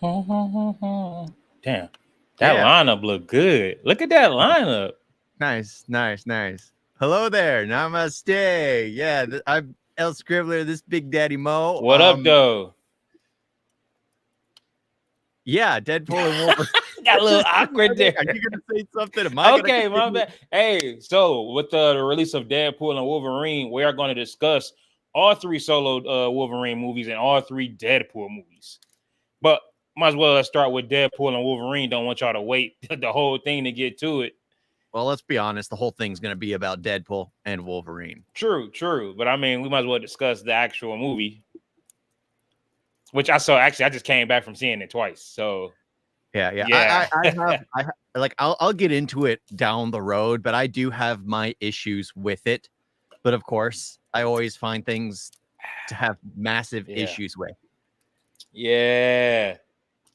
Damn, that Yeah. lineup look good. Look at that lineup. Nice, nice, nice. Hello there. Namaste. Yeah, I'm El-SCRIBBLER, this Big Daddy Mo. What up, though? Yeah, Deadpool and Wolverine. Got a little Are awkward there. you gonna say something? Am I gonna Okay, my continue? bad. Hey, so with the release of Deadpool and Wolverine, we are going to discuss all three solo Wolverine movies and all three Deadpool movies. But might as well let's start with Deadpool and Wolverine. Don't want y'all to wait the whole thing to get to it. Well, let's be honest. The whole thing's gonna be about Deadpool and Wolverine. True. But I mean, we might as well discuss the actual movie, which I saw. Actually, I just came back from seeing it twice. So yeah. I'll get into it down the road, but I do have my issues with it. But of course, I always find things to have massive issues with. Yeah.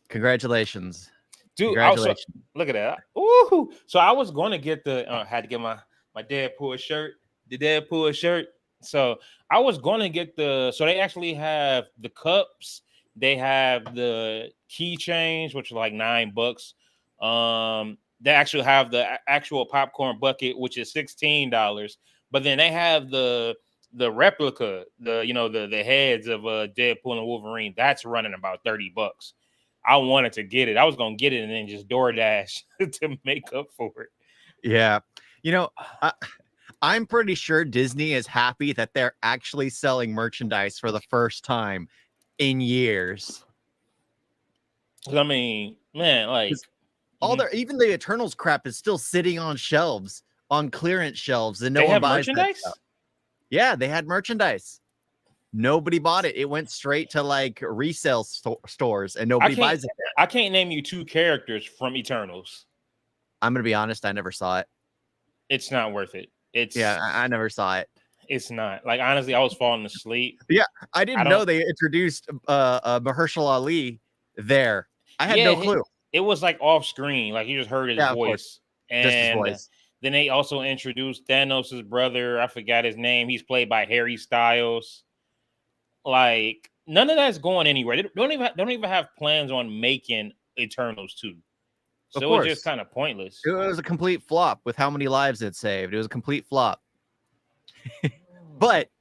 Congratulations. Dude, Congratulations. look at that. Ooh. So I was going to get had to get my Deadpool shirt, the Deadpool shirt. So I was going to get so they actually have the cups. They have the keychains, which are like $9. They actually have the actual popcorn bucket, which is $16. But then they have the replica, the heads of Deadpool and Wolverine. That's running about $30. I wanted to get it. I was gonna get it and then just DoorDash to make up for it. Yeah, I'm pretty sure Disney is happy that they're actually selling merchandise for the first time in years. I mean, man, like even the Eternals crap is still sitting on shelves, on clearance shelves, and no one buys merchandise. Yeah, they had merchandise. Nobody bought it. It went straight to like resale stores, and nobody buys it. I can't name you two characters from Eternals. I'm gonna be honest. I never saw it. It's not worth it. I never saw it. It's not. Like, honestly, I was falling asleep. Yeah, I didn't know they introduced Mahershala Ali there. I had no clue. It was like off screen. Like, you just heard his voice. And just his voice. Then they also introduced Thanos' brother. I forgot his name. He's played by Harry Styles. Like, none of that's going anywhere. They don't even have plans on making Eternals 2. So it's just kind of pointless. It was a complete flop with how many lives it saved. It was a complete flop. But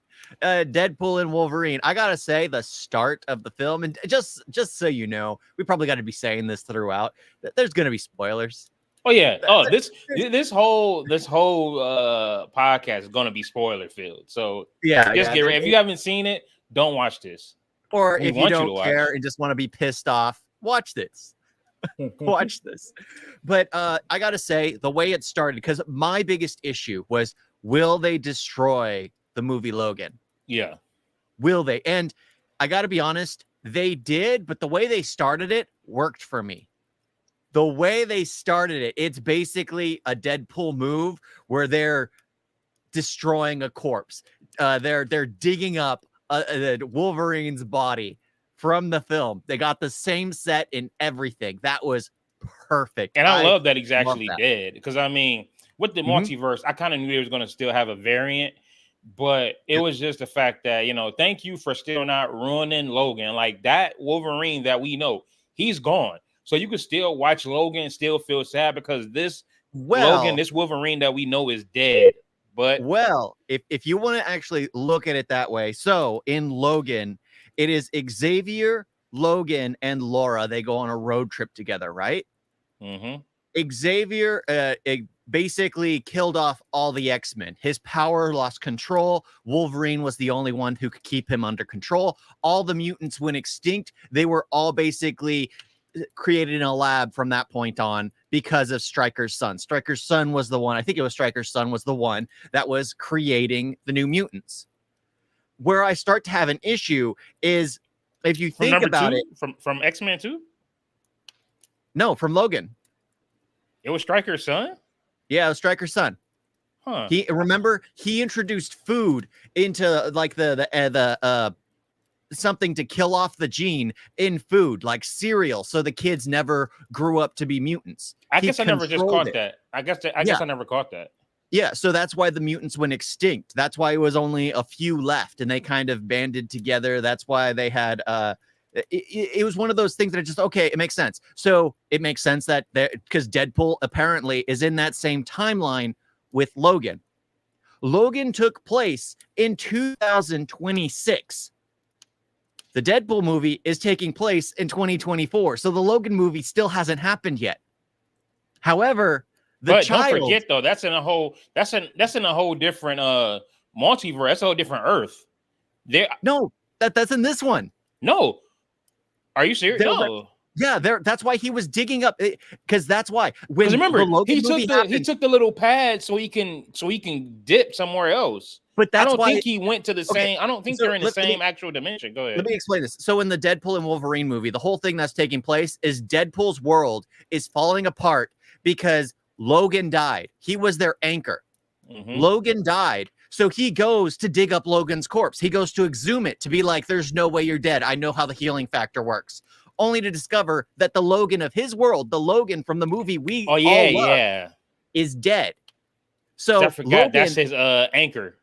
Deadpool and Wolverine, I gotta say, the start of the film, and just so you know, we probably got to be saying this throughout. There's gonna be spoilers. Oh yeah. Oh, this whole podcast is gonna be spoiler filled. So just get ready. If you haven't seen it, don't watch this. Or if you don't care and just want to be pissed off, watch this. Watch this. But I gotta say, the way it started, because my biggest issue was, will they destroy the movie Logan? Yeah. Will they? And I gotta be honest, they did, but the way they started it worked for me. The way they started it, it's basically a Deadpool move where they're destroying a corpse. They're digging up Wolverine's body from the film. They got the same set and everything. That was perfect. And I love that he's actually dead, because I mean, with the multiverse, I kind of knew they was going to still have a variant, but it was just the fact that, thank you for still not ruining Logan. Like, that Wolverine that we know, he's gone. So you can still watch Logan and still feel sad, because this Wolverine that we know is dead. But if you want to actually look at it that way, so in Logan, it is Xavier, Logan, and Laura. They go on a road trip together, right? Mm-hmm. Xavier basically killed off all the X-Men. His power lost control. Wolverine was the only one who could keep him under control. All the mutants went extinct. They were all basically created in a lab from that point on because of Stryker's son. Stryker's son was the one, I think it was Stryker's son was the one that was creating the new mutants. Where I start to have an issue is, if you think about it, from X-Men 2? No, from Logan. It was Stryker's son? Yeah, it was Stryker's son. Huh. He introduced food into like the something to kill off the gene in food, like cereal, so the kids never grew up to be mutants. I guess I never just caught that. I guess I never caught that. Yeah, so that's why the mutants went extinct. That's why it was only a few left, and they kind of banded together. That's why they had It was one of those things that just, okay, it makes sense. So it makes sense that because Deadpool apparently is in that same timeline with Logan. Logan took place in 2026. The Deadpool movie is taking place in 2024. So the Logan movie still hasn't happened yet. However, don't forget though, that's in a whole different multiverse. That's a whole different Earth. No, that's in this one. No. Are you serious? No. Yeah, that's why he was digging up, because that's why when remember he took the little pad so he can dip somewhere else. But that's I don't why think he went to the same. I don't think they're in the same actual dimension. Go ahead. Let me explain this. So in the Deadpool and Wolverine movie, the whole thing that's taking place is Deadpool's world is falling apart because Logan died. He was their anchor. Mm-hmm. Logan died. So he goes to dig up Logan's corpse. He goes to exhume it to be like, there's no way you're dead. I know how the healing factor works. Only to discover that the Logan of his world, the Logan from the movie we all love, is dead. So I forgot that's his anchor.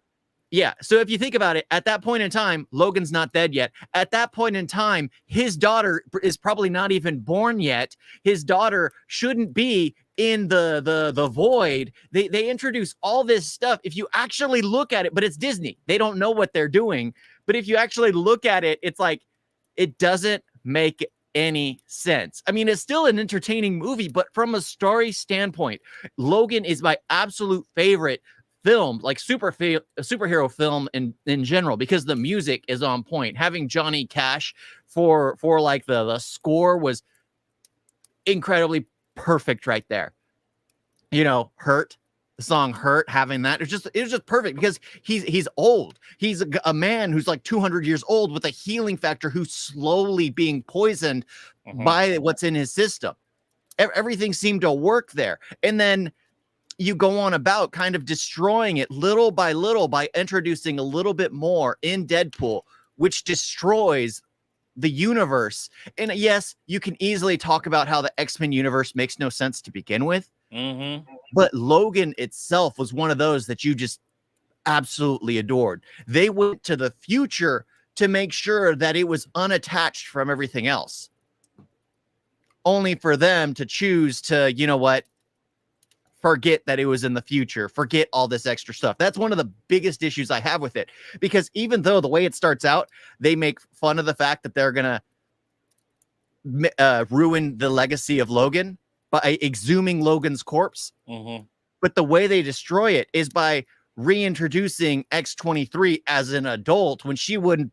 Yeah. So if you think about it, at that point in time, Logan's not dead yet. At that point in time, his daughter is probably not even born yet. His daughter shouldn't be in the void. They introduce all this stuff. If you actually look at it, but it's Disney. They don't know what they're doing. But if you actually look at it, it's like, it doesn't make any sense. I mean, it's still an entertaining movie, but from a story standpoint, Logan is my absolute favorite film, like superhero film in general, because the music is on point. Having Johnny Cash for like the score was incredibly perfect right there. You know, Hurt, the song Hurt, having that, it was just perfect because he's old. He's a man who's like 200 years old with a healing factor who's slowly being poisoned by what's in his system. Everything seemed to work there. And then you go on about kind of destroying it little by little by introducing a little bit more in Deadpool, which destroys the universe. And yes, you can easily talk about how the X-Men universe makes no sense to begin with. But Logan itself was one of those that you just absolutely adored. They went to the future to make sure that it was unattached from everything else. Only for them to choose to, you know what, forget that it was in the future, forget all this extra stuff. That's one of the biggest issues I have with it, because even though the way it starts out, they make fun of the fact that they're going to ruin the legacy of Logan by exhuming Logan's corpse. But the way they destroy it is by reintroducing X-23 as an adult when she would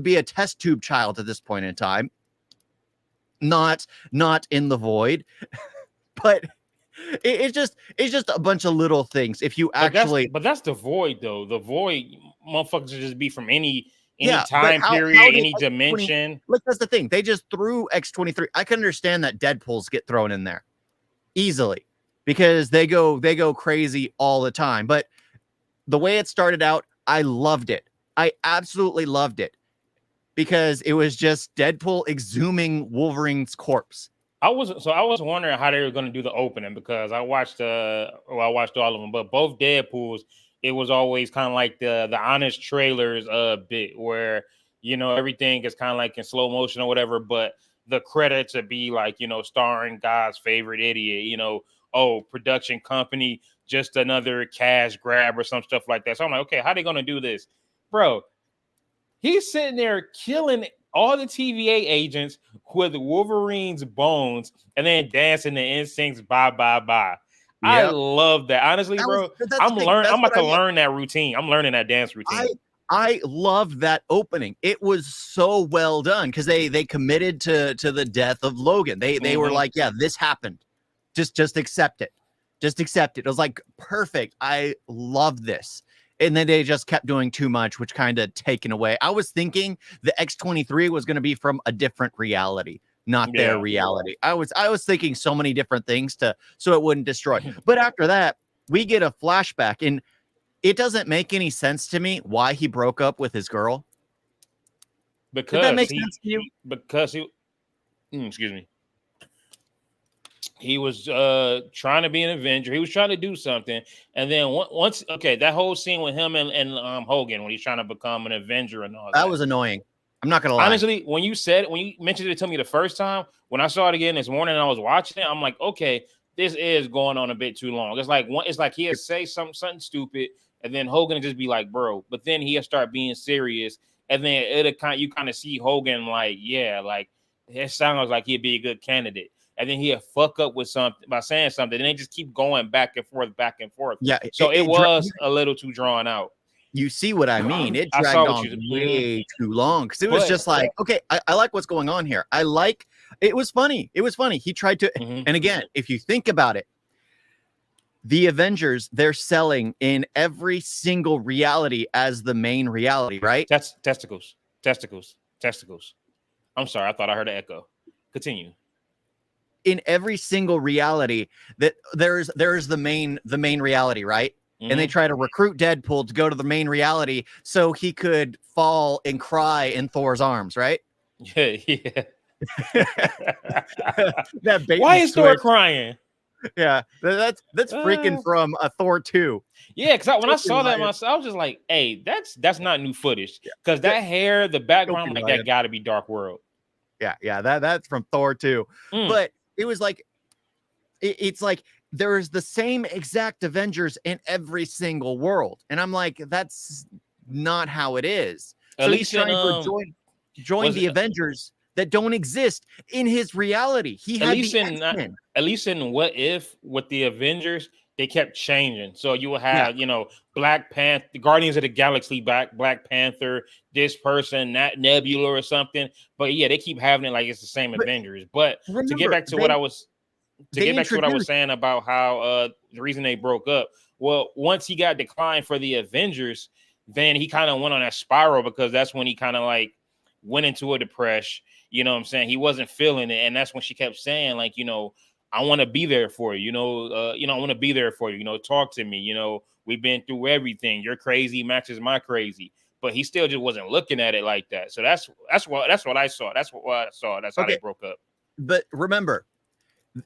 be a test tube child at this point in time. Not in the void, but it's just a bunch of little things. If you actually, but that's the void though. The void motherfuckers should just be from any time period, any dimension. Look, that's the thing. They just threw X-23. I can understand that Deadpools get thrown in there easily because they go crazy all the time. But the way it started out, I loved it. I absolutely loved it because it was just Deadpool exhuming Wolverine's corpse. I was wondering how they were going to do the opening because I watched all of them, but both Deadpools, it was always kind of like the honest trailers bit where, you know, everything is kind of like in slow motion or whatever, but the credits would be like, you know, starring God's favorite idiot, you know, production company, just another cash grab or some stuff like that. So I'm like, okay, how are they going to do this? Bro, he's sitting there killing all the TVA agents with Wolverine's bones and then dancing the instincts bye bye bye. Yep. I love that. Honestly, bro, I'm about to learn that routine. I'm learning that dance routine. I loved that opening. It was so well done because they committed to the death of Logan. They were like, yeah, this happened. Just accept it. Just accept it. It was like perfect. I love this. And then they just kept doing too much, which kind of taken away. I was thinking the X-23 was going to be from a different reality, not their reality. I was thinking so many different things so it wouldn't destroy. But after that, we get a flashback, and it doesn't make any sense to me why he broke up with his girl. Because did that make sense to you? Because he, excuse me. He was trying to be an Avenger. He was trying to do something. And then that whole scene with him and Hogan when he's trying to become an Avenger and all that. That was annoying. I'm not gonna lie. Honestly, when you mentioned it to me the first time, when I saw it again this morning and I was watching it, I'm like, okay, this is going on a bit too long. It's like he'll say something stupid, and then Hogan will just be like, bro, but then he'll start being serious, and then you kind of see Hogan like, yeah, like it sounds like he'd be a good candidate. And then he'll fuck up with something by saying something, and they just keep going back and forth. Yeah. So it was a little too drawn out. You see what I mean? It I dragged saw what on you- way too long because it was just like, okay, I like what's going on here. It was funny. It was funny. He tried to, and again, if you think about it, the Avengers, they're selling in every single reality as the main reality, right? That's testicles. I'm sorry, I thought I heard an echo. Continue. In every single reality that there's the main reality, right? And they try to recruit Deadpool to go to the main reality so he could fall and cry in Thor's arms, right? Yeah. That baby Why is switch. Thor crying? Yeah, that's freaking from a Thor 2. Yeah, because when I saw that myself, I was just like, hey, that's not new footage. Because that hair, the background, like that got to be Dark World. Yeah, that's from Thor 2. But it was like, it's like there is the same exact Avengers in every single world. And I'm like, that's not how it is. At So least he's trying to join the Avengers that don't exist in his reality. He had at least in What If with the Avengers, they kept changing. So you will have, Black Panther, the Guardians of the Galaxy Black Panther, this person, that Nebula or something. But yeah, they keep having it like it's the same Avengers. But remember, to get back to what I was saying about how the reason they broke up. Well, once he got declined for the Avengers, then he kind of went on that spiral because that's when he kind of like went into a depression. You know what I'm saying? He wasn't feeling it. And that's when she kept saying, like, I want to be there for you. I want to be there for you. Talk to me. We've been through everything. Your crazy matches my crazy. But he still just wasn't looking at it like that. So that's what I saw. That's what I saw. That's how they broke up. But remember,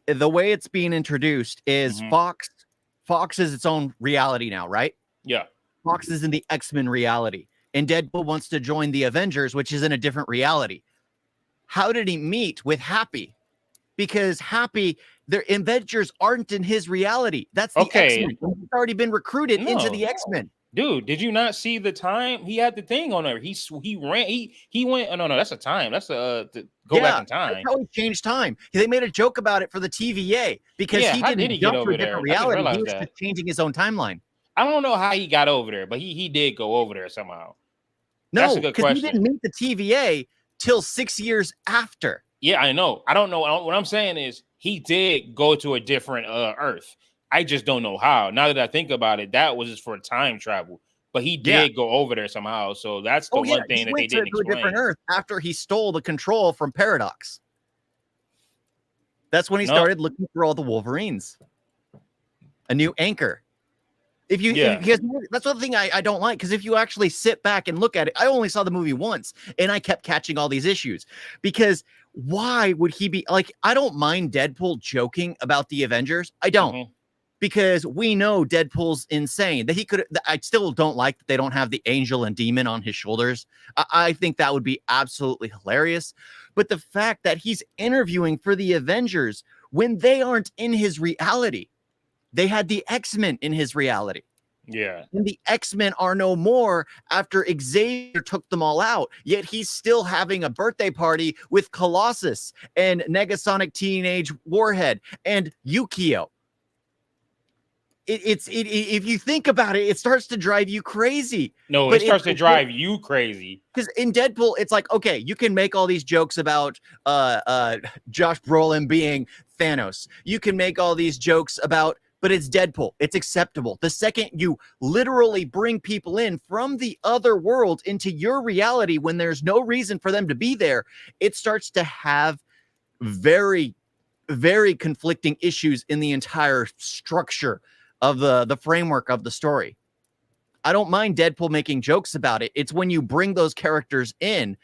the way it's being introduced is Fox is its own reality now, right? Yeah. Fox is in the X-Men reality. And Deadpool wants to join the Avengers, which is in a different reality. How did he meet with Happy? Because Happy, their Avengers aren't in his reality. That's the X-Men. He's already been recruited into the X-Men. Dude, did you not see the time? He had the thing on there. He went. Oh, no, that's a time. That's to go back in time. That's how he changed time. They made a joke about it for the TVA because he didn't jump to a different reality. He was just changing his own timeline. I don't know how he got over there, but he did go over there somehow. No, because he didn't meet the TVA till 6 years after. Yeah, I know. I don't know. What I'm saying is he did go to a different Earth. I just don't know how. Now that I think about it, that was just for time travel. But he did go over there somehow. So that's the one thing that they didn't explain. A different Earth after he stole the control from Paradox. That's when he started looking for all the Wolverines. A new anchor. That's one thing I don't like, because if you actually sit back and look at it, I only saw the movie once and I kept catching all these issues. Because why would he be like, I don't mind Deadpool joking about the Avengers. I don't. Because we know Deadpool's insane. That he could. I still don't like that they don't have the angel and demon on his shoulders. I think that would be absolutely hilarious. But the fact that he's interviewing for the Avengers when they aren't in his reality. They had the X-Men in his reality. Yeah. And the X-Men are no more after Xavier took them all out. Yet he's still having a birthday party with Colossus and Negasonic Teenage Warhead and Yukio. If you think about it, it starts to drive you crazy. No, it starts to drive you crazy. Because in Deadpool, it's like, okay, you can make all these jokes about Josh Brolin being Thanos. You can make all these jokes about, but it's Deadpool. It's acceptable. The second you literally bring people in from the other world into your reality when there's no reason for them to be there, it starts to have very, very conflicting issues in the entire structure of the framework of the story. I don't mind Deadpool making jokes about it. It's when you bring those characters in,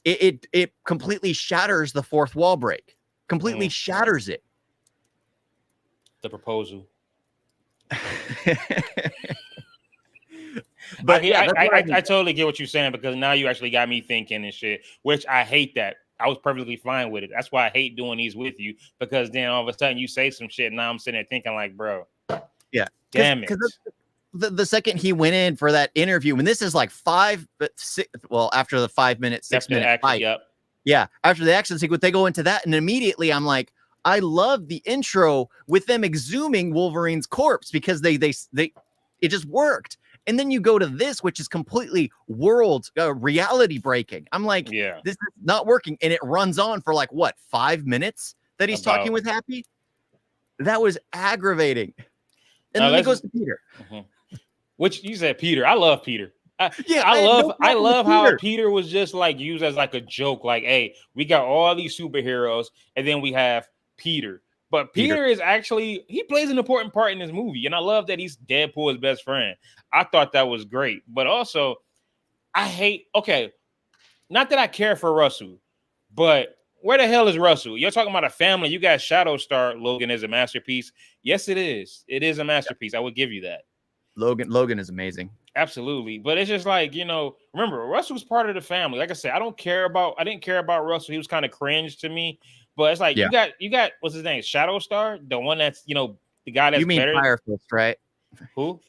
it completely shatters the fourth wall break. Completely shatters it. The proposal. But yeah, I totally get what you're saying, because now you actually got me thinking and shit, which I hate that. I was perfectly fine with it. That's why I hate doing these with you, because then all of a sudden you say some shit and now I'm sitting there thinking like, bro, yeah, damn it. The second he went in for that interview, and this is like after the 5 minute, 6 minute fight. Yep. Yeah, after the action sequence, they go into that, and immediately I'm like, I love the intro with them exhuming Wolverine's corpse, because they it just worked. And then you go to this, which is completely reality breaking. I'm like, yeah, this is not working, and it runs on for like what, 5 minutes that he's talking with Happy. That was aggravating. And then he goes to Peter. Which you said Peter. I love Peter. I love how Peter was just like used as like a joke. Like, hey, we got all these superheroes, and then we have Peter. But Peter is actually, he plays an important part in this movie, and I love that he's Deadpool's best friend. I thought that was great. But also, not that I care for Russell, but where the hell is Russell? You're talking about a family. You got Shadow Star. Logan is a masterpiece. Yes, it is. It is a masterpiece. I would give you that. Logan is amazing. Absolutely. But it's just like, remember, Russell's part of the family. Like I said, I didn't care about Russell. He was kind of cringe to me. But it's like, you got what's his name? Shadow Star, the one that's, the guy that's, you mean, better. Fire Fist, right? Who?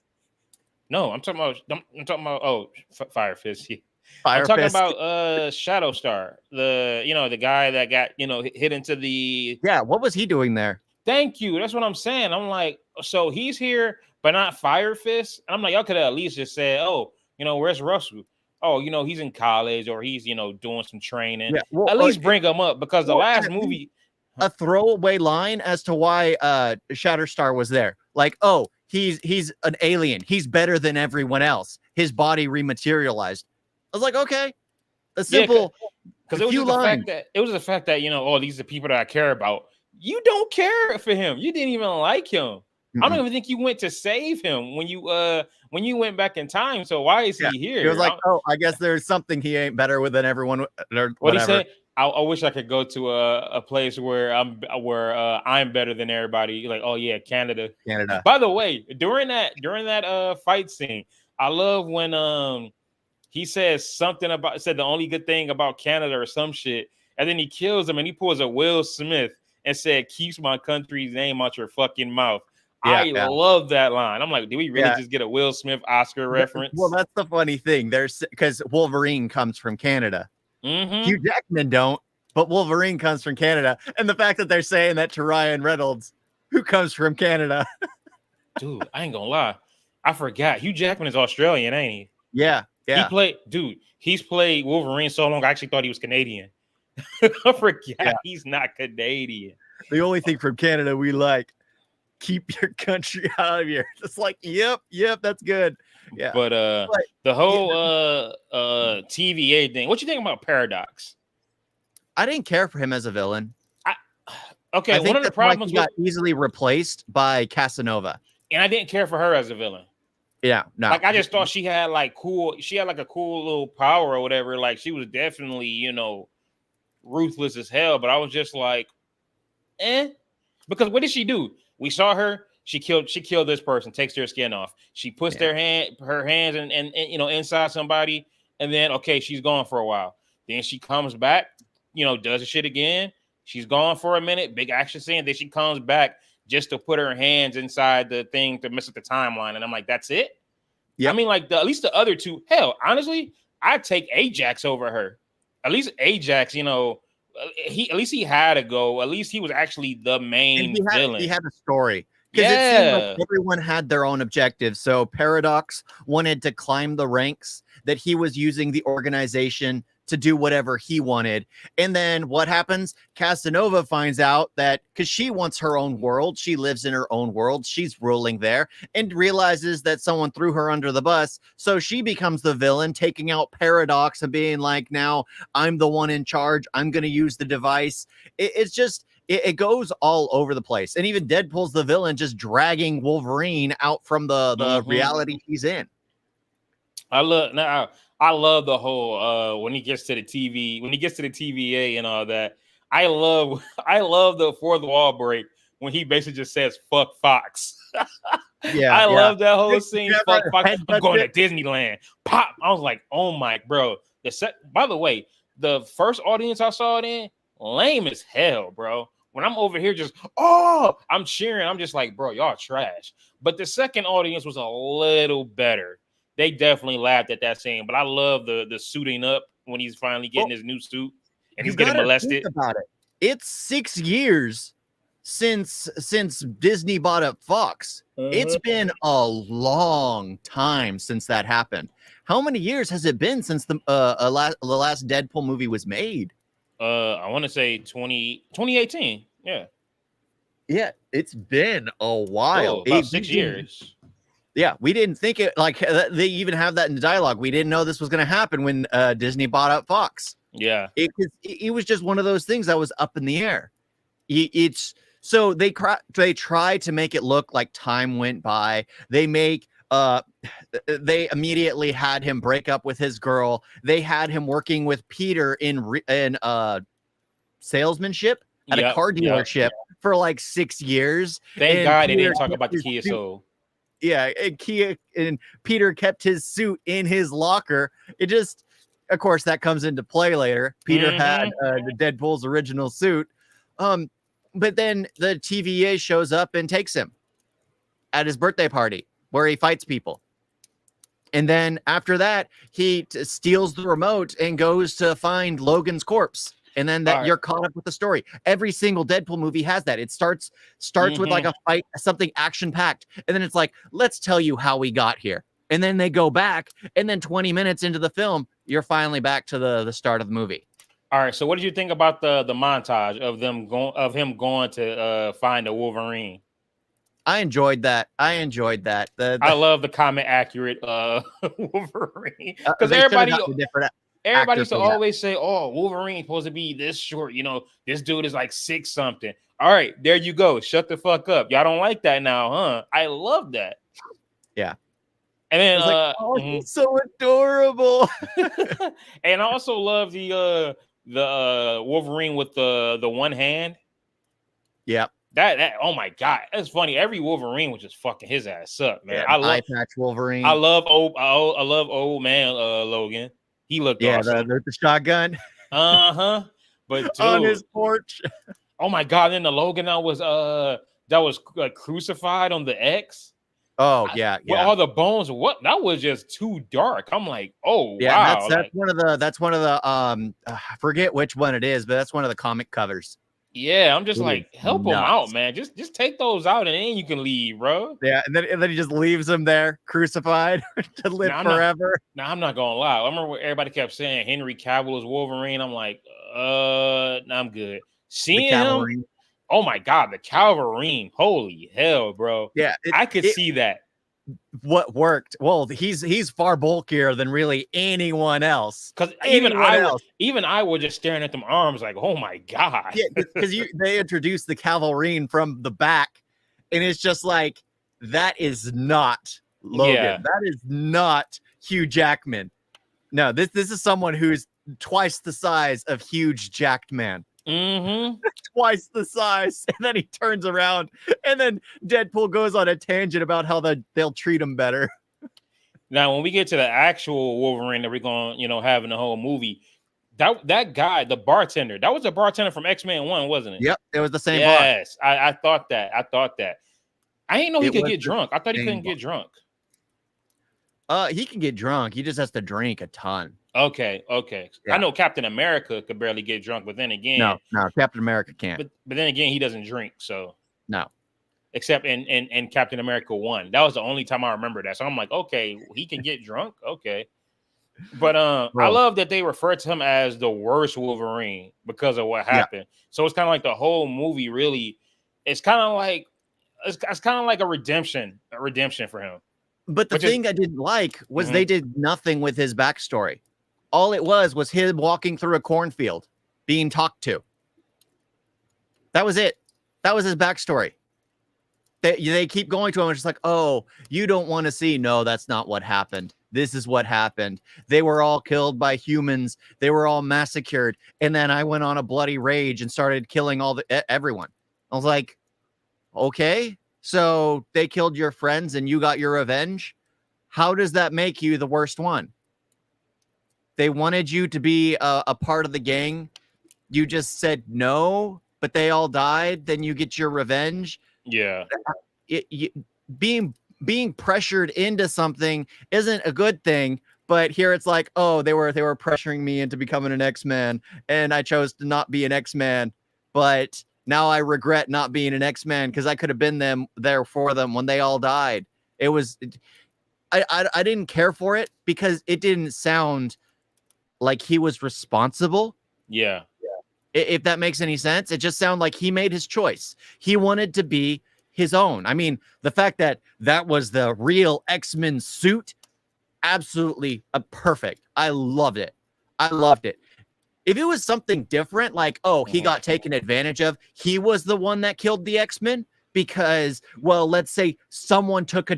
No, I'm talking about Fire Fist. Yeah. I'm talking about Shadow Star, the guy that got, hit into the. Yeah, what was he doing there? Thank you. That's what I'm saying. I'm like, so he's here, but not Fire Fist. And I'm like, y'all could have at least just said, oh, where's Russell? Oh, he's in college, or he's, doing some training. Yeah, well, at least bring him up, because the last movie. A throwaway line as to why Shatterstar was there. Like, oh, he's an alien. He's better than everyone else. His body rematerialized. I was like, okay, a simple. Because it was the fact that oh, these are the people that I care about. You don't care for him. You didn't even like him. Mm-hmm. I don't even think you went to save him when you went back in time. So why is he here? He was like, oh, I guess there's something he ain't better with than everyone. Or what he said? I wish I could go to a place where I'm better than everybody. Like, oh yeah, Canada. By the way, during that fight scene, I love when he says something about the only good thing about Canada or some shit, and then he kills him and he pulls a Will Smith and said, "Keeps my country's name out your fucking mouth." I love that line. I'm like, did we really just get a Will Smith Oscar reference? Well, that's the funny thing. Because Wolverine comes from Canada. Mm-hmm. Hugh Jackman don't, but Wolverine comes from Canada. And the fact that they're saying that to Ryan Reynolds, who comes from Canada. Dude, I ain't gonna lie. I forgot. Hugh Jackman is Australian, ain't he? Yeah. He's played Wolverine so long, I actually thought he was Canadian. I forgot he's not Canadian. The only thing from Canada we like, keep your country out of here. It's like, yep, that's good. Yeah. But the whole TVA thing, what you think about Paradox? I didn't care for him as a villain. One of the problems he got easily replaced by Casanova. And I didn't care for her as a villain. Yeah, no. Like I just thought she had like a cool little power or whatever. Like she was definitely, ruthless as hell. But I was just like, because what did she do? We saw her. She killed this person. Takes their skin off. She puts her hands and inside somebody, and then she's gone for a while. Then she comes back. Does the shit again. She's gone for a minute. Big action scene. Then she comes back just to put her hands inside the thing to mess up the timeline. And I'm like, that's it. Yeah. I mean, like at least the other two. Hell, honestly, I'd take Ajax over her. At least Ajax, at least he had to go. At least he was actually the main villain. He had a story. Because it seemed like everyone had their own objectives. So Paradox wanted to climb the ranks, that he was using the organization to do whatever he wanted. And then what happens? Casanova finds out that because she wants her own world, she lives in her own world, she's ruling there, and realizes that someone threw her under the bus. So she becomes the villain, taking out Paradox and being like, now I'm the one in charge. I'm going to use the device. It's just, it goes all over the place. And even Deadpool's the villain, just dragging Wolverine out from the reality he's in. I love the whole when he gets to the TV, when he gets to the TVA and all that. I love the fourth wall break when he basically just says "fuck Fox." Yeah, I yeah. love that whole Did scene. you Fuck, ever fuck, head I'm touch going to it? Disneyland. Pop. I was like, oh my, bro. By the way, the first audience I saw it in, lame as hell, bro. When I'm over here, just I'm cheering. I'm just like, bro, y'all trash. But the second audience was a little better. They definitely laughed at that scene. But I love the suiting up when he's finally getting Well, his new suit and you he's getting gotta think molested. about it. It's 6 years since Disney bought up Fox. It's been a long time since that happened. How many years has it been since the last Deadpool movie was made? I want to say 2018. Yeah. Yeah, it's been a while. Oh, about 6 years. Yeah, we didn't think it like they even have that in the dialogue. We didn't know this was going to happen when Disney bought up Fox. Yeah. It was just one of those things that was up in the air. It's so they try to make it look like time went by. They immediately had him break up with his girl. They had him working with Peter in salesmanship at a car dealership for like 6 years. Thank And God they Peter didn't talk about the kept Kia his suit- Soul. Yeah, and Peter kept his suit in his locker. It just, of course, that comes into play later. Peter had the Deadpool's original suit. But then the TVA shows up and takes him at his birthday party where he fights people. And then after that, he steals the remote and goes to find Logan's corpse. And then you're caught up with the story. Every single Deadpool movie has that. It starts with like a fight, something action packed. And then it's like, let's tell you how we got here. And then they go back. And then 20 minutes into the film, you're finally back to the start of the movie. All right. So what did you think about the montage of him going to find a Wolverine? I enjoyed that. I love the comic accurate Wolverine. Because everybody used to always say, oh, Wolverine's supposed to be this short. You know, this dude is like 6 something. All right, there you go. Shut the fuck up. Y'all don't like that now, huh? I love that. Yeah. And then he's so adorable. And I also love the Wolverine with the one hand. Yeah. That oh my god, that's funny. Every Wolverine was just fucking his ass up, man. Yeah, I love eye patch Wolverine. I love old man Logan. He looked awesome. the shotgun. But dude, on his porch. Oh my god! Then the Logan that was crucified on the X. Oh yeah, with all the bones. What that was just too dark. I'm like, oh yeah, wow. That's one of the I forget which one it is, but that's one of the comic covers. Yeah, I'm just like, help him out, man. Just take those out and then you can leave, bro. Yeah, and then he just leaves him there, crucified to live forever. I'm not gonna lie. I remember what everybody kept saying Henry Cavill is Wolverine. I'm like, I'm good. Seeing him, oh my god, the Calverine. Holy hell, bro. Yeah, I could see that. What worked? Well, he's far bulkier than really anyone else. Because even I was just staring at them arms like, oh my god. Yeah, because they introduced the Calverine from the back, and it's just like that is not Logan. Yeah. That is not Hugh Jackman. No, this is someone who's twice the size of huge jacked man. Twice the size, and then he turns around, and then Deadpool goes on a tangent about how they'll treat him better. Now, when we get to the actual Wolverine that we're going, have in the whole movie, that guy, the bartender, that was a bartender from X-Men 1, wasn't it? Yep, it was the same. Yes, I thought that. I didn't know he could get drunk. I thought he couldn't get drunk. He can get drunk. He just has to drink a ton. Okay. Yeah. I know Captain America could barely get drunk, but then again, no, Captain America can't. But then again, he doesn't drink, so no. Except in Captain America 1, that was the only time I remember that. So I'm like, okay, he can get drunk, okay. But I love that they refer to him as the worst Wolverine because of what happened. Yeah. So it's kind of like the whole movie really. It's kind of like a redemption for him. But the thing I didn't like was they did nothing with his backstory. All it was him walking through a cornfield, being talked to. That was it. That was his backstory. They keep going to him. It's just like, oh, you don't want to see. No, that's not what happened. This is what happened. They were all killed by humans. They were all massacred. And then I went on a bloody rage and started killing everyone. I was like, okay. So they killed your friends and you got your revenge. How does that make you the worst one? They wanted you to be a part of the gang. You just said no, but they all died. Then you get your revenge. Yeah. Being pressured into something isn't a good thing. But here it's like, oh, they were pressuring me into becoming an X-Man, and I chose to not be an X-Man. But now I regret not being an X-Man because I could have been there for them when they all died. I didn't care for it because it didn't sound like he was responsible. Yeah. If that makes any sense, it just sounded like he made his choice. He wanted to be his own. I mean, the fact that was the real X-Men suit, absolutely perfect. I loved it. I loved it. If it was something different, like, oh, he got taken advantage of, he was the one that killed the X-Men because, well, let's say someone took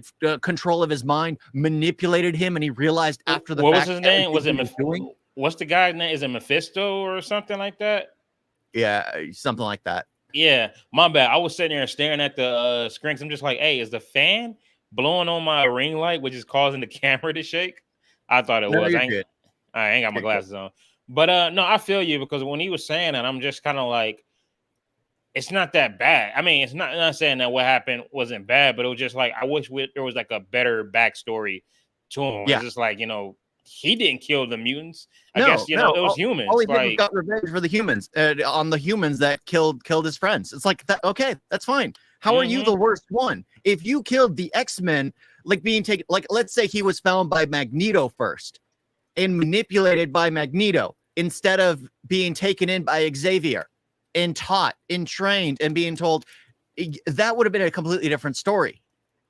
control of his mind, manipulated him, and he realized after the fact. What was his name? Was it what's the guy's name? Is it Mephisto or something like that? Yeah, something like that. Yeah, my bad. I was sitting there staring at the screens. I'm just like, hey, is the fan blowing on my ring light, which is causing the camera to shake? I thought it was. I ain't got my glasses on. But no, I feel you, because when he was saying that, I'm just kind of like, it's not that bad. I mean, it's not saying that what happened wasn't bad, but it was just like, I wish there was like a better backstory to him. Yeah. It's just like, he didn't kill the mutants. I guess it was humans. All he did was got revenge for the humans, on the humans that killed his friends. It's like that. Okay, that's fine. How are you the worst one? If you killed the X-Men, like being taken, like let's say he was found by Magneto first and manipulated by Magneto instead of being taken in by Xavier and taught and trained and being told, that would have been a completely different story.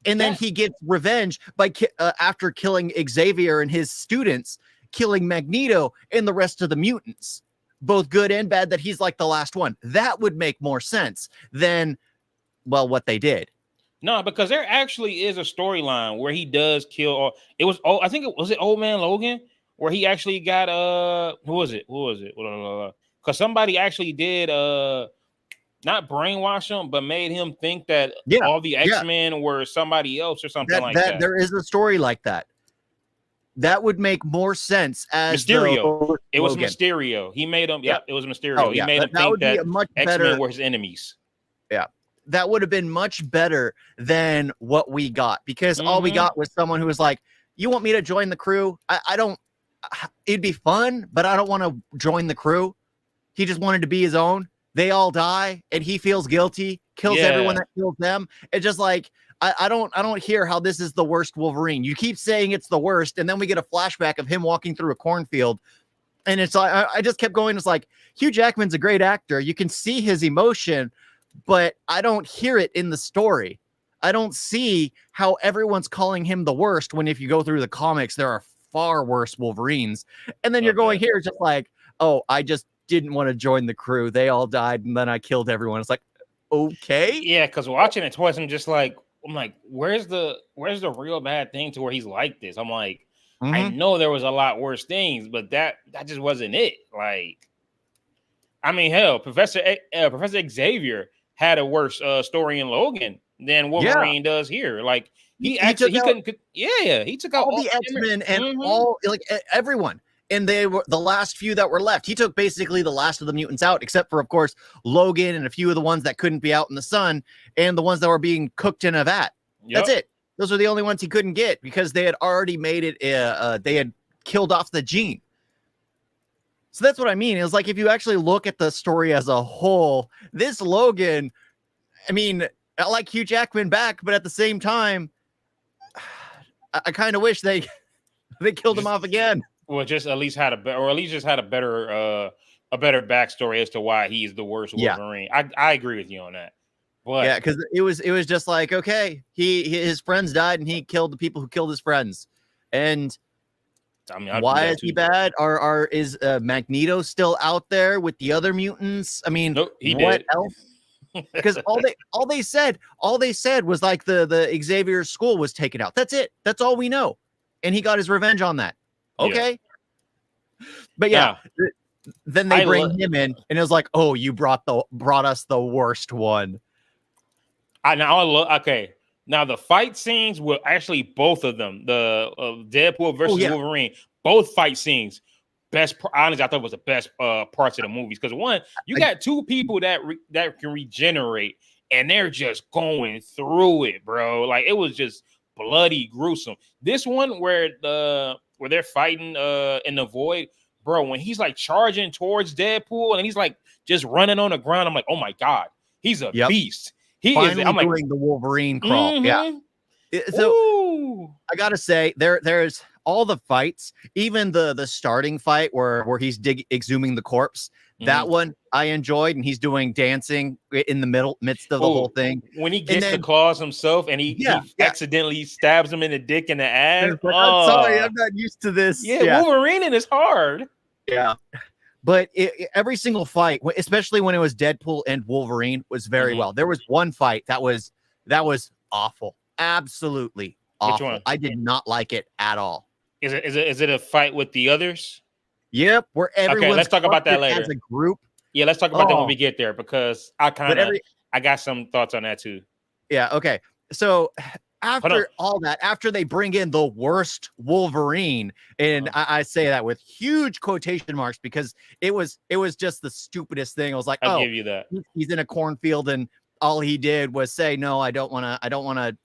And then he gets revenge by after killing Xavier and his students, killing Magneto and the rest of the mutants, both good and bad, that he's like the last one. That would make more sense than, well, what they did. No, because there actually is a storyline where he does kill. It was, I think it was Old Man Logan, where he actually got who was it? Because somebody actually did not brainwash him, but made him think that all the X-Men were somebody else or something like that. There is a story like that. That would make more sense as Mysterio. It was Mysterio. He made him. It was Mysterio. He made him think that X-Men were his enemies. Yeah, that would have been much better than what we got, because all we got was someone who was like, "You want me to join the crew? I don't. It'd be fun, but I don't want to join the crew." He just wanted to be his own. They all die, and he feels guilty, kills everyone that kills them. It's just like, I don't hear how this is the worst Wolverine. You keep saying it's the worst, and then we get a flashback of him walking through a cornfield, and it's like, I just kept going. It's like, Hugh Jackman's a great actor. You can see his emotion, but I don't hear it in the story. I don't see how everyone's calling him the worst when, if you go through the comics, there are far worse Wolverines. And then you're going here just like, oh, I just didn't want to join the crew. They all died, and then I killed everyone. It's like, okay. Yeah, because watching it twice, I'm like, where's the real bad thing to where he's like this? I'm like, I know there was a lot worse things, but that just wasn't it. Like, I mean, hell, Professor Xavier had a worse story in Logan than Wolverine does here. Like, he took out all the X-Men and all, like, everyone. And they were the last few that were left. He took basically the last of the mutants out, except for, of course, Logan and a few of the ones that couldn't be out in the sun, and the ones that were being cooked in a vat. Yep. That's it. Those are the only ones he couldn't get, because they had already made it. They had killed off the gene. So that's what I mean. It was like, if you actually look at the story as a whole, this Logan, I mean, I like Hugh Jackman back, but at the same time, I kind of wish they killed him off again. Well, just at least had a better backstory as to why he's the worst Wolverine. I agree with you on that. But yeah, because it was just like, okay, his friends died and he killed the people who killed his friends. And I mean, why is he bad? Is Magneto still out there with the other mutants? I mean, nope, what else? Because all they said was like the Xavier school was taken out. That's it. That's all we know. And he got his revenge on that. Okay. Yeah. But then they bring him in, and it was like, oh, you brought us the worst one. Okay. Now the fight scenes were actually both of them. The Deadpool versus Wolverine, both fight scenes. Honestly, I thought it was the best parts of the movies because one, you got two people that can regenerate, and they're just going through it, bro. Like it was just bloody gruesome. This one where they're fighting in the void, bro. When he's like charging towards Deadpool and he's like just running on the ground, I'm like, oh my god, he's a beast. He finally is. I'm doing the Wolverine crawl. Yeah. So Ooh. I gotta say, there's all the fights, even the starting fight where he's exhuming the corpse. That one I enjoyed, and he's doing dancing in the midst of the whole thing. When he gets the claws himself, and he accidentally stabs him in the dick and the ass. Like, I'm sorry, I'm not used to this. Yeah, Wolverine is hard. Yeah. But every single fight, especially when it was Deadpool and Wolverine, was very well. There was one fight that was awful, absolutely awful. Which one? I did not like it at all. Is it a fight with the others? Yep, where everyone's okay. Let's talk about that later. As a group. Yeah, let's talk about that when we get there because I got some thoughts on that too. Yeah. Okay. So after all that, after they bring in the worst Wolverine, and I say that with huge quotation marks because it was just the stupidest thing. I was like, I'll give you that. He's in a cornfield and all he did was say, no, I don't want to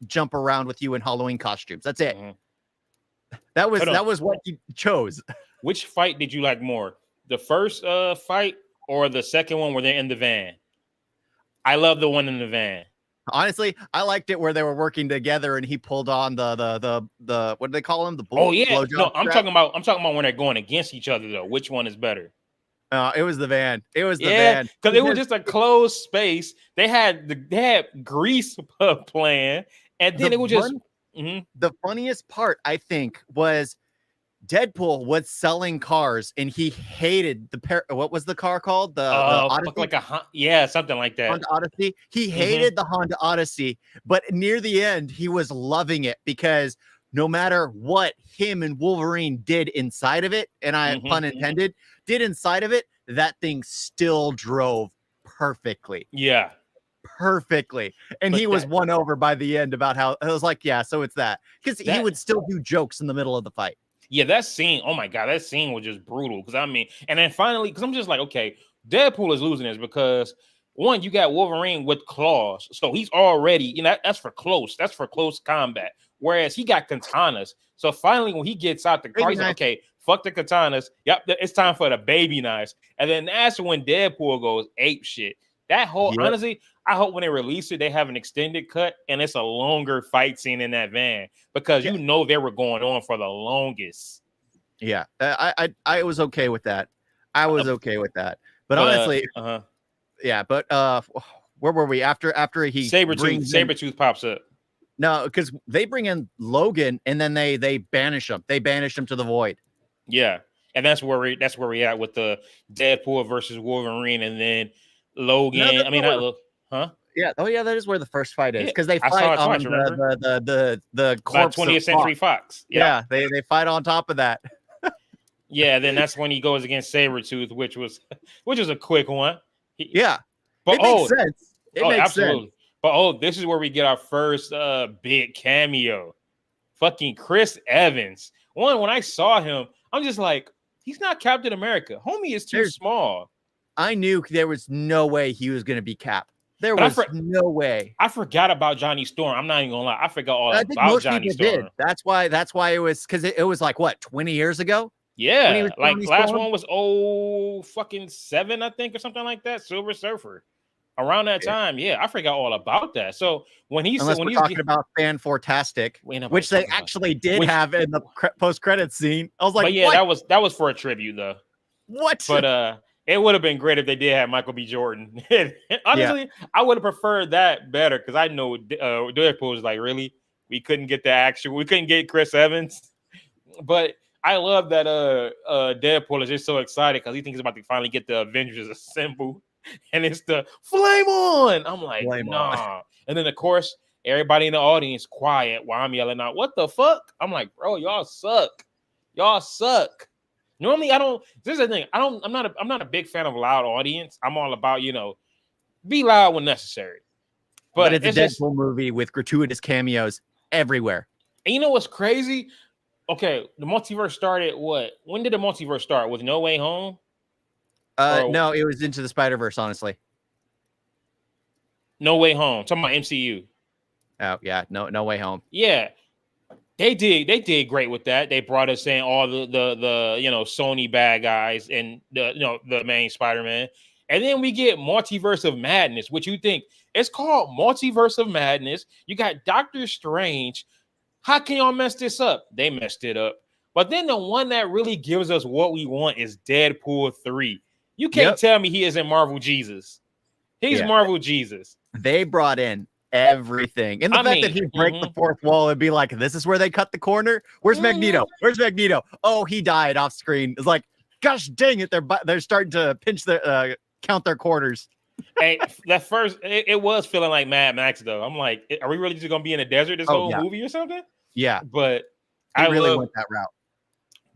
jump around with you in Halloween costumes. That's it. That was what he chose. Which fight did you like more? The first fight or the second one where they're in the van? I love the one in the van. Honestly, I liked it where they were working together and he pulled on the what do they call him? No, I'm talking about when they're going against each other though. Which one is better? It was the van. It was the van because it was just a closed space. They had grease playing, and then it was just the funniest part. I think was Deadpool was selling cars and he hated what was the car called? The Odyssey? Something like that. Honda Odyssey. He hated the Honda Odyssey, but near the end, he was loving it because no matter what him and Wolverine did inside of it, and pun intended, did inside of it, that thing still drove perfectly. Yeah. Perfectly. And he was won over by the end about how I was like, yeah, so it's that. Because he would still do jokes in the middle of the fight. Yeah, that scene, oh my God, that scene was just brutal. Because and then finally, because I'm just like, okay, Deadpool is losing this because one, you got Wolverine with claws. So he's already, that's for close. That's for close combat. Whereas he got katanas. So finally, when he gets out the car, he's like, okay, fuck the katanas. Yep, it's time for the baby knives. And then that's when Deadpool goes ape shit. That whole, honestly, I hope when they release it, they have an extended cut and it's a longer fight scene in that van because they were going on for the longest. Yeah, I was okay with that. I was okay with that. But honestly, but where were we after he Sabretooth pops up? No, because they bring in Logan and then they banish him. They banish him to the void. Yeah, and that's where we at with the Deadpool versus Wolverine, and then Logan. Yeah. Oh yeah, that is where the first fight is because they fight on the corpse 20th Century Fox. Yeah, they fight on top of that. Yeah, then that's when he goes against Sabretooth, which was a quick one. But it makes sense. It makes absolutely. sense. But this is where we get our first big cameo. Fucking Chris Evans. When I saw him, I'm just like, he's not Captain America. Homie is too small. I knew there was no way he was going to be Cap. There was no way. I forgot about Johnny Storm. I'm not even gonna lie. I forgot all about Johnny Storm. That's why it was because it was like what 20 years ago. Yeah, like last one was fucking 7, I think, or something like that. Silver Surfer. Around that time, I forgot all about that. So when he's talking about Fan-Four-tastic, which they actually did have in the post-credits scene, I was like, what? that was for a tribute though. What? But it would have been great if they did have Michael B. Jordan. Honestly, I would have preferred that better because I know Deadpool was like, really, we couldn't get Chris Evans, but I love that Deadpool is just so excited because he thinks he's about to finally get the Avengers assembled. And it's the flame on. I'm like, nah. And then, of course, everybody in the audience quiet while I'm yelling out, what the fuck? I'm like, bro, y'all suck. Y'all suck. Normally, I don't. This is the thing. I'm not a big fan of loud audience. I'm all about, be loud when necessary. But it's a it's just, Deadpool movie with gratuitous cameos everywhere. and you know what's crazy? Okay, the multiverse started what? When did the multiverse start? With No Way Home? Or No, it was Into the Spider-Verse, honestly. No Way Home? Talking about MCU. Oh yeah, no way home. Yeah, they did great with that. They brought us in all the Sony bad guys and the main Spider-Man. And then we get Multiverse of Madness, which you think it's called Multiverse of Madness. You got Doctor Strange. How can y'all mess this up? They messed it up. But then the one that really gives us what we want is Deadpool 3. You can't tell me he isn't Marvel Jesus. He's Marvel Jesus. They brought in everything. And the fact that he break the fourth wall and be like, this is where they cut the corner. Where's Magneto? Where's Magneto? Oh, he died off screen. It's like, gosh dang it, they're starting to pinch their count their quarters. Hey, that first it was feeling like Mad Max though. I'm like, are we really just gonna be in a desert this whole movie or something? Yeah, but I really went that route.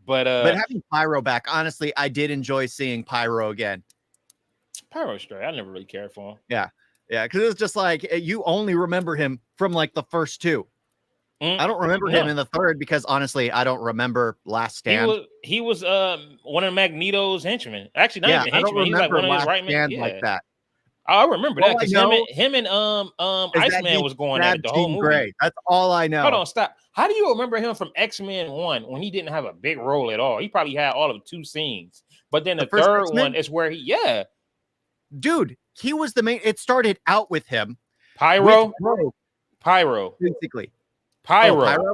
But having Pyro back, honestly, I did enjoy seeing Pyro again. Pyro's straight. I never really cared for him. Yeah, because it was just like you only remember him from like the first two. I don't remember him in the third because honestly, I don't remember Last Stand. He was one of Magneto's henchmen. Actually, not even henchmen. He's like one of his right men. Like that. I remember that because him and Iceman was going at it the whole movie. Gray. That's all I know. Hold on, stop. How do you remember him from X-Men 1 when he didn't have a big role at all? He probably had all of 2 scenes. But then the third X-Men? One is where dude, he was the main. It started out with him. Pyro. Basically. Pyro.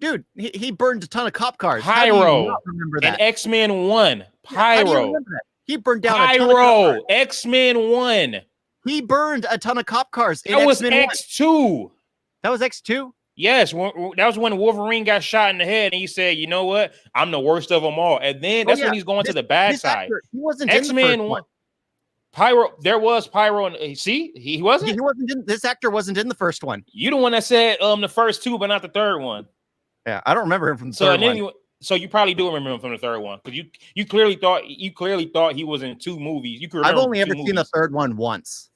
Dude, he burned a ton of cop cars. Pyro. Remember that? And X-Men 1. Pyro. He burned down Pyro. X-Men 1. He burned a ton of cop cars. That was X2. That was X2? Yes. That was when Wolverine got shot in the head and he said, you know what? I'm the worst of them all. And then that's when he's going to the bad side. He wasn't X-Men 1. Pyro, there was Pyro. See, he wasn't. He wasn't. This actor wasn't in the first one. You the one that said the first 2, but not the third one. Yeah, I don't remember him from the third one. So you probably do remember him from the third one because you clearly thought he was in 2 movies. I've only ever seen the third one once.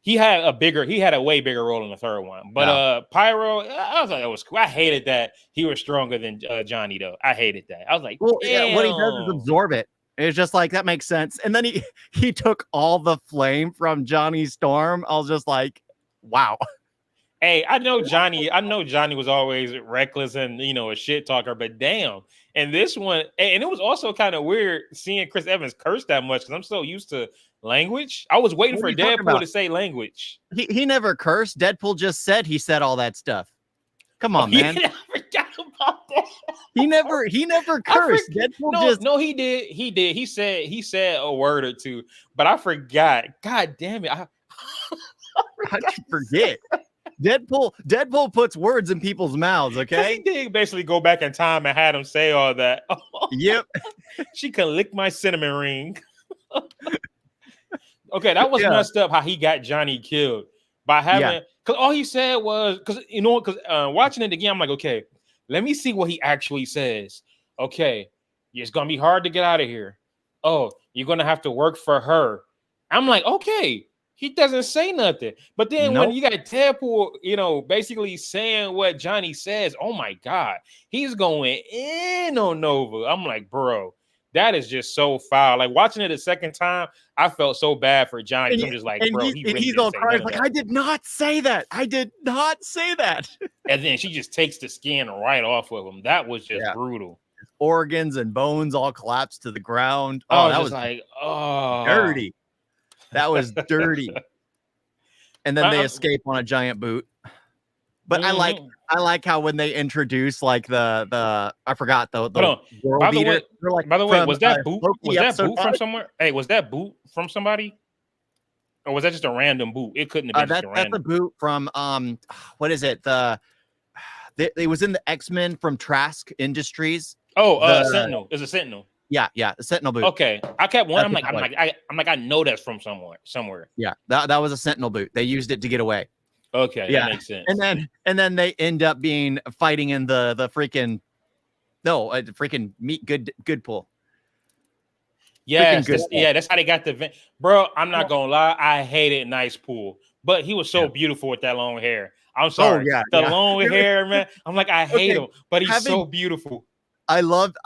He had a way bigger role in the third one. But Pyro, I was like, that was cool. I hated that he was stronger than Johnny though. I hated that. I was like, well, yeah, what he does is absorb it. It's just like that makes sense. And then he took all the flame from Johnny Storm. I was just like, wow. Hey, I know Johnny was always reckless and a shit talker, but damn. And this one, and it was also kind of weird seeing Chris Evans curse that much because I'm so used to language. I was waiting for Deadpool to say language. He never cursed. Deadpool just said he said all that stuff. Come on, man. I forgot about that. He never cursed. He did. He said a word or two, but I forgot. God damn it. How'd you forget? Deadpool puts words in people's mouths, okay? He did basically go back in time and had him say all that. Yep. She can lick my cinnamon ring. Okay, that was messed up how he got Johnny killed by having because all he said was because watching it again, I'm like, okay, let me see what he actually says. Okay, it's gonna be hard to get out of here. Oh, you're gonna have to work for her. I'm like, okay. He doesn't say nothing. But then when you got Deadpool, basically saying what Johnny says, oh my God, he's going in on Nova. I'm like, bro, that is just so foul. Like watching it a second time, I felt so bad for Johnny. I'm just like, bro, he's all crying. Like, I did not say that. I did not say that. And then she just takes the skin right off of him. That was just brutal. Organs and bones all collapsed to the ground. Oh, that was like, dirty. That was dirty. And then they escape on a giant boot. But I like how when they introduce like the I forgot the world eater. By the way, was that boot from somewhere? Hey, was that boot from somebody? Or was that just a random boot? It couldn't have been just a random. That's a boot from what is it? It was in the X-Men from Trask Industries. Sentinel. It's a Sentinel. Yeah, the Sentinel boot. Okay, I kept one. I'm like, I know that's from somewhere. Yeah, that was a Sentinel boot. They used it to get away. Okay, that makes sense. And then they end up fighting in the freaking meat good pool. Yes, that's how they got the vent. Bro, I'm not gonna lie, I hated Nice Pool but he was so beautiful with that long hair. I'm Oh sorry, yeah, the yeah. long hair, man. I'm like, I hate Okay, him, but he's having so beautiful. I loved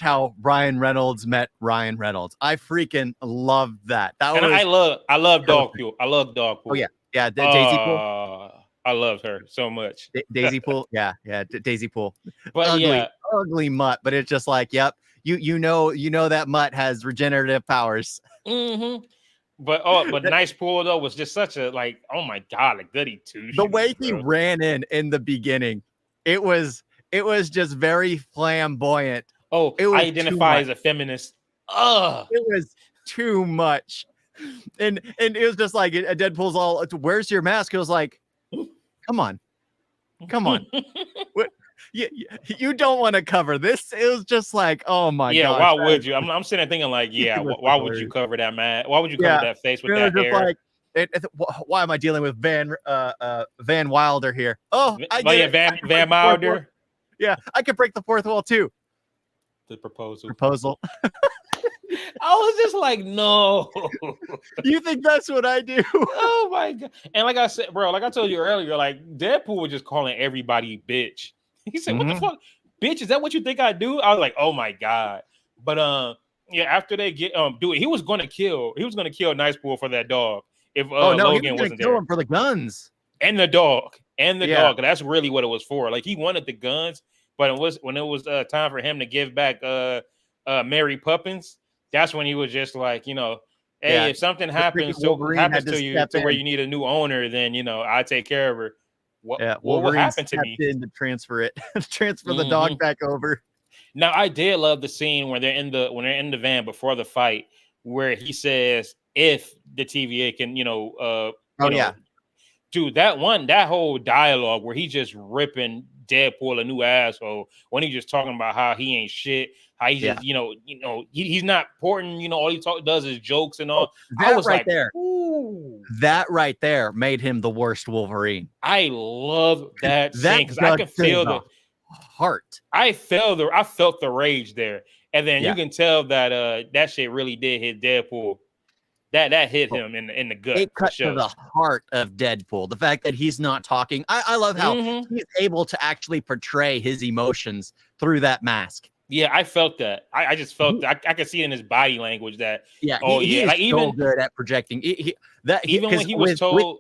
how Ryan Reynolds met Ryan Reynolds. I freaking loved that. That And was I love perfect. Dogpool. I love Oh yeah, Dogpool. yeah. Daisy Pool, I loved her so much. Daisy Pool, yeah, yeah. Daisy Pool, But yeah, ugly mutt, but it's just like, yep, you know that mutt has regenerative powers. hmm but Nice Pool though was just such a like, oh my god, a goody two The shoes, way he bro. ran in the beginning, it was just very flamboyant. Oh, It I was too identify much. as a feminist. Ugh. It was too much. And it was just like Deadpool's all, where's your mask? It was like, come on. What you don't want to cover this. It was just like, oh my Yeah, gosh. why would you? I'm sitting there thinking like, yeah, It was why would you hilarious. cover that, man? Why would you cover Yeah. that face with It was that just hair? like, why am I dealing with Van Wilder here? Oh, I Oh get yeah, it. I can break Van the fourth wall. Wilder. Yeah, I could break the fourth wall too. The proposal. I was just like, no. You think that's what I do? Oh my god. And like I said, bro, like I told you earlier, like Deadpool was just calling everybody bitch. He said, what the fuck? Bitch, is that what you think I do? I was like, oh my god. But yeah, after they get do it, he was gonna kill Nice Pool for that dog if Oh no, Logan he was wasn't kill there. him for the guns. And the dog. Yeah. Dog. That's really what it was for. Like he wanted the guns, but it was when it was time for him to give back Mary Poppins, that's when he was just like, you know, hey, Yeah. if something The happens freaking Wolverine had to to you step to where in. you need a new owner, then you know, I take care of her. What Wolverine happened to stepped me? in to transfer it, transfer the dog back over. Now I did love the scene where they're in the van before the fight, where he says, if the TVA can, you know, dude, that whole dialogue where he just ripping Deadpool a new asshole when he's just talking about how he ain't shit, how he just, you know, he's not important, you know, all he does is jokes and all. I was like, there. ooh. That right there made him the worst Wolverine. I love that scene because I can feel the heart. I felt the rage there. And then you can tell that that shit really did hit Deadpool. That hit him in the gut. It cut to the heart of Deadpool. The fact that he's not talking. I love how he's able to actually portray his emotions through that mask. Yeah, I felt that. I just felt that. I could see it in his body language that. Yeah, he like even so good at projecting. Even when he was told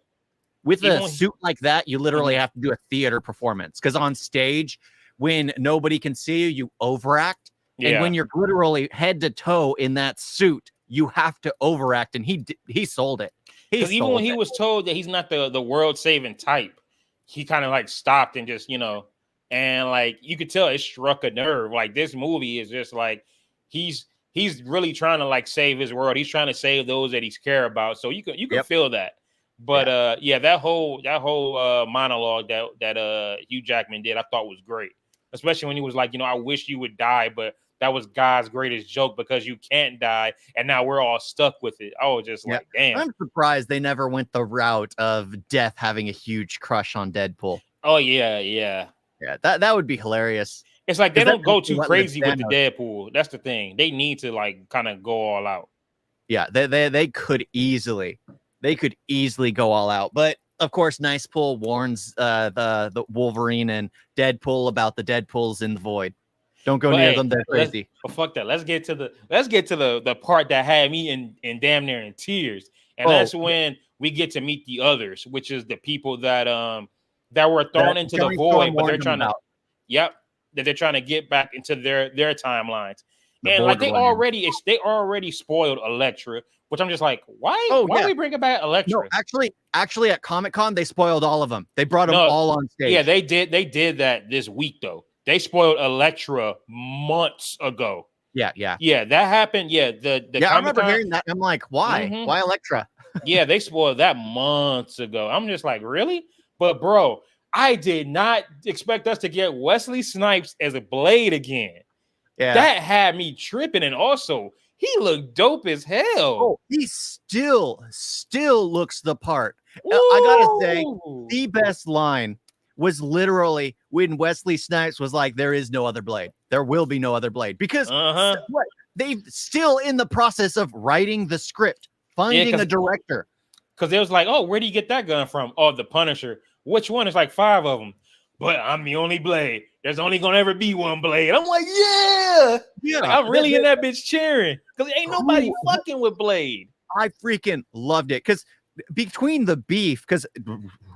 with a suit like that, you literally have to do a theater performance because on stage, when nobody can see you, you overact, and when you're literally head to toe in that suit, you have to overact, and he sold it. Because even when he was told that he's not the world saving type, he kind of like stopped and just, you know, and like you could tell it struck a nerve. Like this movie is just like he's really trying to like save his world. He's trying to save those that he's care about. So you can feel that. But that whole monologue that Hugh Jackman did, I thought was great. Especially when he was like, you know, I wish you would die, but that was God's greatest joke because you can't die, and now we're all stuck with it. I was just like, damn. I'm surprised they never went the route of Death having a huge crush on Deadpool. Oh yeah. That would be hilarious. It's like they don't go too crazy with the Deadpool. That's the thing. They need to like kind of go all out. Yeah, they could easily go all out, but of course, Nice Pool warns the Wolverine and Deadpool about the Deadpools in the void. Don't go near them. They're crazy. Fuck that. Let's get to the part that had me in damn near in tears, and that's when we get to meet the others, which is the people that were thrown into the void, but they're trying to, that they're trying to get back into their timelines. And like they already spoiled Elektra, which I'm just like, why we bring back Elektra? No, actually at Comic-Con they spoiled all of them. They brought them all on stage. Yeah, they did that this week though. They spoiled Elektra months ago. Yeah, that happened. Yeah, I remember hearing that. I'm like, why? Why Elektra? Yeah, they spoiled that months ago. I'm just like, really? But bro, I did not expect us to get Wesley Snipes as a Blade again. Yeah, that had me tripping, and also he looked dope as hell. Oh, he still looks the part. Ooh. I gotta say, the best line was literally when Wesley Snipes was like, "There is no other Blade. There will be no other Blade," because they've still in the process of writing the script, finding a director. because it was like, oh, where do you get that gun from? Oh, the Punisher. Which one? It's like 5 of them. But I'm the only Blade. There's only gonna ever be one Blade. I'm like, yeah. Like, I'm really in that bitch cheering because ain't nobody fucking with Blade. I freaking loved it because between the beef, because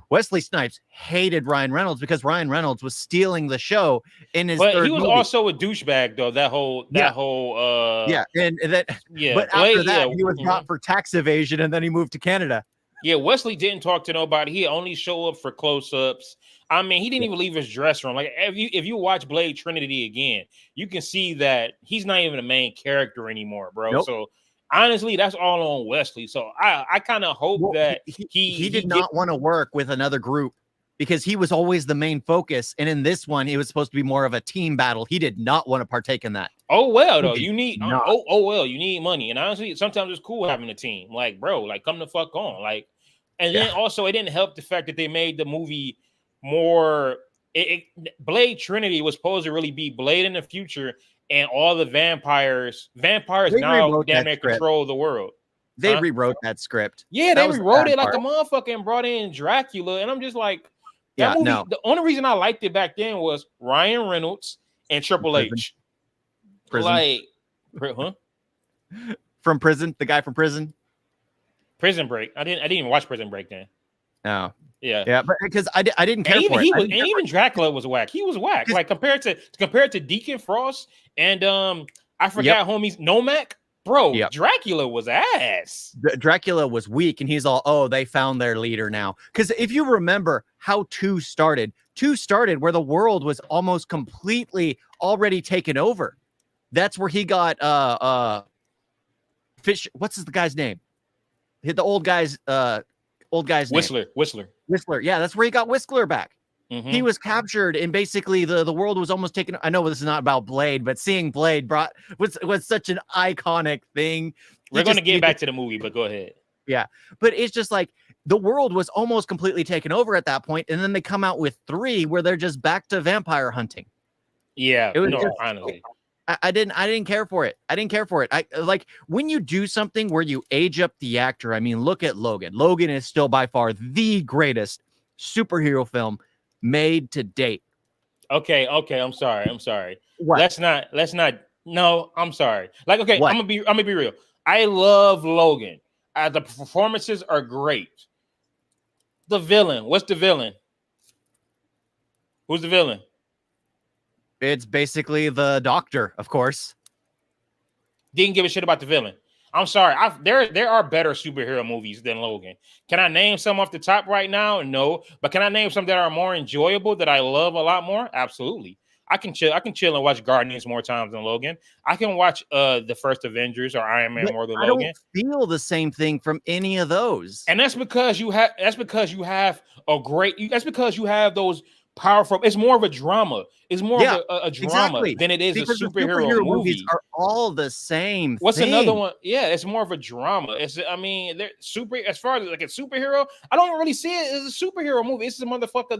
Wesley Snipes hated Ryan Reynolds because Ryan Reynolds was stealing the show in his. But he was movie. Also a douchebag though. That whole and that But after that, he was brought for tax evasion, and then he moved to Canada. Yeah, Wesley didn't talk to nobody. He only show up for close-ups. I mean, he didn't even leave his dressing room. Like if you watch Blade Trinity again, you can see that he's not even a main character anymore, bro. Nope. So honestly, that's all on Wesley. So I kind of hope that he did not want to work with another group because he was always the main focus. And in this one, it was supposed to be more of a team battle. He did not want to partake in that. Oh well, though you need you need money. And honestly, sometimes it's cool having a team. Like, bro, like come the fuck on. Like, and then also it didn't help the fact that they made the movie more. Blade Trinity was supposed to really be Blade in the future, and all the vampires now damn near control the world. They rewrote that script. Yeah, they rewrote it like a motherfucker and brought in Dracula, and I'm just like, that movie. The only reason I liked it back then was Ryan Reynolds and Triple H. Prison. Like, From Prison, the guy from Prison. Prison Break. I didn't even watch Prison Break then. Oh. Yeah, but because I didn't care for it. Even Dracula was whack. He was whack. Like compared to Deacon Frost and I forgot homies Nomak. Bro, Dracula was ass. Dracula was weak, and he's all, oh, they found their leader now. Because if you remember how 2 started where the world was almost completely already taken over. That's where he got Fish. What's the guy's name? The old guy's Whistler. Name. Whistler. Yeah, that's where he got Whistler back. Mm-hmm. He was captured, and basically the world was almost taken. I know this is not about Blade, but seeing Blade was such an iconic thing. We're going to get back to the movie, but go ahead. Yeah, but it's just like the world was almost completely taken over at that point, and then they come out with 3 where they're just back to vampire hunting. Yeah, honestly. I didn't care for it. I didn't care for it. I like when you do something where you age up the actor. I mean, look at Logan. Logan is still by far the greatest superhero film made to date. Okay. I'm sorry. What? Let's not. No, I'm sorry. Like, okay, what? I'm gonna be real. I love Logan. The performances are great. The villain. What's the villain? Who's the villain? It's basically the Doctor, of course. Didn't give a shit about the villain. I'm sorry. There are better superhero movies than Logan. Can I name some off the top right now? No. But can I name some that are more enjoyable that I love a lot more? Absolutely. I can chill and watch Guardians more times than Logan. I can watch the first Avengers or Iron Man more than Logan. I don't feel the same thing from any of those. And that's because you have those powerful. It's more of a drama. It's more of a drama than it is because a superhero movie. Are all the same. What's another one? Yeah, it's more of a drama. They're super. As far as like a superhero, I don't even really see it as a superhero movie. It's a motherfucker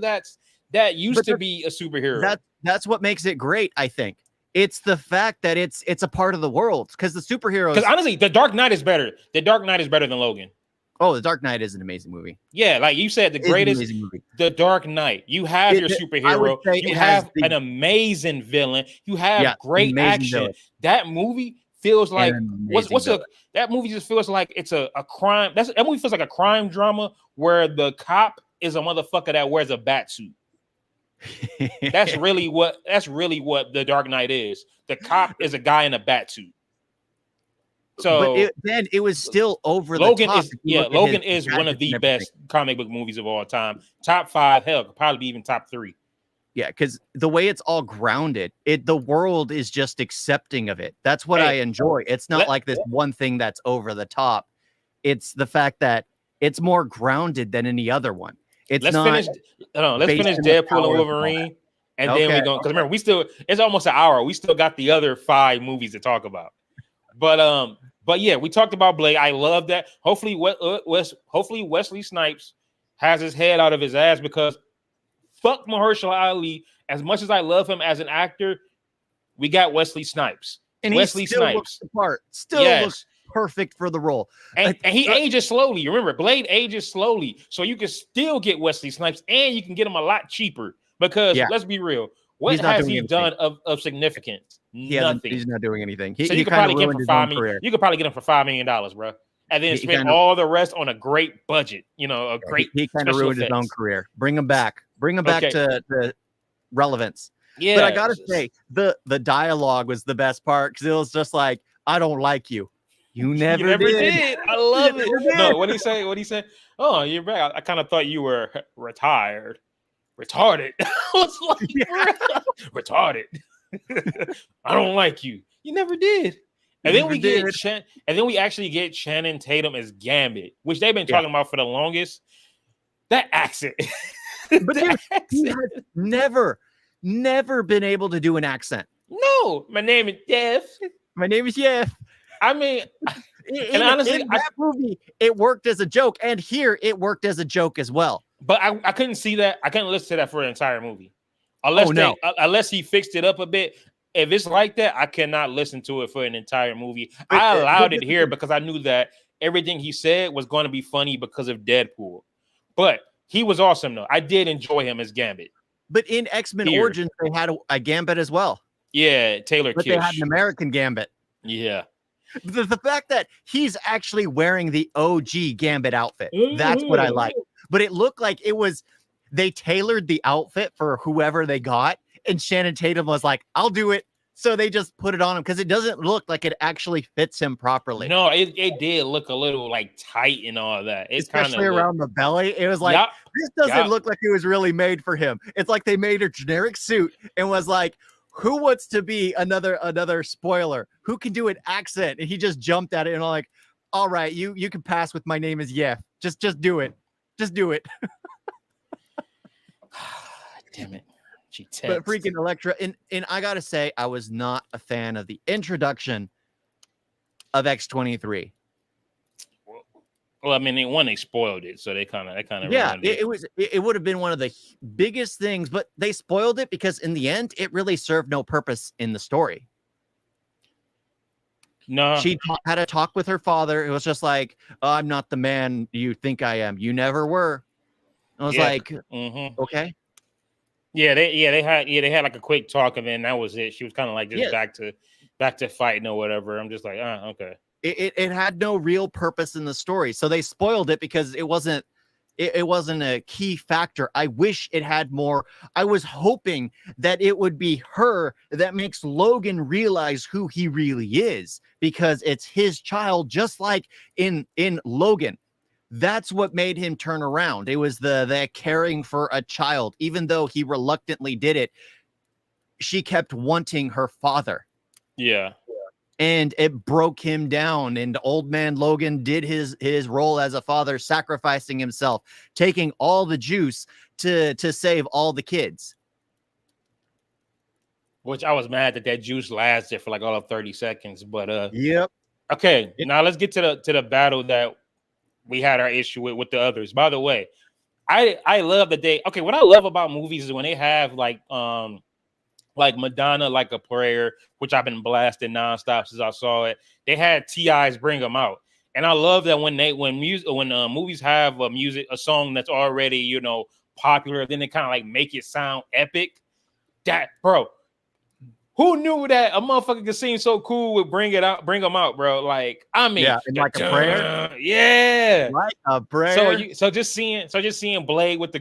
that used to be a superhero. That's what makes it great. I think it's the fact that it's a part of the world because the superheroes. Because honestly, The Dark Knight is better. The Dark Knight is better than Logan. Oh, The Dark Knight is an amazing movie. Yeah, like you said, the greatest movie. The Dark Knight. You have your superhero. You have an amazing villain. You have great action. Villain. That movie feels like that movie just feels like it's a crime. That movie feels like a crime drama where the cop is a motherfucker that wears a bat suit. That's really what The Dark Knight is. The cop is a guy in a bat suit. So then it was still over Logan the top. Logan is one of the best comic book movies of all time. Top 5, hell, could probably be even top 3. Yeah, because the way it's all grounded, the world is just accepting of it. That's what I enjoy. It's not like this one thing that's over the top. It's the fact that it's more grounded than any other one. Let's finish Deadpool and Wolverine, and then we're going, because remember, it's almost an hour. We still got the other 5 movies to talk about. But yeah, we talked about Blade. I love that. Hopefully Wesley Snipes has his head out of his ass, because fuck Mahershala Ali. As much as I love him as an actor, we got Wesley Snipes. And Wesley Snipes looks the part. Looks perfect for the role. And he ages slowly. Remember, Blade ages slowly, so you can still get Wesley Snipes, and you can get him a lot cheaper. Because let's be real, what has he done of significance? Nothing. He's not doing anything. So he you could probably get him for $5 million. You could probably get him for $5 million, bro, and then spend all the rest on a great budget. You know, a great. He kind of ruined his own career. Bring him back. Bring him back to relevance. Yeah, but I gotta say, the dialogue was the best part because it was just like, I don't like you. You never did. I love it. No, what did he say? What did he say? Oh, you're back. I kind of thought you were retarded. I was like, retarded. I don't like you. You never did. And then we get actually get Channing Tatum as Gambit, which they've been talking about for the longest. That accent. But he has never been able to do an accent. No, my name is Jeff. My name is Jeff. I mean, and honestly, in that movie, it worked as a joke, and here it worked as a joke as well. But I couldn't see that. I couldn't listen to that for the entire movie, unless he fixed it up a bit. If it's like that, I cannot listen to it for an entire movie. I allowed it here because I knew that everything he said was going to be funny because of Deadpool. But he was awesome, though. I did enjoy him as Gambit. But in X-Men Origins, they had a Gambit as well. Yeah, Taylor But Kitsch. they had an American Gambit. Yeah. The fact that he's actually wearing the OG Gambit outfit, that's what I like. But it looked like they tailored the outfit for whoever they got, and Channing Tatum was like, I'll do it. So they just put it on him because it doesn't look like it actually fits him properly. No, it did look a little like tight and all that. Especially around the belly. It was like, this doesn't look like it was really made for him. It's like they made a generic suit and was like, who wants to be another spoiler? Who can do an accent? And he just jumped at it and I'm like, all right, you can pass with my name is Jeff. Just do it. Just do it. Damn it. But freaking Elektra, and I gotta say, I was not a fan of the introduction of X-23. Well, I mean, they spoiled it, so they kind of it would have been one of the biggest things, but they spoiled it because in the end, it really served no purpose in the story. No, she had a talk with her father. It was just like, oh, I'm not the man you think I am. You never were. I was like, okay. Yeah, they had like a quick talk, and then that was it. She was kind of like just back to fighting or whatever. I'm just like, okay. It had no real purpose in the story, so they spoiled it because it wasn't a key factor. I wish it had more. I was hoping that it would be her that makes Logan realize who he really is, because it's his child, just like in Logan. That's what made him turn around. It was the caring for a child, even though he reluctantly did it. She kept wanting her father. Yeah. And it broke him down. And old man Logan did his role as a father, sacrificing himself, taking all the juice to save all the kids. Which I was mad that juice lasted for like all of 30 seconds. But yep. Okay, now let's get to the battle that we had our issue with the others. By the way, I love that what I love about movies is when they have like Madonna, like a prayer, which I've been blasting nonstop since I saw it. They had T.I.'s bring them out, and I love that when movies have a song that's already popular, then they kind of like make it sound epic. That, bro, who knew that a motherfucker could sing so cool would bring them out, bro? Like, I mean, like a prayer, like a prayer. So just seeing Blade with the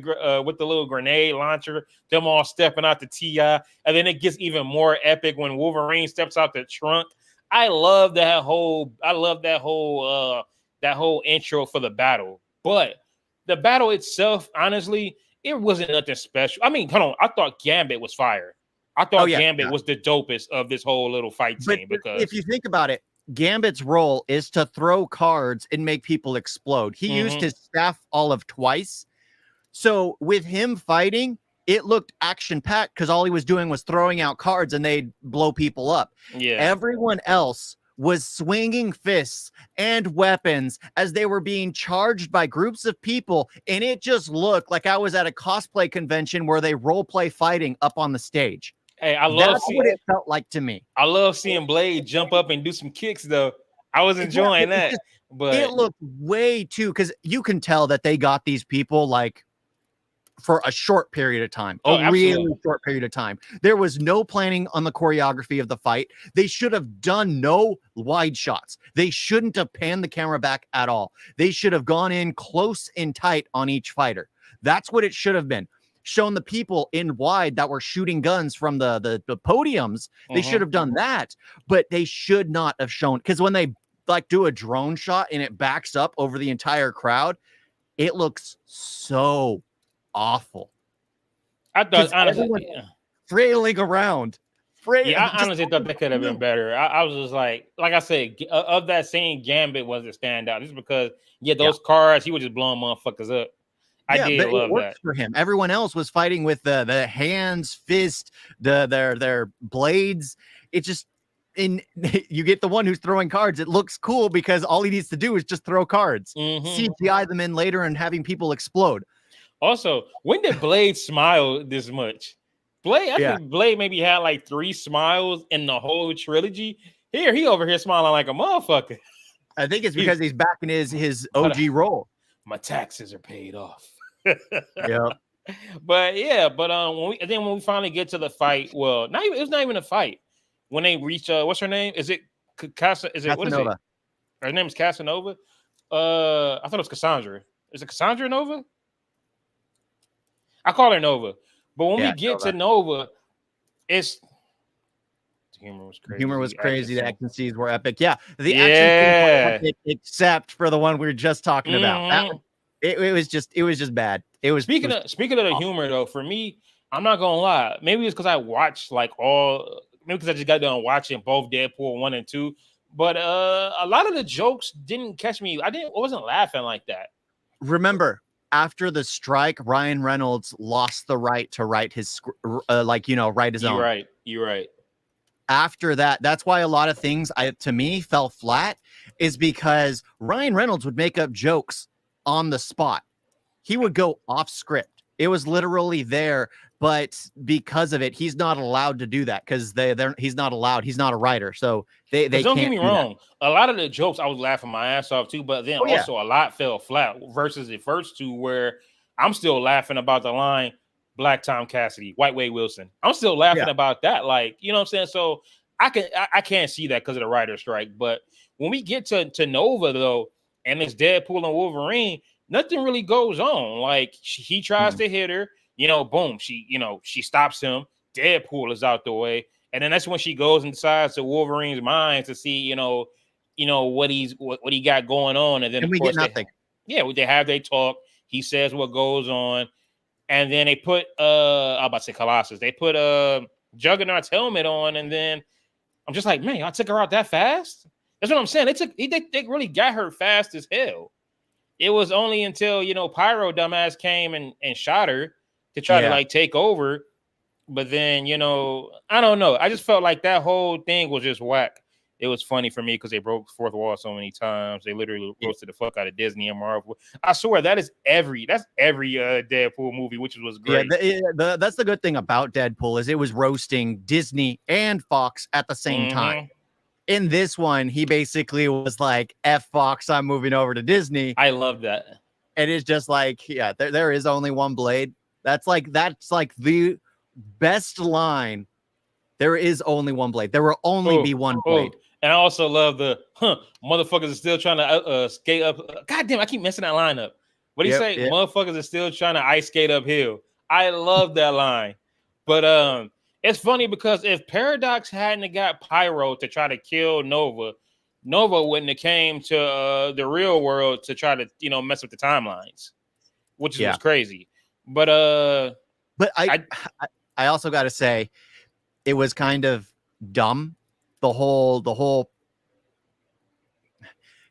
little grenade launcher, them all stepping out the T.I., and then it gets even more epic when Wolverine steps out the trunk. I love that whole intro for the battle, but the battle itself, honestly, it wasn't nothing special. I mean, hold on, I thought Gambit was fire. I thought Gambit was the dopest of this whole little fight scene. Because if you think about it, Gambit's role is to throw cards and make people explode. He used his staff olive twice. So with him fighting, it looked action-packed because all he was doing was throwing out cards and they'd blow people up. Yeah. Everyone else was swinging fists and weapons as they were being charged by groups of people, and it just looked like I was at a cosplay convention where they role-play fighting up on the stage. Hey, That's what it felt like to me. I love seeing Blade jump up and do some kicks, though. I was enjoying it that, it but looked way too, because you can tell that they got these people like for a short period of time, oh, a really absolutely. short period of time. There was no planning on the choreography of the fight. They should have done no wide shots. They shouldn't have panned the camera back at all. They should have gone in close and tight on each fighter. That's what it should have been. Shown the people in wide that were shooting guns from the podiums. They should have done that, but they should not have shown, because when they like do a drone shot and it backs up over the entire crowd, it looks so awful. I thought honestly, Frailing around. I honestly thought that could have been better. I was just like I said, of that scene, Gambit was the standout, just because those cards, he was just blowing motherfuckers up. I did but love it worked that for him. Everyone else was fighting with the hands, fist, their blades. It just, you get the one who's throwing cards. It looks cool because all he needs to do is just throw cards, CGI them in later, and having people explode. Also, when did Blade smile this much? I think Blade maybe had like 3 smiles in the whole trilogy. He over here smiling like a motherfucker. I think it's because he's back in his OG role. My taxes are paid off. Yeah. But when we finally get to the fight, well, it's not even a fight. When they reach what's her name? Is it Casanova? What is it? Her name is Casanova. I thought it was Cassandra. Is it Cassandra Nova? I call her Nova. But when we get to Nova, the humor was crazy. The action scenes were epic. Yeah, the action scenes were epic, except for the one we were just talking about. It was just bad. It was speaking of the humor though. For me, I'm not gonna lie. Maybe it's because I watched maybe because I just got done watching both Deadpool 1 and 2. But a lot of the jokes didn't catch me. I wasn't laughing like that. Remember, after the strike, Ryan Reynolds lost the right to write his write his own. You're right. After that, that's why a lot of things to me fell flat, is because Ryan Reynolds would make up jokes on the spot. He would go off script. It was literally there, but because of it, he's not allowed to do that, because he's not allowed. He's not a writer, so they don't get me wrong. A lot of the jokes I was laughing my ass off too, but then also a lot fell flat versus the first two, where I'm still laughing about the line Black Tom Cassidy, White Wade Wilson. I'm still laughing about that, like, you know what I'm saying? So I can't see that because of the writer's strike. But when we get to Nova though, and it's Deadpool and Wolverine, nothing really goes on. Like he tries to hit her, boom, she stops him. Deadpool is out the way. And then that's when she goes inside to Wolverine's mind to see, what he got going on. And then we get nothing. They have their talk. He says what goes on. And then they put I'm about to say Colossus. They put Juggernaut's helmet on, and then I'm just like, man, y'all took her out that fast? That's what I'm saying. They really got her fast as hell. It was only until Pyro dumbass came and shot her to try to take over. But then, I don't know. I just felt like that whole thing was just whack. It was funny for me because they broke fourth wall so many times. They literally roasted the fuck out of Disney and Marvel. I swear that's every Deadpool movie, which was great. Yeah, that's the good thing about Deadpool, is it was roasting Disney and Fox at the same time. In this one, he basically was like, F Fox, I'm moving over to Disney. I love that. And it's just like, there is only one blade. That's like the best line. There is only one blade. There will only be one blade. And I also love the motherfuckers are still trying to skate up. God damn, I keep messing that line up. What do you say? Motherfuckers are still trying to ice skate uphill. I love that line. But it's funny because if Paradox hadn't got Pyro to try to kill Nova wouldn't have came to the real world to try to mess with the timelines, which was crazy. But I also got to say, it was kind of dumb. The whole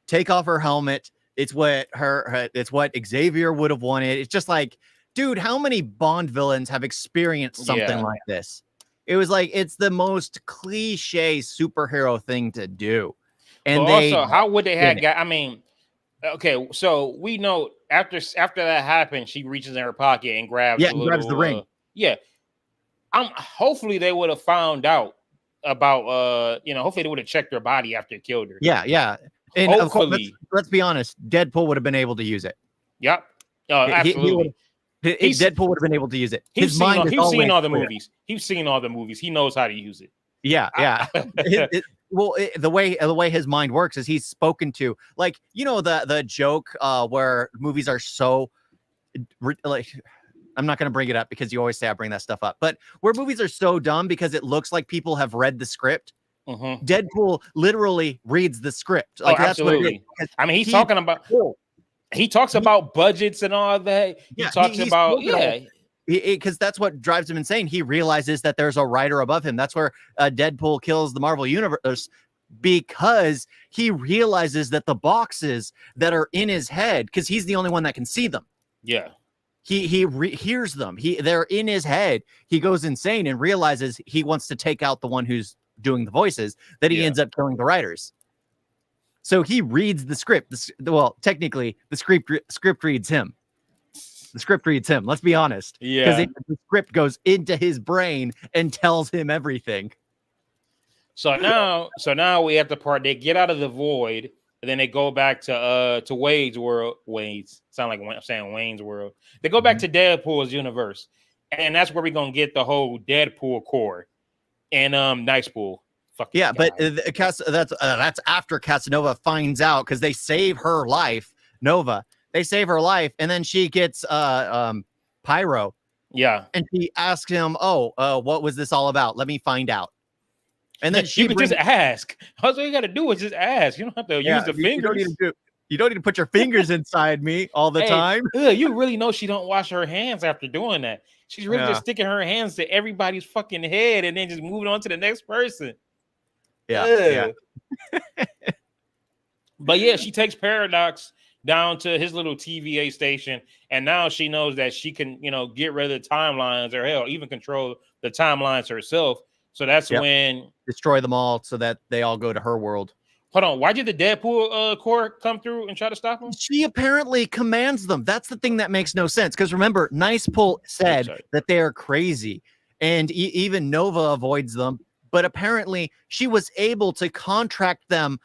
take off her helmet. It's what it's what Xavier would have wanted. It's just like, dude, how many Bond villains have experienced something like this? It was like, it's the most cliche superhero thing to do. And also, how would they have got? I mean, okay, so we know after that happened, she reaches in her pocket and grabs grabs the ring. Hopefully they would have found out about hopefully they would have checked her body after it killed her. Yeah. And of course, Hopefully. let's be honest, Deadpool would have been able to use it. Yep. Absolutely. Deadpool would have been able to use it. His mind is he's seen always all the clear. movies. He's seen all the movies. He knows how to use it. Yeah. The way his mind works is he's spoken to, like, the joke where movies are so like, I'm not going to bring it up because you always say I bring that stuff up, but where movies are so dumb because it looks like people have read the script. Deadpool literally reads the script. Like, that's absolutely. What I mean, he's talking about. He talks about budgets and all that. He talks about because that's what drives him insane. He realizes that there's a writer above him. That's where Deadpool kills the Marvel Universe, because he realizes that the boxes that are in his head, because he's the only one that can see them. Yeah. He hears them. They're in his head. He goes insane and realizes he wants to take out the one who's doing the voices, that he ends up killing the writers. So he reads the script. Well, technically, the script reads him. The script reads him. Let's be honest. Yeah. Because the script goes into his brain and tells him everything. So now we have the part they get out of the void, and then they go back to Wade's world. Wade's sound like I'm saying Wayne's world. They go back to Deadpool's universe, and that's where we're gonna get the whole Deadpool core and Nicepool. Yeah, but that's after Casanova finds out, because they save her life. Nova, they save her life, and then she gets Pyro. Yeah, and she asks him, what was this all about? Let me find out. And then you could just ask. All you got to do is just ask. You don't have to use the fingers. You don't need to put your fingers inside me all the time. You really know she don't wash her hands after doing that. She's really just sticking her hands to everybody's fucking head and then just moving on to the next person. Yeah. But yeah, she takes Paradox down to his little TVA station, and now she knows that she can, get rid of the timelines, or hell, even control the timelines herself. So that's when destroy them all so that they all go to her world. Hold on, why did the Deadpool core come through and try to stop him? She apparently commands them. That's the thing that makes no sense. Because remember, Nicepool said that they are crazy, and even Nova avoids them. But apparently, she was able to contract them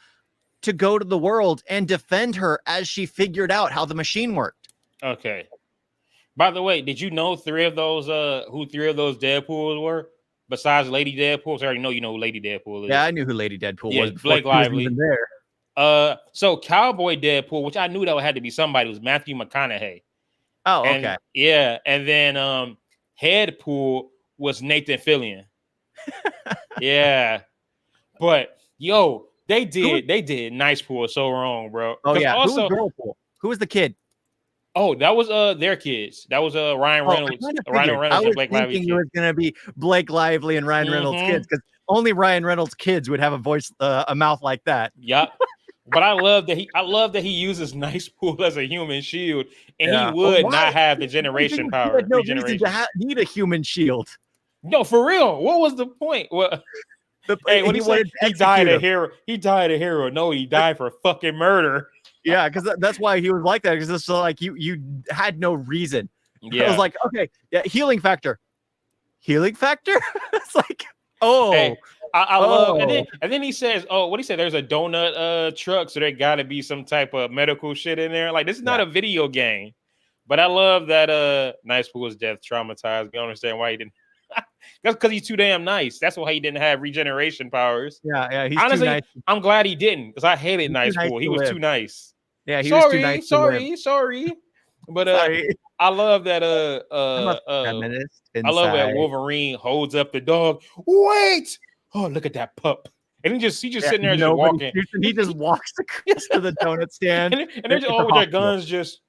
to go to the world and defend her as she figured out how the machine worked. Okay. By the way, did you know who three of those Deadpools were? Besides Lady Deadpool, I already know you know who Lady Deadpool is. Yeah, I knew who Lady Deadpool was. Blake Lively. Even there. So Cowboy Deadpool, which I knew that had to be somebody, was Matthew McConaughey. Oh, okay. Yeah, and then Headpool was Nathan Fillion. Yeah, but they did Nicepool so wrong, bro. Oh yeah. Also, who was the kid? Oh, that was their kids. That was Ryan Reynolds. Ryan Reynolds. I was thinking it was gonna be Blake Lively and Ryan Reynolds' kids, because only Ryan Reynolds' kids would have a mouth like that. Yep. But I love that he uses Nicepool as a human shield, and he would not have the generation power. He had no reason to need a human shield. No, for real. What was the point? What he said? He died a hero. He died a hero. No, he died for fucking murder. Yeah, because that's why he was like that. Because it's like you had no reason. Yeah, I was like, okay, yeah, healing factor. It's like, I love. And then he says, what he said? There's a donut truck, so there got to be some type of medical shit in there. Like, this is not a video game. But I love that Nicepool's death traumatized. You understand why he didn't? That's because he's too damn nice. That's why he didn't have regeneration powers. Yeah. He's honestly, too nice. I'm glad he didn't, because I hated Nicepool. He was too nice. Yeah, he was too nice. Sorry. But I love that. I love that Wolverine holds up the dog. Wait! Oh, look at that pup. And he just sitting there just walking. He just walks across to the donut stand, and they're just all with their guns just.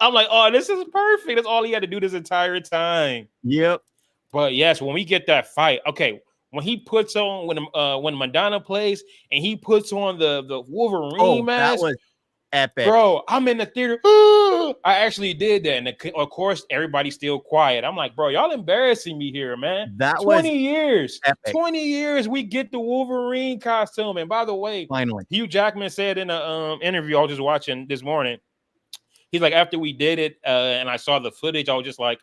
I'm like, oh, this is perfect. That's all he had to do this entire time. Yep. But yes, when we get that fight, okay, when he puts on when Madonna plays and he puts on the Wolverine mask, that was epic, bro. I'm in the theater. I actually did that, and of course, everybody's still quiet. I'm like, bro, y'all embarrassing me here, man. That 20 years, epic. 20 years, we get the Wolverine costume. And by the way, finally, Hugh Jackman said in an interview I was just watching this morning. He's like, after we did it, and I saw the footage, I was just like,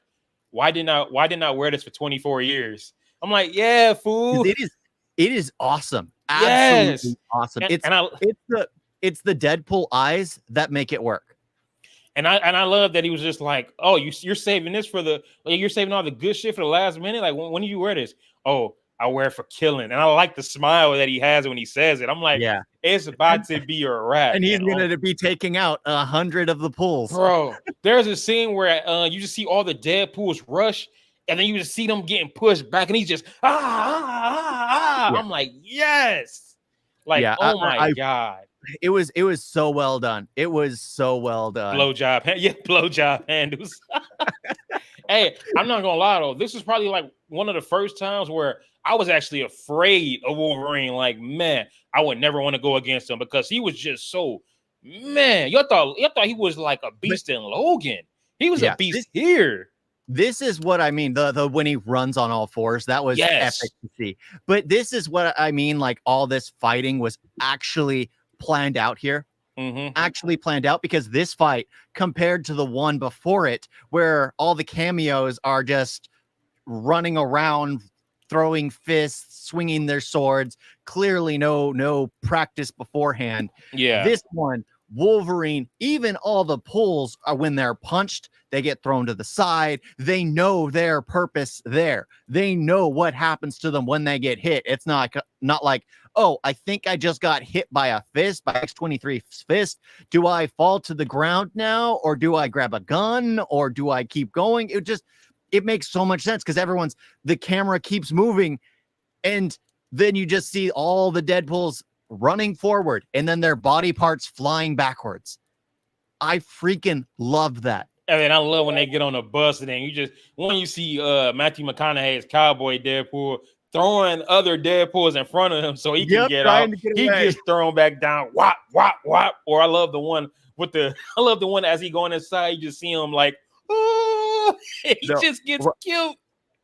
why didn't I wear this for 24 years? I'm like, yeah, fool. It is awesome. Absolutely Yes. awesome. And, It's and I it's the Deadpool eyes that make it work. and I love that he was just like, oh, you're saving this for the like, you're saving all the good shit for the last minute. Like when do you wear this? Oh, I wear it for killing. And I like the smile that he has when he says it. I'm like, Yeah. it's about to be a wrap. And he's And gonna be taking out 100 of the pulls. bro, there's a scene where you just see all the Deadpools rush, and then you just see them getting pushed back, and he's just Yeah. I'm like, yes, like Yeah, oh my god, it was so well done. It was so well done. blowjob handles. Hey, I'm not gonna lie though, this is probably like one of the first times where I was actually afraid of Wolverine. Like, man, I would never want to go against him because he was just so. Man, y'all thought he was like a beast in Logan. He was a beast here. This is what I mean. The when he runs on all fours, that was epic to see. But this is what I mean. Like all this fighting was actually planned out here. Actually planned out, because this fight compared to the one before it, where all the cameos are just running around, throwing fists, swinging their swords, clearly no practice beforehand. Yeah, this one, Wolverine, even all the pulls are when they're punched, they get thrown to the side. They know their purpose there. They know what happens to them when they get hit. It's not like, oh, I think I just got hit by a fist, by X-23's fist. Do I fall to the ground now, or do I grab a gun, or do I keep going? It makes so much sense because the camera keeps moving, and then you just see all the Deadpools running forward and then their body parts flying backwards. I freaking love that. And then I love when they get on a bus and then you see Matthew McConaughey's cowboy Deadpool throwing other Deadpools in front of him so he can get out. He gets thrown back down. Whop, whop, whop. Or I love the one as he going inside, you just see him like, oh, he just gets killed.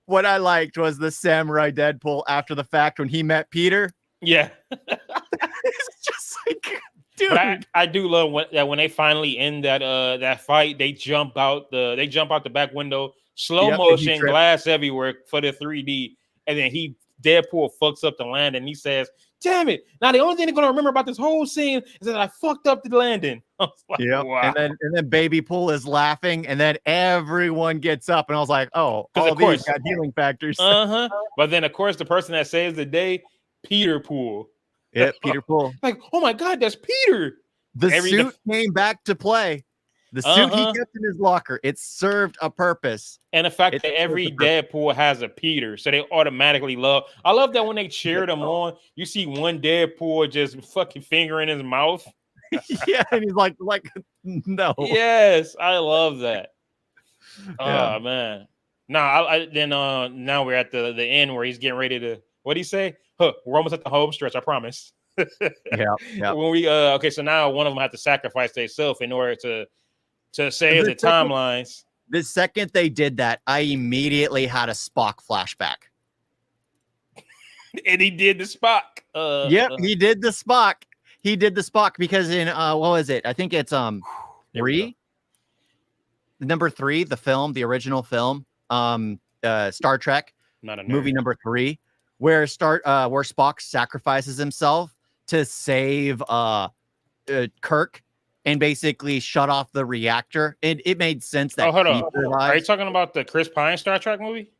What I liked was the samurai Deadpool after the fact when he met Peter. Yeah. It's just like, dude. But I do love when they finally end that fight, they jump out the back window, slow motion, glass everywhere for the 3D, and then Deadpool fucks up the landing, and he says, damn it. Now the only thing they're gonna remember about this whole scene is that I fucked up the landing. I was like, wow. And then Baby Pool is laughing, and then everyone gets up, and I was like, oh, all these got healing factors. But then of course the person that saves the day, Peter Pool. Yeah, Peter Pool. Like, oh my god, that's Peter. The suit came back to play. The suit he kept in his locker. It served a purpose. And the fact that every Deadpool has a Peter, so they automatically love. I love that when they cheer them on, you see one Deadpool just fucking finger in his mouth. Yeah, and he's like, no. Yes, I love that. Oh man. Now now we're at the end where he's getting ready to. What'd he say? We're almost at the home stretch. I promise. Yeah. When we okay, so now one of them have to sacrifice themselves in order to save the timelines. The second they did that, I immediately had a Spock flashback. And he did the Spock. He did the Spock. He did the Spock because in what was it? I think it's number 3, the film, the original film, Star Trek, movie number 3, where Spock sacrifices himself to save Kirk and basically shut off the reactor. And it made sense that. Hold on. Are you talking about the Chris Pine Star Trek movie?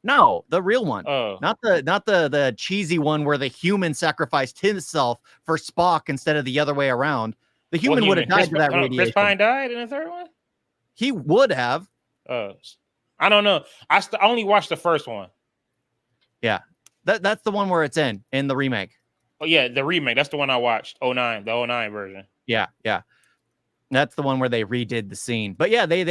No, the real one. Not the cheesy one where the human sacrificed himself for Spock instead of the other way around. The human would have died to that radiation. Chris Pine died in the third one? He would have. I don't know. I only watched the first one. Yeah. That's the one where it's in the remake. Oh yeah, the remake. That's the one I watched. The 09 version. Yeah. That's the one where they redid the scene. But yeah, they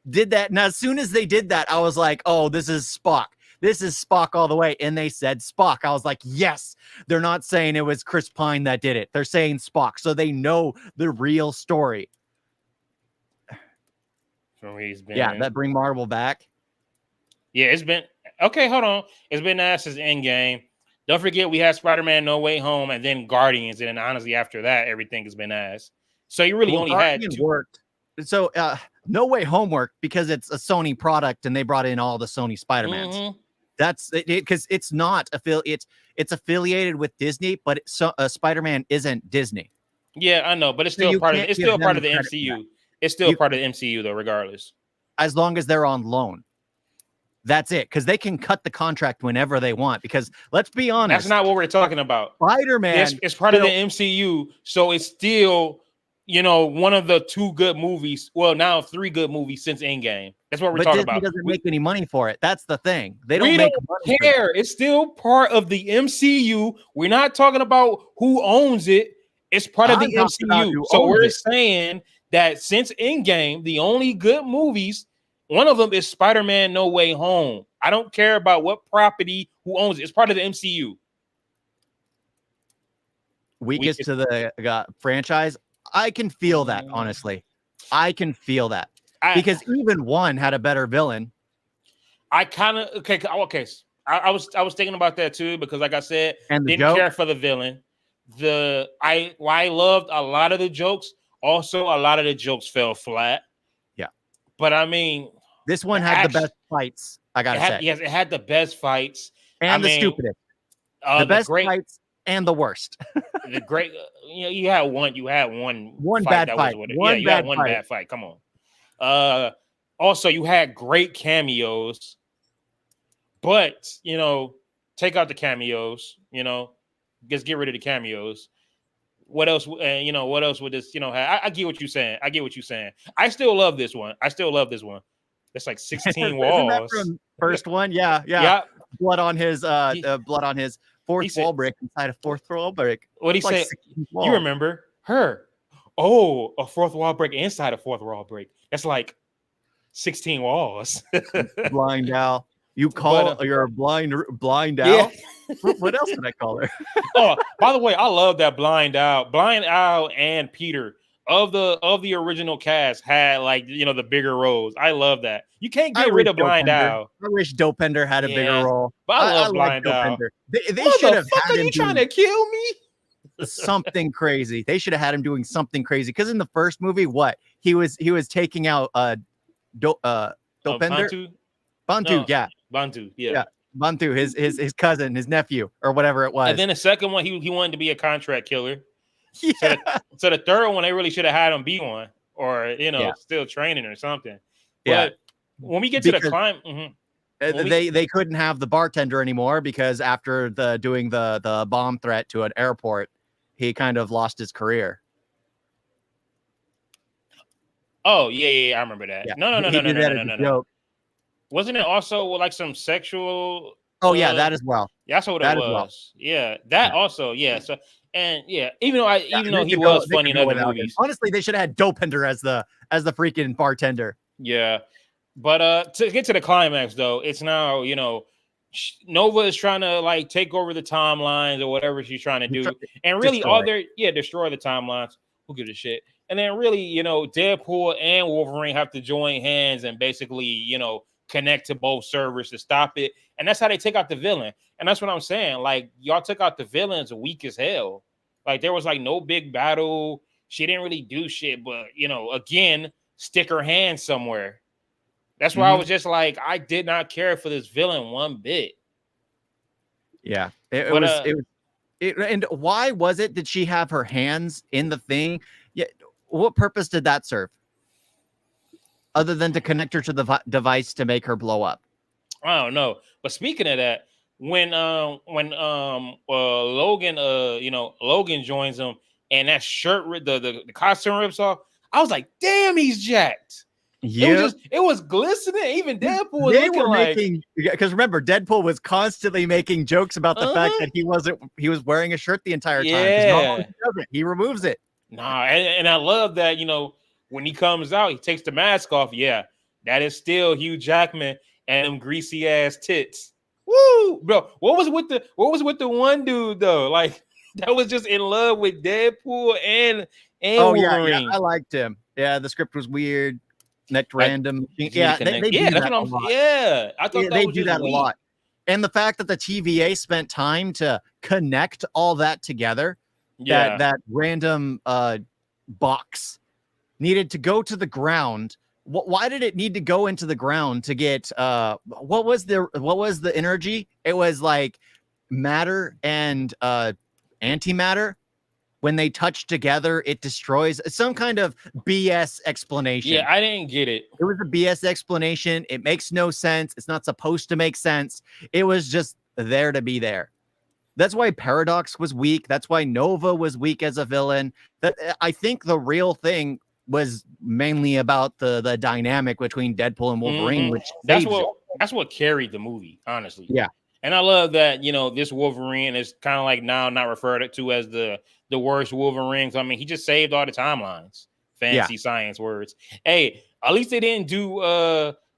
did that. And as soon as they did that, I was like, oh, this is Spock. This is Spock all the way. And they said Spock. I was like, yes. They're not saying it was Chris Pine that did it. They're saying Spock. So they know the real story. So that bring Marvel back. Yeah, it's been okay. Hold on, it's been asked since Endgame. Don't forget we had Spider-Man No Way Home and then Guardians, and then honestly after that everything has been asked. So you really only had 2. Worked. So No Way Home worked because it's a Sony product and they brought in all the Sony Spider-Mans. That's it because it's not it's affiliated with Disney, but Spider-Man isn't Disney. Yeah, I know, but it's So still you part of can't it's give still them part the of the credit for that. MCU. It's still You part of the MCU though, regardless. as long as they're on loan. That's it, because they can cut the contract whenever they want. Because let's be honest, That's not what we're talking about. Spider-Man It's part of the MCU, so it's still, one of the 2 good movies. Well, now 3 good movies since Endgame. That's what we're but talking Disney about. doesn't make any money for it. That's the thing. They don't We make don't money for that. care. It's still part of the MCU. We're not talking about who owns it. It's part of the I'm talking about MCU. who So owns we're it. saying that since Endgame, the only good movies, one of them is Spider-Man No Way Home. I don't care about what property, who owns it. It's part of the MCU. Weakest to the franchise. I can feel that, honestly. I can feel that. Because even one had a better villain. I kind of okay. I was thinking about that too, because like I said, and didn't care for the villain. I loved a lot of the jokes. Also, a lot of the jokes fell flat. Yeah, but I mean, this one had the best fights. I gotta say, yes, it had the best fights and the stupidest. The best fights and the worst. The great, you had one bad fight. One bad fight. Come on. Also, you had great cameos, but take out the cameos. Just get rid of the cameos. What else? What else would this? I get what you're saying. I still love this one. It's like 16 walls. Isn't that from first one? Yeah. Blood on his fourth wall break inside a fourth wall break. What he say? You remember her? Oh, a fourth wall break inside a fourth wall break. That's like 16 walls. Blind Al. You call your blind Al? Yeah. What else did I call her? Oh, by the way, I love that Blind Al and Peter of the original cast had the bigger roles. I love that. You can't get rid of Blind Al. I wish Dopender had a bigger role. But I love Blind Al. They should have had him. Are you trying to kill me? Something crazy. They should have had him doing something crazy. Because in the first movie, he was taking out Dopender. Bantu, yeah. Bantu, yeah. Bantu, his cousin, his nephew, or whatever it was. And then the second one, he wanted to be a contract killer. Yeah. So the third one, they really should have had him be one, or still training or something. But when we get to the climb, they couldn't have the bartender anymore because after doing the bomb threat to an airport, he kind of lost his career. Oh yeah, I remember that. Yeah. No. Wasn't it also like some sexual? Oh yeah, that as well. Yeah, that's what it was. Well. Yeah, that also. Yeah. So even though he was funny in other movies, honestly, they should have had Dopender as the freaking bartender. Yeah, but to get to the climax though, it's now Nova is trying to take over the timelines or whatever she's trying to do, and really destroy the timelines. Who gives a shit? And then really, Deadpool and Wolverine have to join hands and basically, connect to both servers to stop it. And that's how they take out the villain. And that's what I'm saying. Y'all took out the villains weak as hell. There was no big battle. She didn't really do shit, but again, stick her hand somewhere. That's why I was just I did not care for this villain one bit. Yeah. And why was it? Did she have her hands in the thing? Yeah. What purpose did that serve? Other than to connect her to the device to make her blow up. I don't know. But speaking of that, when Logan Logan joins him and that shirt the costume rips off, I was like, damn, he's jacked. Yeah, it was glistening. Even Deadpool was looking because remember, Deadpool was constantly making jokes about the fact that he was wearing a shirt the entire time. Yeah, he removes it. Nah, and I love that, when he comes out, he takes the mask off. Yeah, that is still Hugh Jackman and them greasy ass tits. Woo, bro. What was with the one dude though? That was just in love with Deadpool and Wolverine. Yeah, I liked him. Yeah, the script was weird, necked random. Yeah, they do that's that what I'm. Yeah, I thought they do that a lot. And the fact that the TVA spent time to connect all that together. That random box needed to go to the ground Why did it need to go into the ground to get what was the energy? It was like matter and antimatter. When they touch together, it destroys. Some kind of BS explanation. Yeah, I didn't get it. It was a BS explanation. It makes no sense. It's not supposed to make sense. It was just there to be there. That's why Paradox was weak. That's why Nova was weak as a villain. That I think the real thing was mainly about the dynamic between Deadpool and Wolverine, which that's what carried the movie, honestly. Yeah. And I love that, this Wolverine is kind of like now not referred to as the worst Wolverine. I mean, he just saved all the timelines. Fancy science words. Hey, at least they didn't do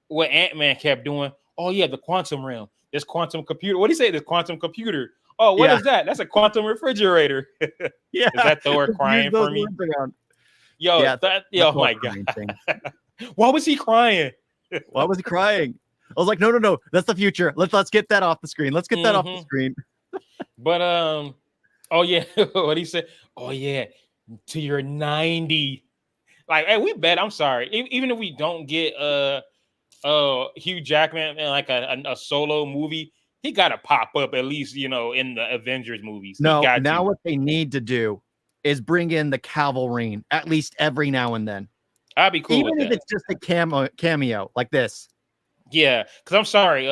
what Ant-Man kept doing. Oh, yeah, the quantum realm. This quantum computer. What do you say? This quantum computer. Oh, what is that? That's a quantum refrigerator. Yeah. Is that Thor crying for me? Yo, oh my God. Why was he crying? Why was he crying? I was like, no, that's the future. Let's get that off the screen. Let's get that off the screen. But oh yeah, what he said? Oh yeah, to your 90. Like, hey, we bet. I'm sorry, even if we don't get Hugh Jackman in like a solo movie, he got to pop up at least, in the Avengers movies. No, now what they need to do is bring in the Cavalry at least every now and then. I'd be cool even with if that. It's just a cameo like this. Yeah, because I'm sorry,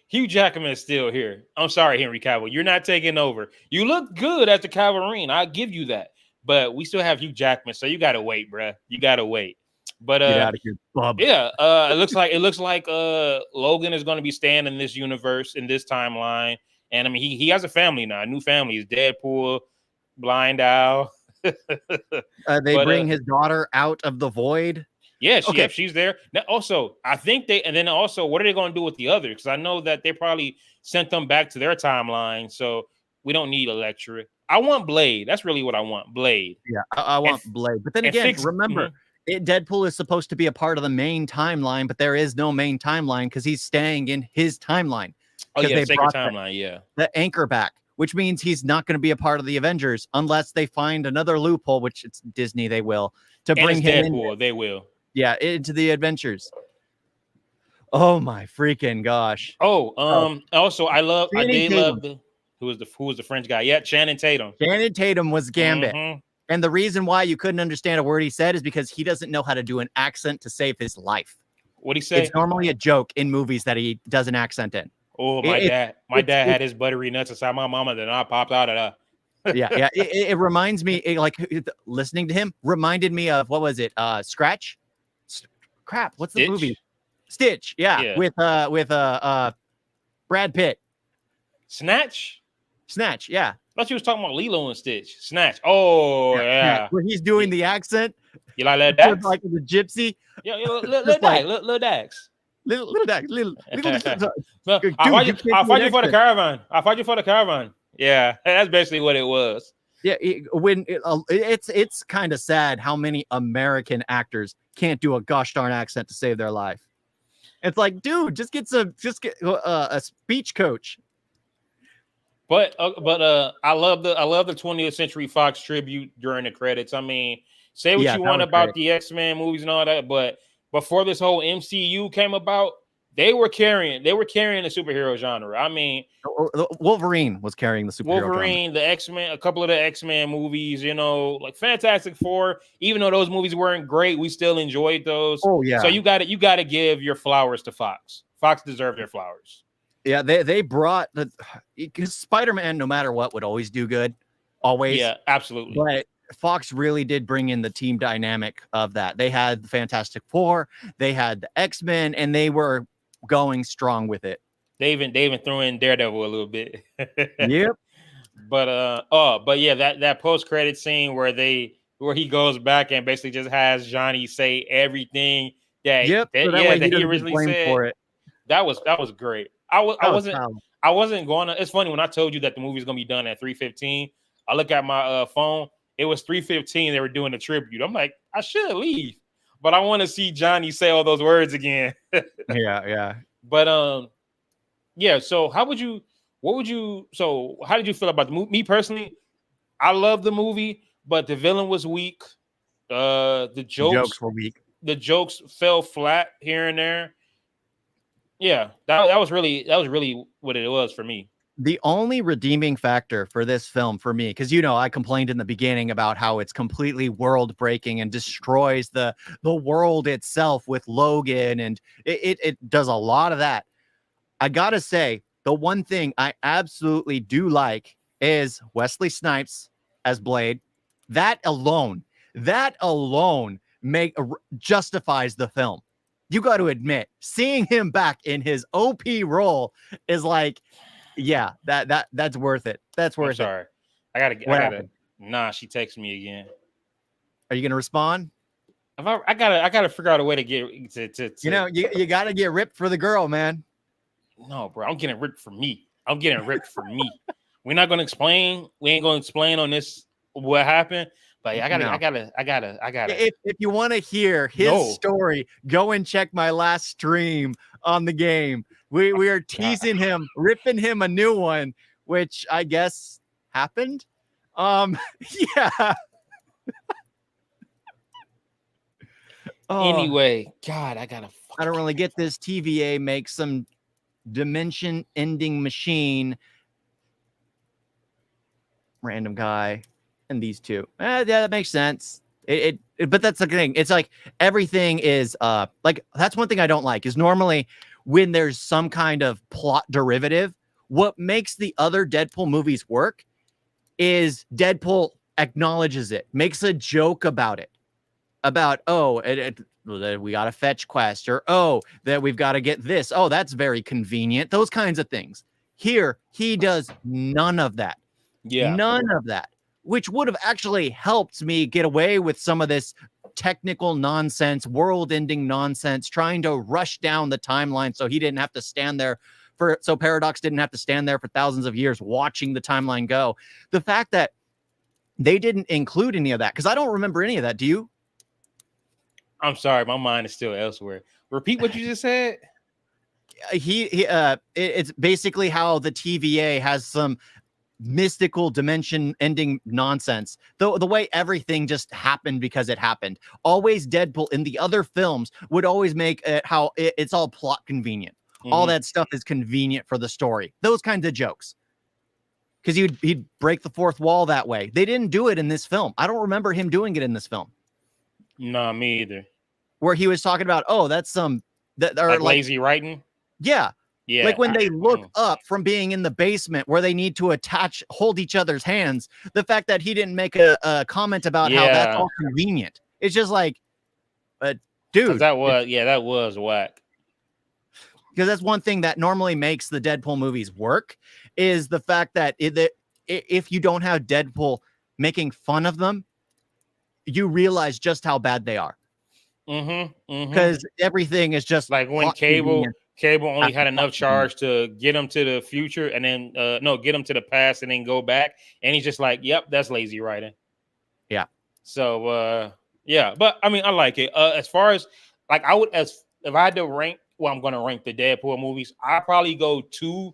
Hugh Jackman is still here. I'm sorry, Henry Cavill, you're not taking over. You look good as the Cavalry, I'll give you that, but we still have Hugh Jackman, so you gotta wait, bruh. You gotta wait. But get out of here, bub. Yeah, it looks like Logan is going to be staying in this universe, in this timeline, and I mean he has a family now, a new family. He's Deadpool, Blind Owl. They bring his daughter out of the void. Yeah, she's there. Now, also, I think what are they going to do with the others? Because I know that they probably sent them back to their timeline, so we don't need Elektra. I want Blade. That's really what I want, Blade. Yeah, I want Blade. But then again, remember, Deadpool is supposed to be a part of the main timeline, but there is no main timeline because he's staying in his timeline. Oh, yeah, sacred timeline, the anchor back, which means he's not going to be a part of the Avengers unless they find another loophole, which it's Disney, they will, to bring him Deadpool, in. They will. Yeah, into the adventures. Oh my freaking gosh! Also, who was the French guy? Yeah, Channing Tatum. Channing Tatum was Gambit, and the reason why you couldn't understand a word he said is because he doesn't know how to do an accent to save his life. What'd he say? It's normally a joke in movies that he does an accent in. Oh, my dad had his buttery nuts inside my mama, then I popped out of that. Yeah. It reminds me, like listening to him reminded me of what was it? Scratch. Crap, what's the movie? Stitch, with Brad Pitt. Snatch, yeah. I thought you was talking about Lilo and Stitch. Snatch. Oh yeah. Where he's doing the accent. You like that Dax? Like the gypsy. Yeah, little Dax. Little Dax. I'll fight you for the caravan. I'll fight you for the caravan. Yeah, that's basically what it was. Yeah, it's kind of sad how many American actors can't do a gosh darn accent to save their life. It's like, dude, just get a speech coach. But I love the 20th Century Fox tribute during the credits. I mean, say what you want about the X-Men movies and all that, but before this whole MCU came about, they were carrying the superhero genre. I mean, Wolverine was carrying the superhero Wolverine, genre. The X-Men, a couple of the X-Men movies, like Fantastic Four. Even though those movies weren't great, we still enjoyed those. Oh yeah. So you got to give your flowers to Fox. Fox deserved their flowers. Yeah, they brought because Spider-Man, no matter what, would always do good, always. Yeah, absolutely. But Fox really did bring in the team dynamic of that. They had the Fantastic Four, they had the X-Men, and they were going strong with it. They even threw in Daredevil a little bit. Yep. But yeah, that post-credit scene where he goes back and basically just has Johnny say everything that he originally said. For it. That was great. I wasn't going to. It's funny when I told you that the movie's gonna be done at 3:15. I look at my phone. It was 3:15. They were doing the tribute. I'm like, I should leave, but I want to see Johnny say all those words again. Yeah. But yeah. So how did you feel about the movie? Me personally, I love the movie, but the villain was weak. The jokes were weak. the jokes fell flat here and there. Yeah, that was really what it was for me. The only redeeming factor for this film for me, because I complained in the beginning about how it's completely world breaking and destroys the world itself with Logan, and it does a lot of that. I gotta say, the one thing I absolutely do like is Wesley Snipes as Blade. That alone justifies the film. You got to admit, seeing him back in his OP role is like, yeah, that's worth it. That's worth it. I'm sorry. I gotta. Nah, she texts me again. Are you gonna respond? I gotta figure out a way to get to you gotta get ripped for the girl, man. No, bro, I'm getting ripped for me. We're not gonna explain. We ain't gonna explain on this what happened. But I gotta. If you want to hear his story, go and check my last stream on the game. We are teasing him, ripping him a new one, which I guess happened. Yeah. Anyway, God, I don't really get this. TVA makes some dimension-ending machine. Random guy. And these two. Yeah, that makes sense. But that's the thing. It's like everything is like, that's one thing I don't like is normally when there's some kind of plot derivative, what makes the other Deadpool movies work is Deadpool acknowledges it, makes a joke about it. About, we got a fetch quest, or that we've got to get this. Oh, that's very convenient. Those kinds of things. Here, he does none of that. Yeah. None of that. Which would have actually helped me get away with some of this technical nonsense, world-ending nonsense, trying to rush down the timeline so he didn't have to stand there so Paradox didn't have to stand there for thousands of years watching the timeline go. The fact that they didn't include any of that, because I don't remember any of that. Do you? I'm sorry, my mind is still elsewhere. Repeat what you just said. It's basically how the TVA has some mystical dimension ending nonsense. The way everything just happened because it happened. Always Deadpool in the other films would always make it how it's all plot convenient. Mm-hmm. All that stuff is convenient for the story. Those kinds of jokes. Because he'd break the fourth wall that way. They didn't do it in this film. I don't remember him doing it in this film. No, me either. Where he was talking about, that's some like lazy writing. Yeah. Yeah, like when they look up from being in the basement where they need to hold each other's hands, the fact that he didn't make a comment about how that's all convenient. It's just like, dude. That was whack. Because that's one thing that normally makes the Deadpool movies work is the fact that if you don't have Deadpool making fun of them, you realize just how bad they are. Because everything is just like when Cable only had enough charge to get him to the future and then get him to the past and then go back. And he's just like, yep, that's lazy writing. Yeah. So, but I mean, I like it. As far as like, if I had to rank, I'm going to rank the Deadpool movies. I probably go 2,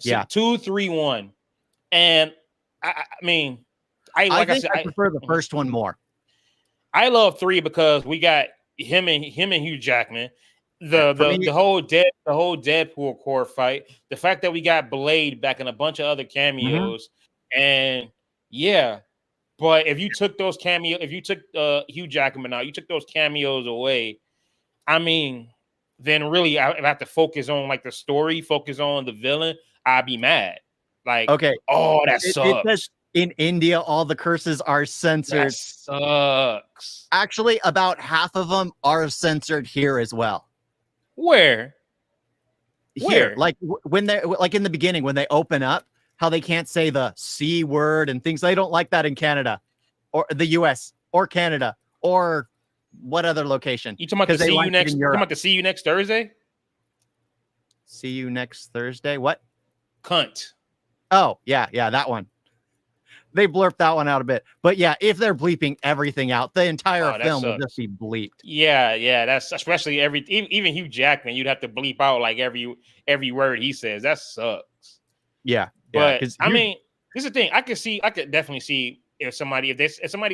3, 1. And I mean, I prefer the first one more. I love 3 because we got him and Hugh Jackman. The whole Deadpool core fight, the fact that we got Blade back and a bunch of other cameos, and but if you took those cameos, if you took Hugh Jackman out, you took those cameos away, I mean, then really I have to focus on like the story, focus on the villain. I'd be mad. Like, okay, that sucks. In India, all the curses are censored. That sucks. Actually, about half of them are censored here as well. Where? Like when they're like in the beginning when they open up, how they can't say the C word and things. They don't like that in Canada or the US or Canada or what other location? You talking about to see you next? Talking about to see you next Thursday? See you next Thursday? What? Cunt. Oh yeah, that one. They blurped that one out a bit, but yeah, if they're bleeping everything out, the entire film will just be bleeped. Yeah, that's especially even Hugh Jackman. You'd have to bleep out like every word he says. That sucks. Yeah, but I mean, this is the thing. I could definitely see if somebody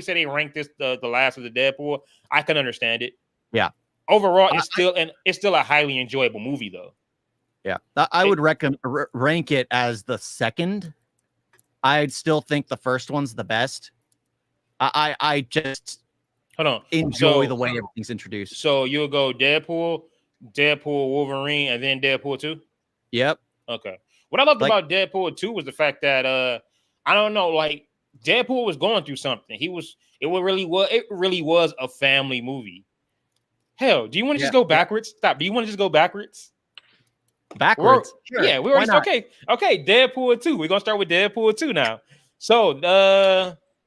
said they ranked this the last of the Deadpool, I can understand it. Yeah. Overall, it's still a highly enjoyable movie, though. Yeah, I would rank it as the second. I'd still think the first one's the best. I just enjoy the way everything's introduced. So you'll go Deadpool, Wolverine, and then Deadpool 2? Yep. Okay. What I loved about Deadpool 2 was the fact that I don't know, like Deadpool was going through something. It really was a family movie. Hell, do you want to just go backwards? Stop. Do you want to just go backwards? Backwards? Sure. Yeah, we already okay. Deadpool 2. We're gonna start with Deadpool 2 now. So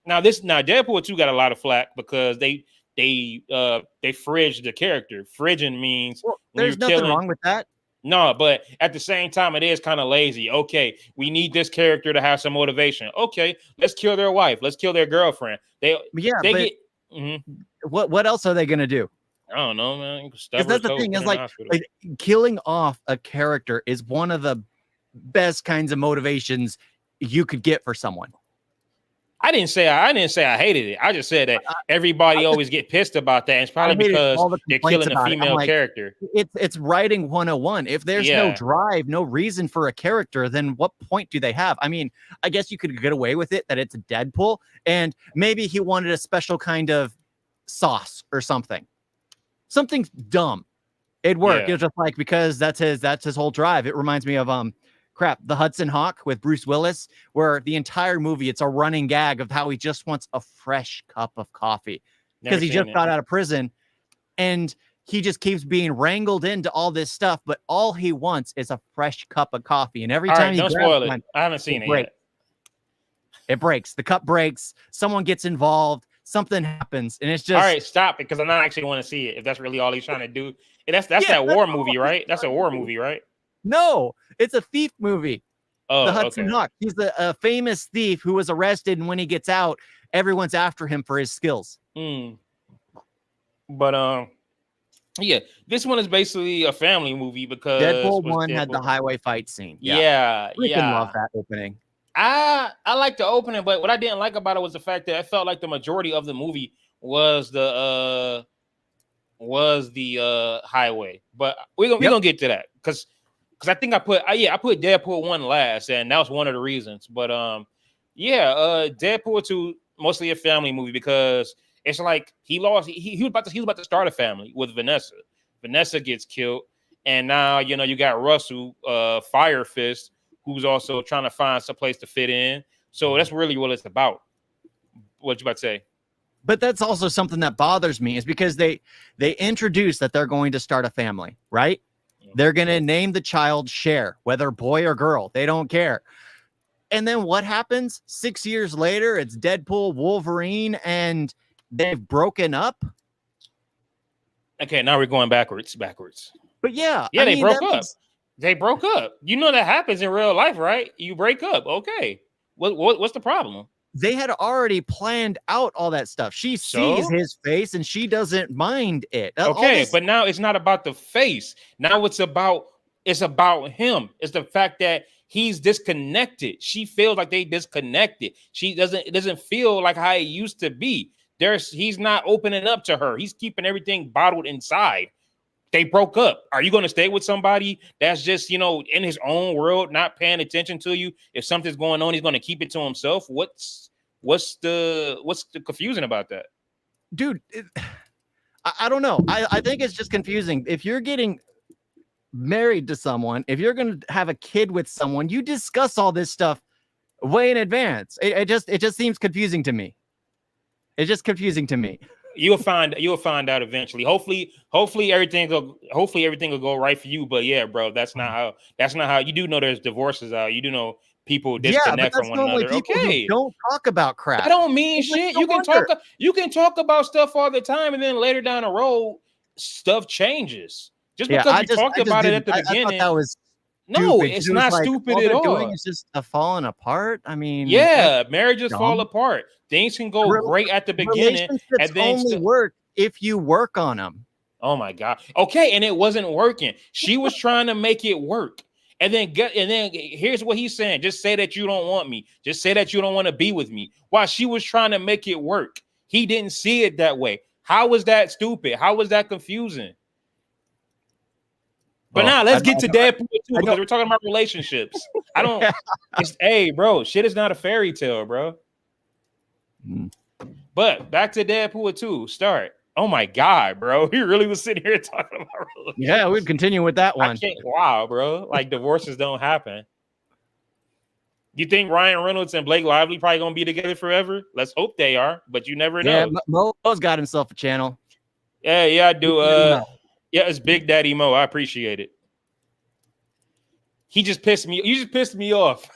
now Deadpool 2 got a lot of flack because they fridged the character. Fridging means there's nothing wrong with that. No, but at the same time, it is kind of lazy. Okay, we need this character to have some motivation. Okay, let's kill their wife. Let's kill their girlfriend. What else are they gonna do? I don't know, man. Because that's the thing is like killing off a character is one of the best kinds of motivations you could get for someone. I didn't say I hated it. I just said that everybody always get pissed about that. And it's probably because they're killing a female character. It's writing 101. If there's no drive, no reason for a character, then what point do they have? I mean, I guess you could get away with it that it's a Deadpool, and maybe he wanted a special kind of sauce or something. Something dumb. It'd work. It's just like because that's his whole drive. It reminds me of the Hudson Hawk with Bruce Willis, where the entire movie it's a running gag of how he just wants a fresh cup of coffee because he just got out of prison, and he just keeps being wrangled into all this stuff. But all he wants is a fresh cup of coffee, and every time don't spoil it. I haven't seen it yet. It breaks. The cup breaks. Someone gets involved. Something happens, and it's just all right. Stop it, because I don't actually want to see it. If that's really all he's trying to do, and that's that war movie, right? That's a war movie, right? No, it's a thief movie. Oh, the Hudson Hawk. He's a famous thief who was arrested, and when he gets out, everyone's after him for his skills. But yeah, this one is basically a family movie because Deadpool 1 had the highway fight scene. Yeah. Love that opening. I like the opening, but what I didn't like about it was the fact that I felt like the majority of the movie was the highway. But we're gonna get to that because I think I put Deadpool 1 last, and that was one of the reasons. But Deadpool 2 mostly a family movie because it's like he was about to start a family with Vanessa. Vanessa gets killed, and now you got Russell, Fire Fist, who's also trying to find some place to fit in. So that's really what it's about. What you about to say? But that's also something that bothers me is because they introduce that they're going to start a family, right? They're going to name the child Cher, whether boy or girl. They don't care. And then what happens? 6 years later, it's Deadpool, Wolverine, and they've broken up. Okay, now we're going backwards. But they broke up. They broke up. You know that happens in real life, right? You break up. Okay. What's the problem? They had already planned out all that stuff. She sees his face and she doesn't mind it. Okay, but now it's not about the face. Now it's about him. It's the fact that he's disconnected. She feels like they disconnected. It doesn't feel like how it used to be. He's not opening up to her. He's keeping everything bottled inside. They broke up. Are you going to stay with somebody that's just, in his own world, not paying attention to you? If something's going on, he's going to keep it to himself. What's the confusing about that? Dude, I don't know. I think it's just confusing. If you're getting married to someone, if you're going to have a kid with someone, you discuss all this stuff way in advance. It just seems confusing to me. It's just confusing to me. You'll find out eventually. Hopefully everything will go right for you. But yeah, bro, that's not how you do know there's divorces out. You do know people disconnect from one another. Okay, don't talk about crap. I don't mean shit. You can talk about stuff all the time, and then later down the road, stuff changes. Just because you talked about it at the beginning. That was no, it's not stupid at all. Doing is just a falling apart. I mean, marriages fall apart. Things can go great at the beginning, and then only work if you work on them. Oh my god. Okay, and it wasn't working. She was trying to make it work, and then here's what he's saying: just say that you don't want me. Just say that you don't want to be with me. While she was trying to make it work, he didn't see it that way. How was that stupid? How was that confusing? But now let's get to Deadpool 2 because we're talking about relationships. I don't. Hey, bro, shit is not a fairy tale, bro. But back to Deadpool 2. Start. Oh my god, bro! He really was sitting here talking about relationships. Yeah, we'd continue with that one. Wow, bro! Like divorces don't happen. You think Ryan Reynolds and Blake Lively probably gonna be together forever? Let's hope they are, but you never know. Yeah, Mo's got himself a channel. Yeah, I do. Yeah, it's Big Daddy Mo. I appreciate it. He just pissed me. You just pissed me off.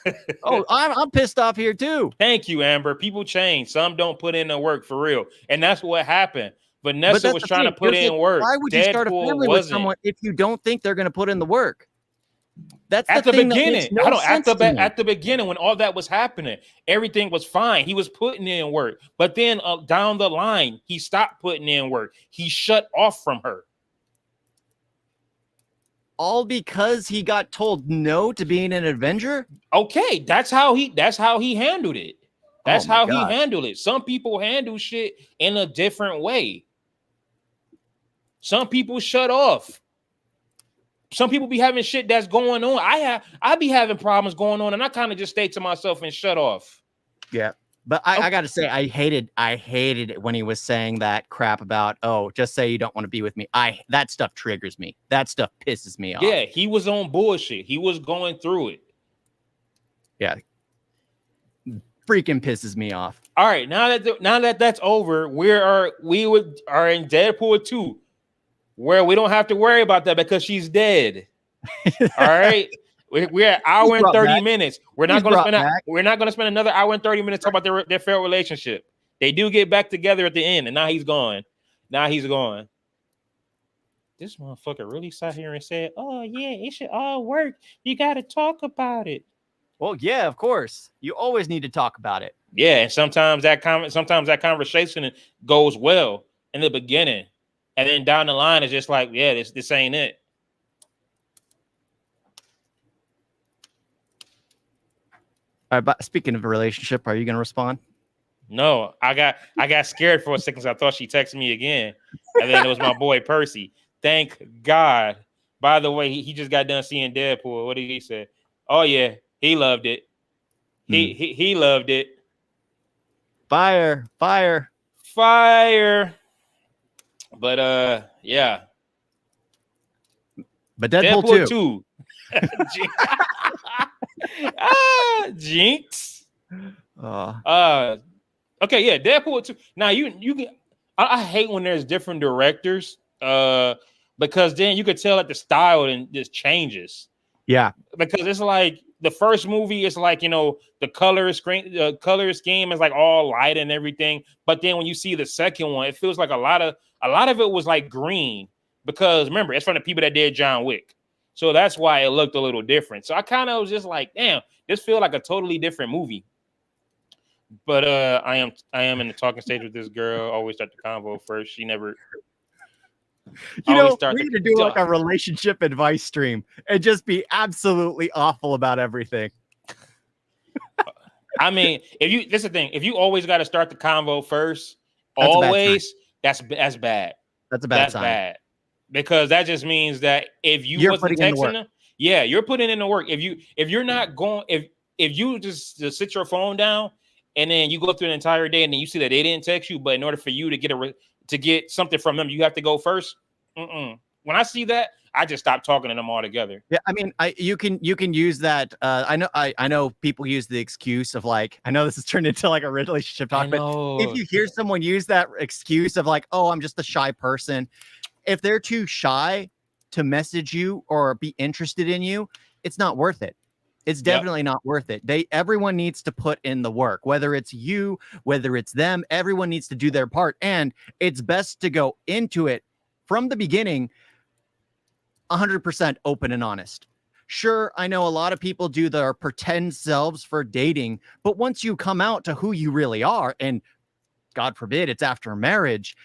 Oh, I'm pissed off here too. Thank you, Amber. People change. Some don't put in the work for real, and that's what happened. Vanessa was trying to put in work. Why would you start a family with someone if you don't think they're going to put in the work? That's at the beginning. At the beginning, when all that was happening, everything was fine. He was putting in work, but then down the line, he stopped putting in work. He shut off from her. All because he got told no to being an Avenger? Okay, that's how he handled it. That's how he handled it. Some people handle shit in a different way. Some people shut off. Some people be having shit that's going on. I be having problems going on, and I kind of just stay to myself and shut off. Yeah. But I gotta say, I hated it when he was saying that crap about, oh, just say you don't want to be with me. That stuff triggers me. That stuff pisses me off. Yeah, he was on bullshit. He was going through it. Yeah. Freaking pisses me off. All right, now that that's over, we are in Deadpool 2, where we don't have to worry about that because she's dead. All right. We're at hour and 30 minutes. We're not going to spend another hour and 30 minutes talking about their failed relationship. They do get back together at the end, and now he's gone. This motherfucker really sat here and said, "Oh yeah, it should all work. You got to talk about it." Well, yeah, of course. You always need to talk about it. Yeah, and sometimes that conversation goes well in the beginning, and then down the line it's just like, yeah, this ain't it. All right, but speaking of a relationship, are you going to respond? No, I got scared for a second because I thought she texted me again, and then it was my boy Percy. Thank God. By the way, he just got done seeing Deadpool. What did he say? Oh yeah, he loved it. He loved it. Fire. But yeah. But Deadpool 2. Jinx. Okay, yeah, Deadpool 2. Now you can. I hate when there's different directors, because then you could tell that the style and just changes. Yeah, because it's like the first movie is like, the color scheme is like all light and everything, but then when you see the second one, it feels like a lot of it was like green, because remember, it's from the people that did John Wick. So that's why it looked a little different. So I kind of was just like, damn, this feels like a totally different movie. But I am in the talking stage with this girl. Always start the convo first. She never. We need to do like a relationship advice stream and just be absolutely awful about everything. I mean, this is the thing. If you always got to start the convo first, that's bad. That's a bad sign. Bad. Because that just means that if you're wasn't texting them, yeah, you're putting in the work. If you're not going, if you just sit your phone down and then you go through an entire day and then you see that they didn't text you, but in order for you to get something from them, you have to go first. When I see that, I just stop talking to them altogether. Yeah, I mean, you can use that. I know people use the excuse of like, I know this has turned into like a relationship talk, but if you hear someone use that excuse of like, oh, I'm just a shy person. If they're too shy to message you or be interested in you, it's not worth it. It's definitely not worth it. Everyone needs to put in the work, whether it's you, whether it's them, everyone needs to do their part. And it's best to go into it from the beginning, 100% open and honest. Sure, I know a lot of people do their pretend selves for dating, but once you come out to who you really are, and God forbid it's after marriage,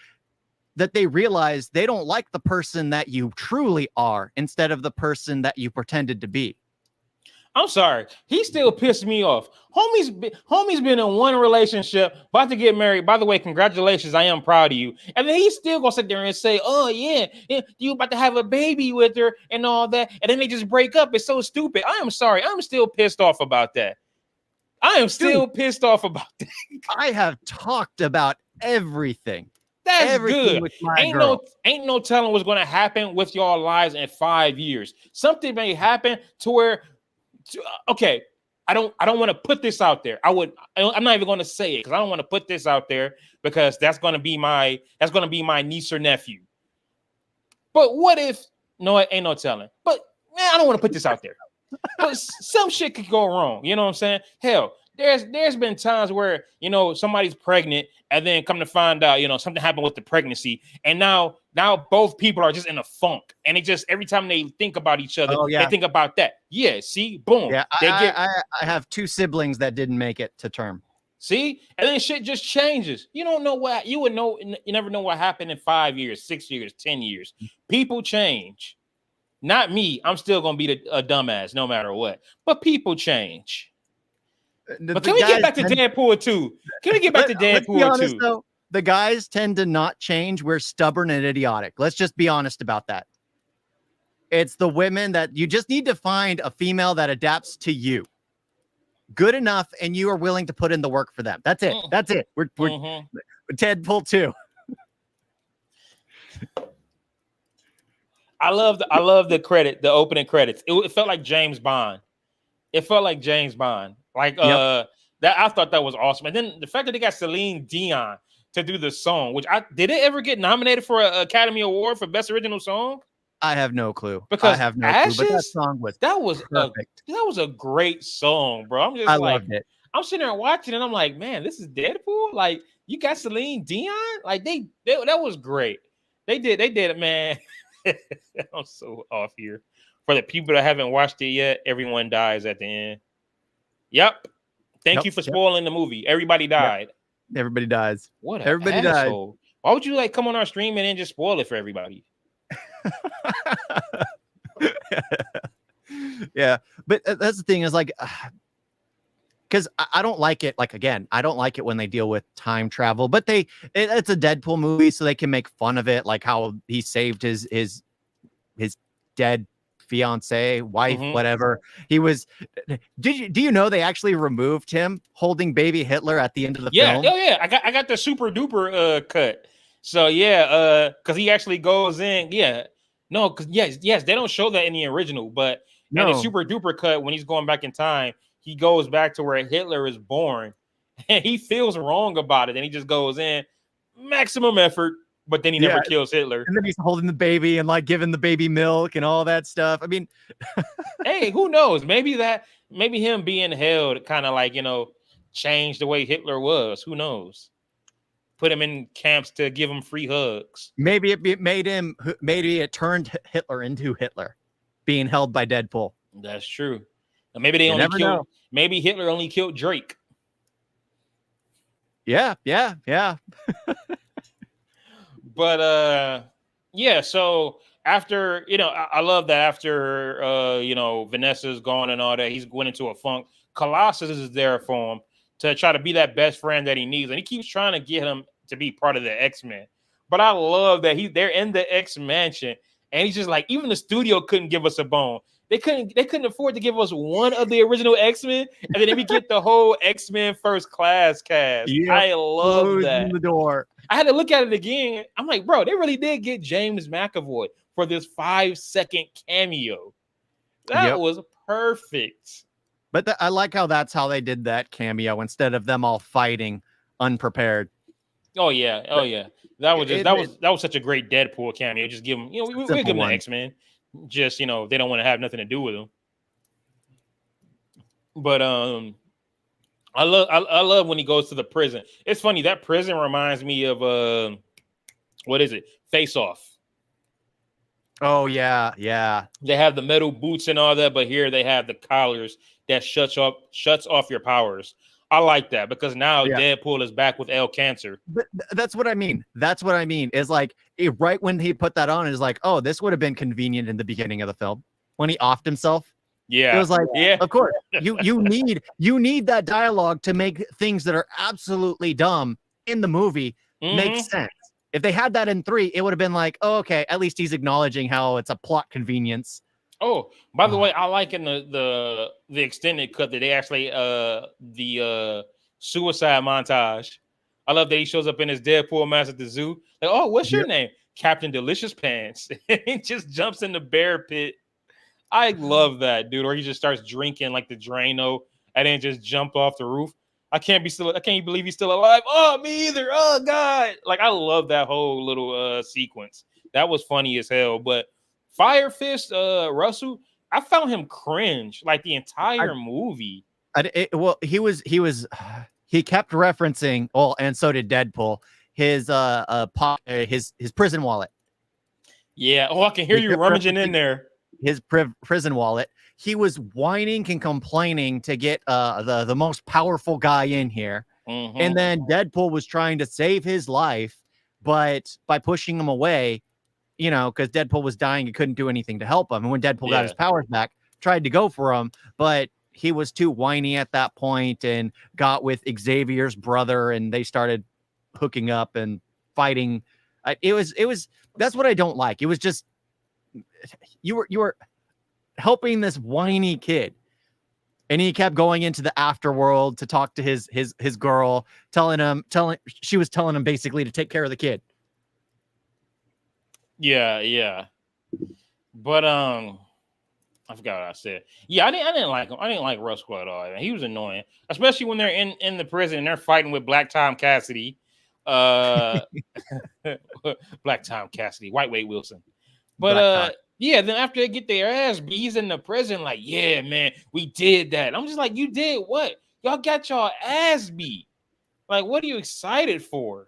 that they realize they don't like the person that you truly are instead of the person that you pretended to be. I'm sorry. He still pissed me off. Homie's been in one relationship, about to get married. By the way, congratulations. I am proud of you. And then he's still gonna sit there and say, "Oh yeah, you about to have a baby with her and all that." And then they just break up. It's so stupid. I am sorry. I'm still pissed off about that. I am still pissed off about that. I have talked about everything. That's everything good. with my Ain't girl. no telling what's gonna happen with y'all lives in 5 years. Something may happen to where, okay, I don't want to put this out there. I'm not even going to say it because I don't want to put this out there because that's going to be my niece or nephew. But what if? No, it ain't no telling. But man, I don't want to put this out there. But some shit could go wrong. You know what I'm saying? Hell, there's been times where, you know, somebody's pregnant and then come to find out, you know, something happened with the pregnancy, and now both people are just in a funk, and it just every time they think about each other, they think about that. Yeah, see, boom. Yeah, I have 2 siblings that didn't make it to term. See, and then shit just changes. You don't know what you would know. You never know what happened in 5 years, 6 years, 10 years. People change. Not me. I'm still gonna be a dumbass no matter what. But people change. But can we get back to Deadpool 2? Can we get back to Deadpool 2? Though, the guys tend to not change. We're stubborn and idiotic. Let's just be honest about that. It's the women that you just need to find a female that adapts to you. Good enough, and you are willing to put in the work for them. That's it. That's it. We're Deadpool 2. I love the opening credits. It felt like James Bond. It felt like James Bond. Like that, I thought that was awesome. And then the fact that they got Celine Dion to do the song, which did it ever get nominated for an Academy Award for Best Original Song? I have no clue. Because I have no Ashes, clue. But that song was perfect. That was a great song, bro. I loved it. I'm sitting there watching, and I'm like, man, this is Deadpool. Like, you got Celine Dion. Like that was great. They did it, man. I'm so off here. For the people that haven't watched it yet, everyone dies at the end. Yep. Thank you for spoiling the movie. Everybody died. Yep. Everybody dies. What? Everybody died. Why would you like come on our stream and then just spoil it for everybody? Yeah, but that's the thing is like, because I don't like it. Like, again, I don't like it when they deal with time travel. But it's a Deadpool movie, so they can make fun of it, like how he saved his dead fiance, wife, whatever. He was. Do you know they actually removed him holding baby Hitler at the end of the film? Oh yeah, I got the super duper cut. So yeah, because he actually goes in. Yeah, no, because yes, they don't show that in the original, but in the super duper cut, when he's going back in time, he goes back to where Hitler is born, and he feels wrong about it, and he just goes in maximum effort. But then he never kills Hitler. And then he's holding the baby and like giving the baby milk and all that stuff. I mean, hey, who knows? Maybe him being held kind of like, you know, changed the way Hitler was. Who knows? Put him in camps to give him free hugs. Maybe it turned Hitler into Hitler, being held by Deadpool. That's true. Maybe maybe Hitler only killed Drake. Yeah. But yeah, so after, you know, I love that after you know, Vanessa's gone and all that, he's going into a funk. Colossus is there for him to try to be that best friend that he needs, and he keeps trying to get him to be part of the X-Men. But I love that they're in the X Mansion, and he's just like, even the studio couldn't give us a bone. They couldn't afford to give us one of the original X-Men, and then we get the whole X-Men First Class cast. Yep. I love that. The door. I had to look at it again. I'm like, bro, they really did get James McAvoy for this 5-second cameo. That was perfect. But I like how that's how they did that cameo instead of them all fighting unprepared. Oh yeah. That was such a great Deadpool cameo. Just give them, you know, we'll give them the X-Men. Just, you know, they don't want to have nothing to do with them. But I love when he goes to the prison. It's funny, that prison reminds me of what is it? Face Off. Oh yeah. They have the metal boots and all that, but here they have the collars that shuts off your powers. I like that because now Deadpool is back with Cancer. But that's what I mean. Is like right when he put that on, is like, oh, this would have been convenient in the beginning of the film when he offed himself. Yeah. It was like, Yeah. of course, you need that dialogue to make things that are absolutely dumb in the movie make sense. If they had that in 3, it would have been like, oh, okay, at least he's acknowledging how it's a plot convenience. Oh, by the way, I like in the extended cut that they actually the suicide montage. I love that he shows up in his Deadpool mask at the zoo. Like, oh, what's your name? Captain Delicious Pants. He just jumps in the bear pit. I love that, dude. Or he just starts drinking like the Drano and then just jump off the roof. I can't believe he's still alive. Oh, me either. Oh God. Like, I love that whole little sequence. That was funny as hell. But Fire Fist, Russell, I found him cringe like the entire movie. He kept referencing, and so did Deadpool, his prison wallet. Yeah. Oh, I can hear you rummaging in there. His prison wallet. He was whining and complaining to get the most powerful guy in here. And then Deadpool was trying to save his life, but by pushing him away, because Deadpool was dying, he couldn't do anything to help him. And when Deadpool got his powers back, tried to go for him, but he was too whiny at that point and got with Xavier's brother, and they started hooking up and fighting. That's what I don't like. It was just, you were helping this whiny kid, and he kept going into the afterworld to talk to his girl, she was telling him basically to take care of the kid. Yeah. But I forgot what I said. Yeah, I didn't like him. I didn't like Russell at all. He was annoying, especially when they're in the prison and they're fighting with Black Tom Cassidy. Black Tom Cassidy, White Wade Wilson. But yeah, then after they get their ass beat, he's in the prison like, yeah, man, we did that. I'm just like, you did what? Y'all got y'all ass beat. Like, what are you excited for?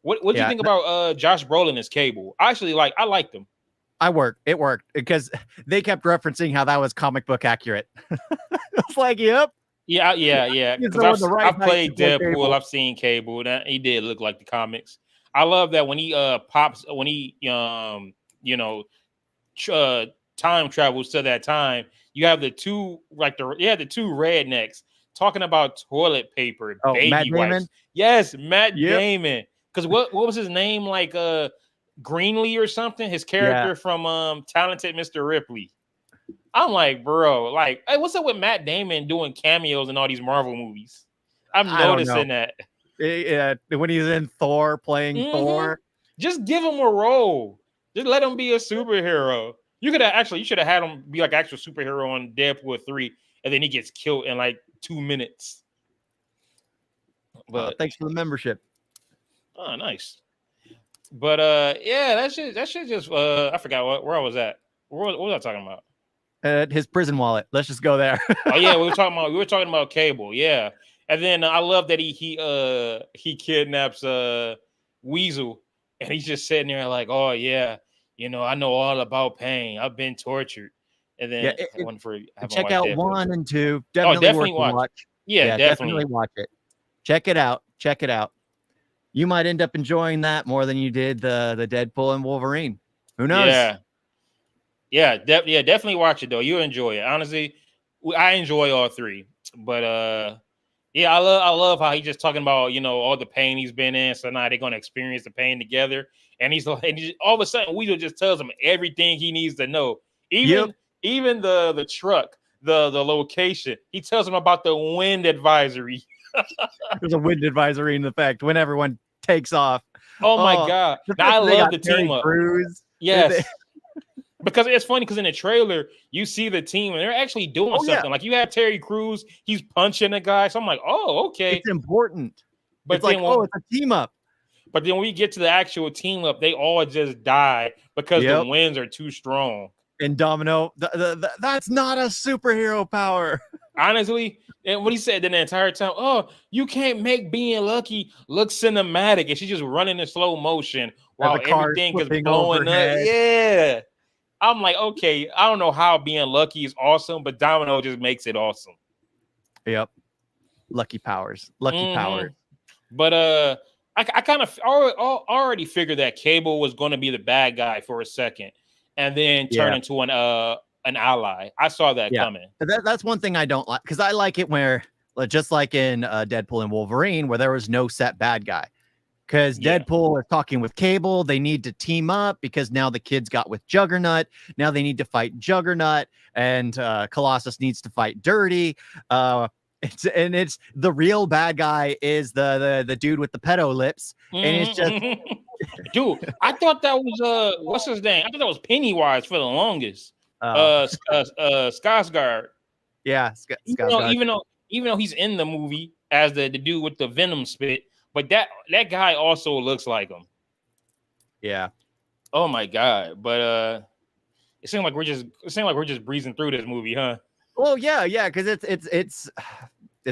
What do you think about Josh Brolin as Cable? I liked him. It worked because they kept referencing how that was comic book accurate. It's like, yep. Yeah. Because I've played Deadpool, I've seen Cable. He did look like the comics. I love that when he time travels to that time. You have the two rednecks talking about toilet paper, baby Matt wipes. Damon? Yes, Matt Damon. Because what was his name? Like Greenlee or something? His character from Talented Mr. Ripley. I'm like, bro, like, hey, what's up with Matt Damon doing cameos in all these Marvel movies? I'm noticing that. Yeah, when he's in Thor playing Thor. Just give him a role. Just let him be a superhero. You should have had him be like actual superhero on Deadpool 3, and then he gets killed in like 2 minutes. But thanks for the membership. Oh, nice. But yeah, that shit just I forgot where I was at. What was I talking about? His prison wallet. Let's just go there. Oh yeah, we were talking about Cable. Yeah, and then I love that he kidnaps Weasel, and he's just sitting there like, oh yeah, I know all about pain. I've been tortured. And then check out 1 and 2. Definitely watch. Yeah, definitely watch it. Check it out. You might end up enjoying that more than you did the Deadpool and Wolverine. Who knows? Yeah, definitely watch it though. You'll enjoy it. Honestly, I enjoy all 3. But yeah, I love how he's just talking about all the pain he's been in. So now they're gonna experience the pain together. And he's all of a sudden Weasel just tells him everything he needs to know. Even the truck, the location. He tells him about the wind advisory. There's a wind advisory in effect when everyone takes off. Oh my God. Now, I love the team up. Crews. Yes. Because it's funny because in the trailer, you see the team and they're actually doing something. Yeah. Like you have Terry Crews, he's punching a guy. So I'm like, oh, okay. It's important. But it's it's a team up. But then when we get to the actual team up, they all just die because the winds are too strong. And Domino, that's not a superhero power. Honestly, and what he said the entire time, oh, you can't make being lucky look cinematic. And she's just running in slow motion while everything is blowing up. Yeah. I'm like, okay, I don't know how being lucky is awesome, but Domino just makes it awesome. Yep. Lucky powers. But I kind of already figured that Cable was going to be the bad guy for a second and then turn into an ally. I saw that coming. That's one thing I don't like, because I like it where, just like in Deadpool and Wolverine, where there was no set bad guy. Because Deadpool is talking with Cable. They need to team up because now the kids got with Juggernaut. Now they need to fight Juggernaut, and Colossus needs to fight Dirty. It's the real bad guy is the dude with the pedo lips, and it's just dude. I thought that was what's his name? I thought that was Pennywise for the longest. Skarsgård. Yeah, even though he's in the movie as the dude with the venom spit. But that guy also looks like him. Yeah. Oh my god! But it seemed like we're just breezing through this movie, huh? Well, yeah, because it's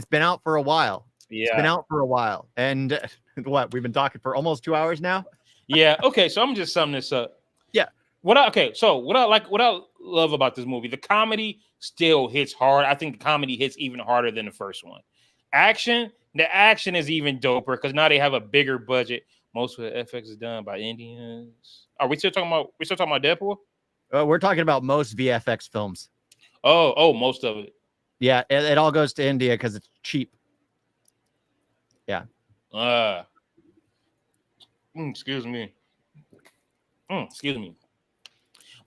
been out for a while. Yeah, it's been out for a while, and what we've been talking for almost 2 hours now. Yeah. Okay, so I'm just summing this up. Yeah. What I love about this movie, the comedy still hits hard. I think the comedy hits even harder than the first one. The action is even doper because now they have a bigger budget. Most of the FX is done by Indians. Are we still talking about Deadpool? We're talking about most VFX films. Oh, most of it. Yeah, it all goes to India because it's cheap. Yeah. Excuse me.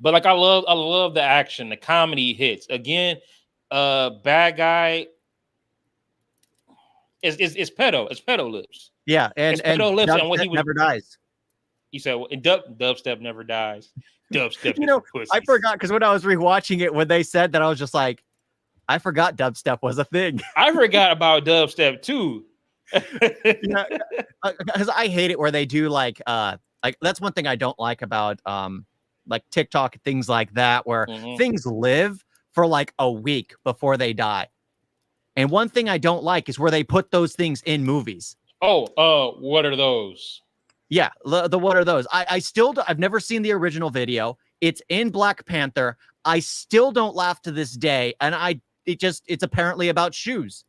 But like I love the action, the comedy hits. Again, bad guy. It's pedo. It's pedo lips. Yeah, and pedo lips, and what he never dies. You said dubstep never dies. Dubstep. I forgot because when I was rewatching it, when they said that, I was just like, I forgot dubstep was a thing. I forgot about dubstep too. Because I hate it where they do like that's one thing I don't like about like TikTok, things like that, where things live for like a week before they die. And one thing I don't like is where they put those things in movies. What are those? Yeah, the what are those? I've never seen the original video. It's in Black Panther. I still don't laugh to this day, and it's apparently about shoes.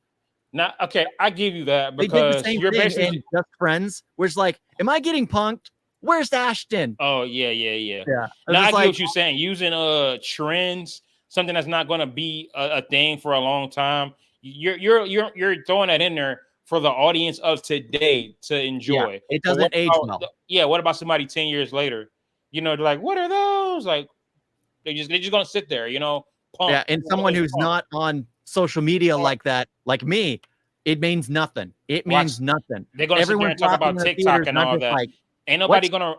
Now, okay, I give you that because you're basically Just Friends. Where it's like, am I getting punked? Where's Ashton? Oh yeah. Now I get what you're saying. Using trends, something that's not going to be a thing for a long time. You're throwing that in there for the audience of today to enjoy. Yeah, it doesn't age well. What about somebody 10 years later? They're like, what are those? Like, they're just gonna sit there, pump. Yeah, and someone who's not on social media like that, like me, it means nothing. It means nothing. They're gonna sit there and talk about TikTok and all that. Like, ain't nobody gonna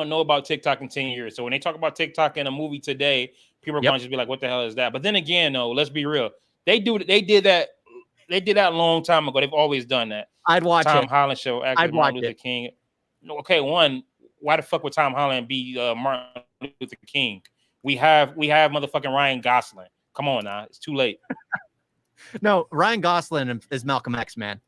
know about TikTok in 10 years. So when they talk about TikTok in a movie today, people are gonna just be like, what the hell is that? But then again, though, let's be real. They did that a long time ago. They've always done that. I'd watch Tom it. Holland show actor Martin Luther King. Okay, why the fuck would Tom Holland be Martin Luther King? We have motherfucking Ryan Gosling. Come on now, it's too late. No, Ryan Gosling is Malcolm X, man.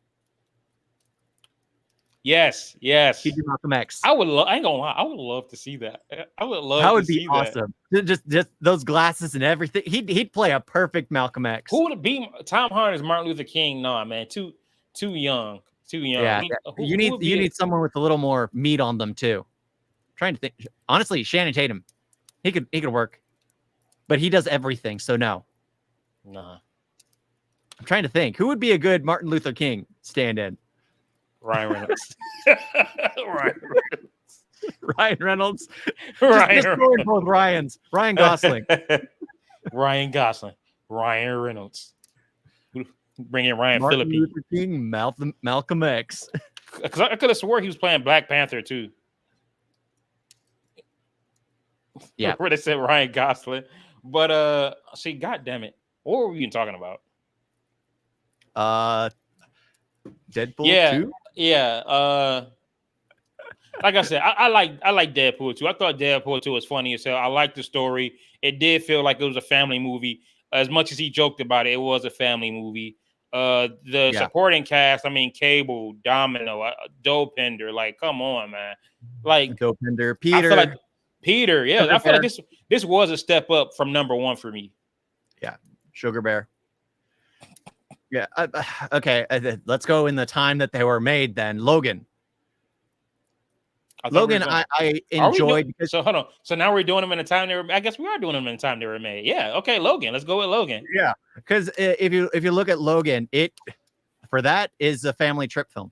Yes. He'd be Malcolm X. I ain't gonna lie. I would love to see that. I would love. That would be awesome. Just those glasses and everything. He'd play a perfect Malcolm X. Who would it be? Tom Holland is Martin Luther King? No, man, too young. Yeah, you need someone with a little more meat on them too. Trying to think. Honestly, Shannon Tatum, he could work, but he does everything. So no. Nah. I'm trying to think who would be a good Martin Luther King stand-in. Ryan Reynolds. Ryan Reynolds. Both Ryans. Ryan Gosling. Ryan Gosling. Ryan Reynolds. Bring in Ryan Martin Phillippe. Luther King, Malcolm X. Because I could have swore he was playing Black Panther too. Yeah. Where they said Ryan Gosling. But see, god damn it. What were we even talking about? Deadpool 2? Yeah. Like I said, I like Deadpool 2. I thought Deadpool 2 was funny as hell. I liked the story. It did feel like it was a family movie. As much as he joked about it, it was a family movie. The supporting cast, I mean, Cable, Domino, Dopender, like, come on, man. Like Dopender, Peter. I feel like Peter, yeah. I feel like this was a step up from number one for me. Yeah, Sugar Bear. Yeah. Okay. Let's go in the time that they were made. Then Logan. I thought we were Logan, going. I Are we enjoyed because so hold on. So now we're doing them in the time they were. I guess we are doing them in the time they were made. Yeah. Okay, Logan. Let's go with Logan. yeah, because if you look at Logan, it for that is a family trip film.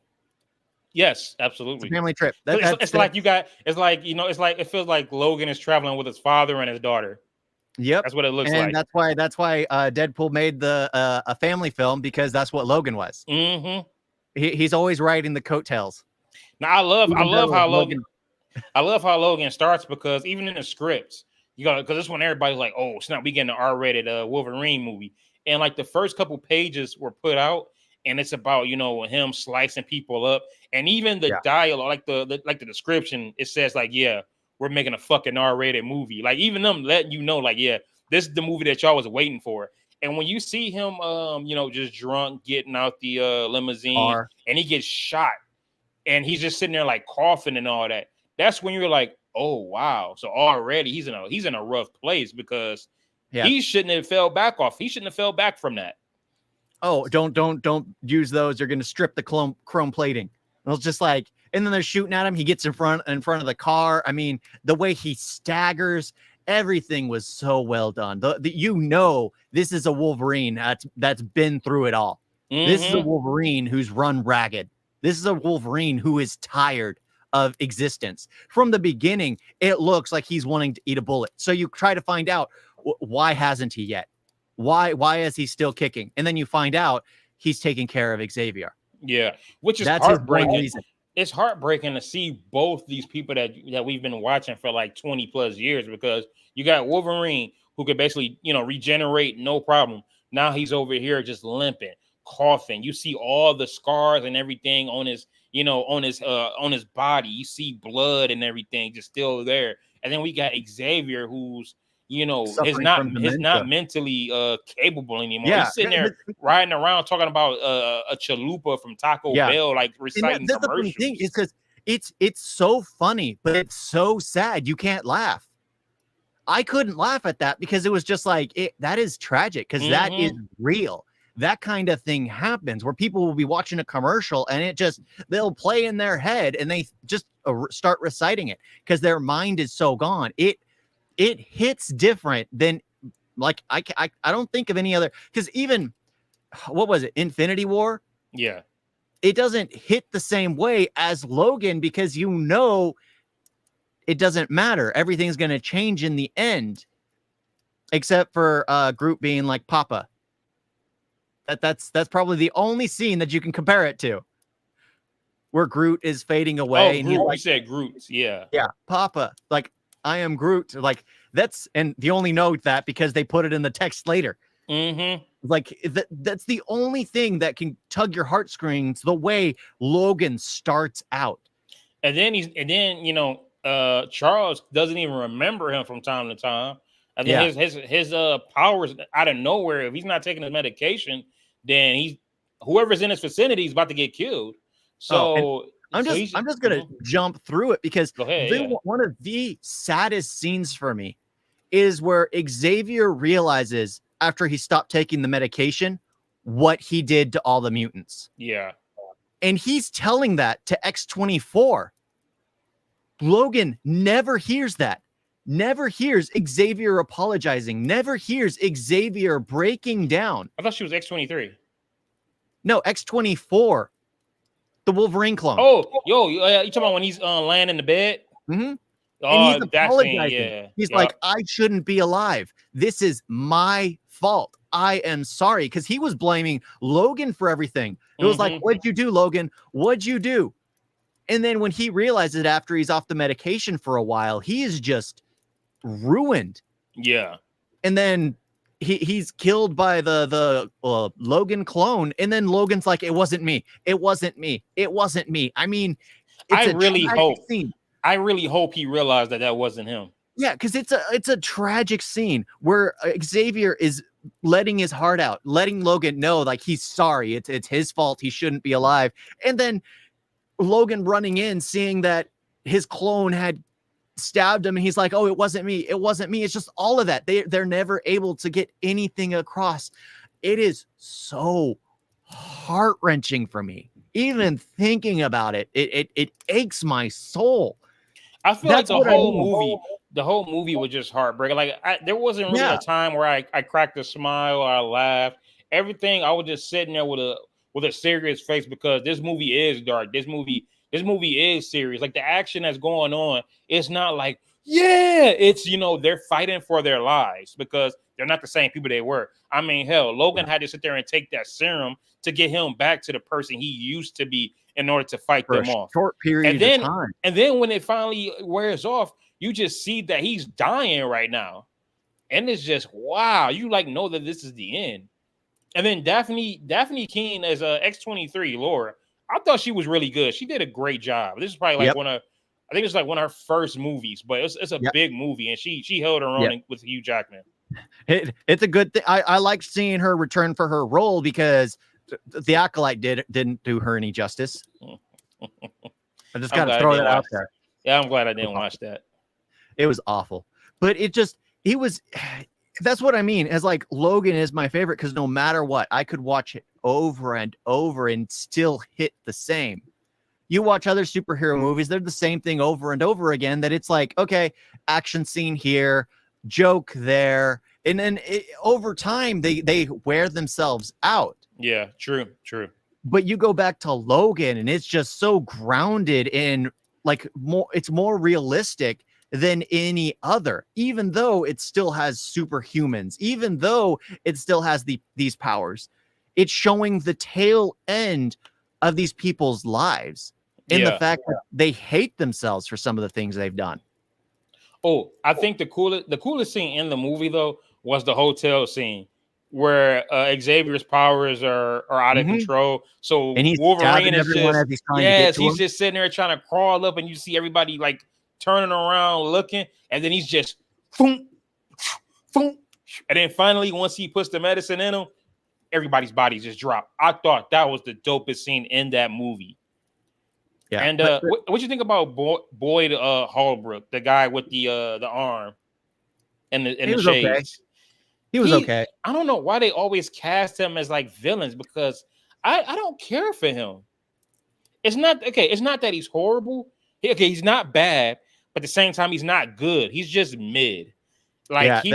Yes, It's a absolutely. family trip. It's like you got. It's like it's like it feels like Logan is traveling with his father and his daughter. Yep, That's what it looks and like. that's why Deadpool made the a family film because that's what Logan was. Mm-hmm. He's always riding the coattails. Now I love how Logan. I love how Logan starts because even in the scripts, you got because this one everybody's like, oh snap, we getting an R-rated Wolverine movie, and like the first couple pages were put out, and it's about him slicing people up, and even the dialogue, like the description, it says like, yeah, we're making a fucking R-rated movie, like even them letting you know, like, yeah, this is the movie that y'all was waiting for. And when you see him, just drunk getting out the limousine, and he gets shot, and he's just sitting there like coughing and all that. That's when you're like, oh wow. So already he's in a rough place because he shouldn't have fell back off. He shouldn't have fell back from that. Oh, don't use those. They're gonna strip the chrome plating. And it's just like, and then they're shooting at him. He gets in front of the car. I mean, the way he staggers, everything was so well done. This is a Wolverine that's been through it all. Mm-hmm. This is a Wolverine who's run ragged. This is a Wolverine who is tired of existence. From the beginning, it looks like he's wanting to eat a bullet. So you try to find out why hasn't he yet? Why is he still kicking? And then you find out he's taking care of Xavier. Yeah, which is that's heartbreaking. His reason. It's heartbreaking to see both these people that we've been watching for like 20 plus years, because you got Wolverine who could basically, regenerate no problem. Now he's over here just limping, coughing. You see all the scars and everything on his, on his body. You see blood and everything just still there. And then we got Xavier, who's, is not mentally capable anymore. Yeah. He's sitting there riding around talking about a chalupa from Taco Bell, like reciting commercials. The funny thing is because it's so funny, but it's so sad. You can't laugh. I couldn't laugh at that because it was just like that is tragic because that is real. That kind of thing happens where people will be watching a commercial and they'll play in their head and they just start reciting it because their mind is so gone. It hits different than like I don't think of any other, because even what was it, Infinity War? Yeah, it doesn't hit the same way as Logan because it doesn't matter. Everything's going to change in the end, except for Groot being like Papa. That's probably the only scene that you can compare it to, where Groot is fading away. And you said Groot, yeah, Papa, like I am Groot, like and you only know that because they put it in the text later. Mm-hmm. Like that's the only thing that can tug your heartstrings the way Logan starts out. And then Charles doesn't even remember him from time to time. And then his powers out of nowhere. If he's not taking his medication, then whoever's in his vicinity is about to get killed. So I'm just gonna jump through it because one of the saddest scenes for me is where Xavier realizes after he stopped taking the medication what he did to all the mutants. Yeah. And he's telling that to X-24. Logan never hears that. Never hears Xavier apologizing. Never hears Xavier breaking down. I thought she was X-23. No, X-24. The Wolverine clone. Oh, you talking about when he's laying in the bed? Mm-hmm. Oh, and he's apologizing. He's like, I shouldn't be alive. This is my fault. I am sorry. Because he was blaming Logan for everything. It was like, what'd you do, Logan? What'd you do? And then when he realizes it after he's off the medication for a while, he is just ruined. Yeah. And then he's killed by the Logan clone. And then Logan's like, it wasn't me. It wasn't me. It wasn't me. I mean, I really hope he realized that wasn't him. Yeah, because it's a tragic scene where Xavier is letting his heart out, letting Logan know like he's sorry. It's his fault. He shouldn't be alive. And then Logan running in, seeing that his clone had stabbed him, and he's like, oh, it wasn't me. It wasn't me. It's just all of that. They're never able to get anything across. It is so heart-wrenching for me. Even thinking about it, it aches my soul I feel like That's what I mean. the whole movie was just heartbreaking. Like there wasn't really Yeah. a time where I cracked a smile or I laughed. Everything I was just sitting there with a serious face because this movie is dark. This movie is serious. Like the action that's going on, it's not like yeah, it's they're fighting for their lives because they're not the same people they were. I mean, hell, Logan had to sit there and take that serum to get him back to the person he used to be in order to fight For them a off. short period of time. And then when it finally wears off, you just see that he's dying right now. And it's just, wow, you like know that this is the end. And then Daphne Keene as X-23, Laura, I thought she was really good. She did a great job. This is probably like I think it's like one of her first movies, but it's a big movie, and she held her own with Hugh Jackman. It's a good thing. I liked seeing her return for her role because the Acolyte didn't do her any justice. I just got to throw that out there. Yeah, I'm glad I didn't watch that. It was awful, but he was. That's what I mean. As like Logan is my favorite because no matter what, I could watch it over and over and still hit the same. You watch other superhero movies, they're the same thing over and over again. That it's like, okay, action scene here, joke there, and then over time they wear themselves out. Yeah, true. But you go back to Logan, and it's just so grounded in like it's more realistic than any other, even though it still has superhumans, even though it still has these powers. It's showing the tail end of these people's lives in the fact that they hate themselves for some of the things they've done. Oh, I think the coolest scene in the movie though was the hotel scene where Xavier's powers are out of control. So and he's Wolverine is he's just sitting there trying to crawl up, and you see everybody like turning around looking, and then he's just boom, boom, and then finally once he puts the medicine in him, everybody's bodies just drop. I thought that was the dopest scene in that movie. Yeah, and what you think about Boyd Holbrook, the guy with the arm and the shades? Okay. He was okay. I don't know why they always cast him as like villains because I don't care for him. It's not that he's horrible. He's not bad, but at the same time he's not good. He's just mid. Like he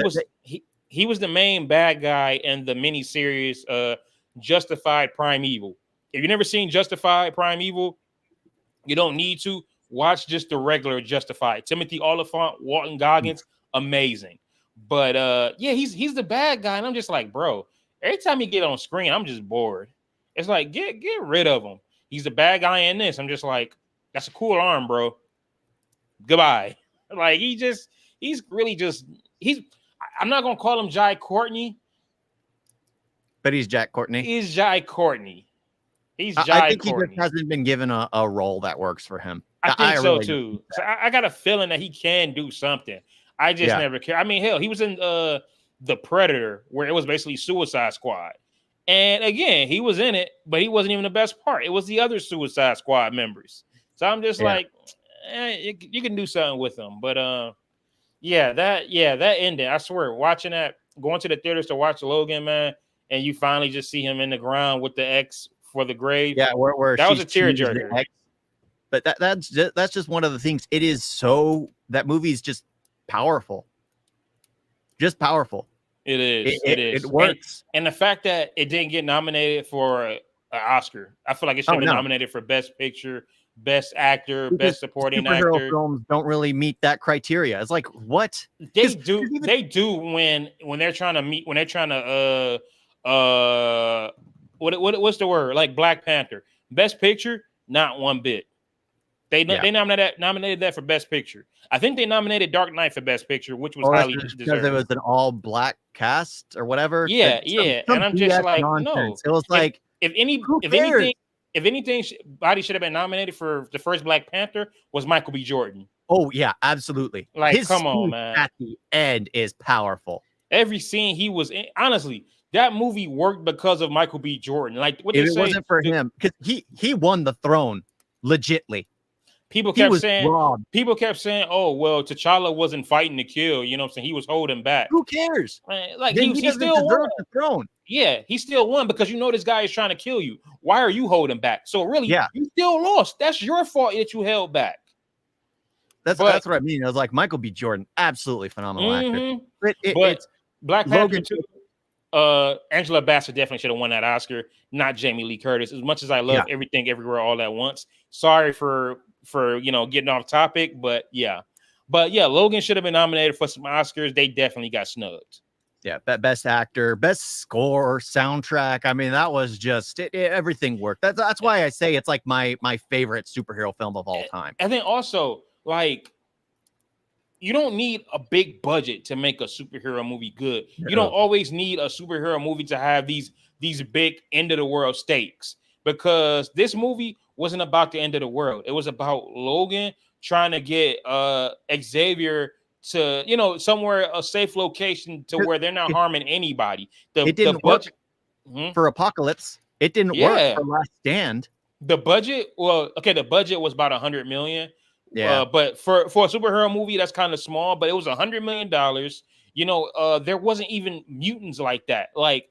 was the main bad guy in the miniseries Justified Primeval. If you've never seen Justified Primeval, you don't need to watch just the regular Justified. Timothy Oliphant, Walton Goggins, amazing. But he's the bad guy, and I'm just like, bro, every time he get on screen, I'm just bored. It's like get rid of him. He's the bad guy in this. I'm just like, that's a cool arm, bro. Goodbye. Like I'm not gonna call him Jai Courtney, but he's Jack Courtney. He's Jai Courtney. I think he just hasn't been given a role that works for him. I think so really too. So I got a feeling that he can do something. I just never care. I mean, hell, he was in The Predator, where it was basically Suicide Squad. And again, he was in it, but he wasn't even the best part. It was the other Suicide Squad members. So I'm just like, you can do something with them. But that ending, I swear, watching that, going to the theaters to watch Logan, man, and you finally just see him in the ground with the X for the grave. Yeah, where that was a tearjerker. But that's just one of the things. It is so that movie's just powerful. Just powerful. It is. It works. And the fact that it didn't get nominated for an Oscar, I feel like it should have been nominated for Best Picture, Best Actor, Best Supporting Actor. Films don't really meet that criteria. It's like, what? They do when they're trying to what's the word? Like Black Panther. Best Picture, not one bit. They nominated that for Best Picture. I think they nominated Dark Knight for Best Picture, which was highly deserved. Because it was an all-black cast or whatever. Yeah. And I'm just like, nonsense. No. It was like, if anything, body should have been nominated for the first Black Panther was Michael B. Jordan. Oh yeah, absolutely. Like, his come on, man. At the end is powerful. Every scene he was in, honestly, that movie worked because of Michael B. Jordan. Like, what if it wasn't for him, because he won the throne legitly. People kept saying, "Oh, well, T'Challa wasn't fighting to kill." You know what I'm saying? He was holding back. Who cares? Like he still won the throne. Yeah, he still won because you know this guy is trying to kill you. Why are you holding back? So really, you still lost. That's your fault that you held back. That's what I mean. I was like, Michael B. Jordan, absolutely phenomenal actor. But it's Black Panther Logan too. Angela Bassett definitely should have won that Oscar, not Jamie Lee Curtis. As much as I love Everything Everywhere All at Once. Sorry for getting off topic, but yeah. Logan should have been nominated for some Oscars. They definitely got snubbed. Yeah, best actor, best score, soundtrack. I mean, that was just everything worked. That's why I say it's like my favorite superhero film of all time. And then also, like, you don't need a big budget to make a superhero movie good. You don't always need a superhero movie to have these big end of the world stakes, because this movie wasn't about the end of the world. It was about Logan trying to get Xavier to somewhere, a safe location to where they're not harming anybody. It didn't work for Apocalypse. It didn't work for Last Stand. The budget, the budget was about $100 million. Yeah, but for a superhero movie, that's kind of small. But it was $100 million. There wasn't even mutants like that. Like,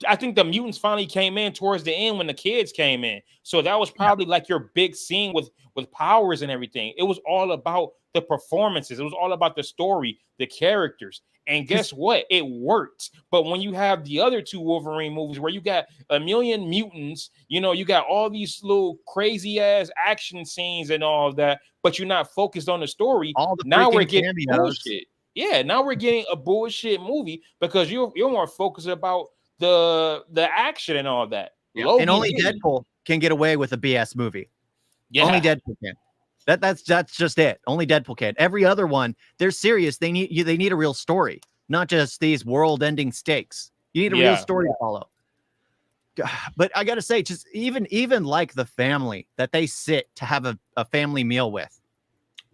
I think the mutants finally came in towards the end when the kids came in. So that was probably like your big scene with powers and everything. It was all about the performances. It was all about the story, the characters. And guess what? It worked. But when you have the other two Wolverine movies where you got a million mutants, you got all these little crazy ass action scenes and all of that, but you're not focused on the story. Now we're getting bullshit. Yeah, now we're getting a bullshit movie because you're more focused about the action and all that. Yeah. And only Deadpool can get away with a BS movie. Yeah. Only Deadpool can. That's just it. Only Deadpool can. Every other one, they're serious. They need a real story, not just these world-ending stakes. You need a real story to follow. But I gotta say, just even like the family that they sit to have a family meal with.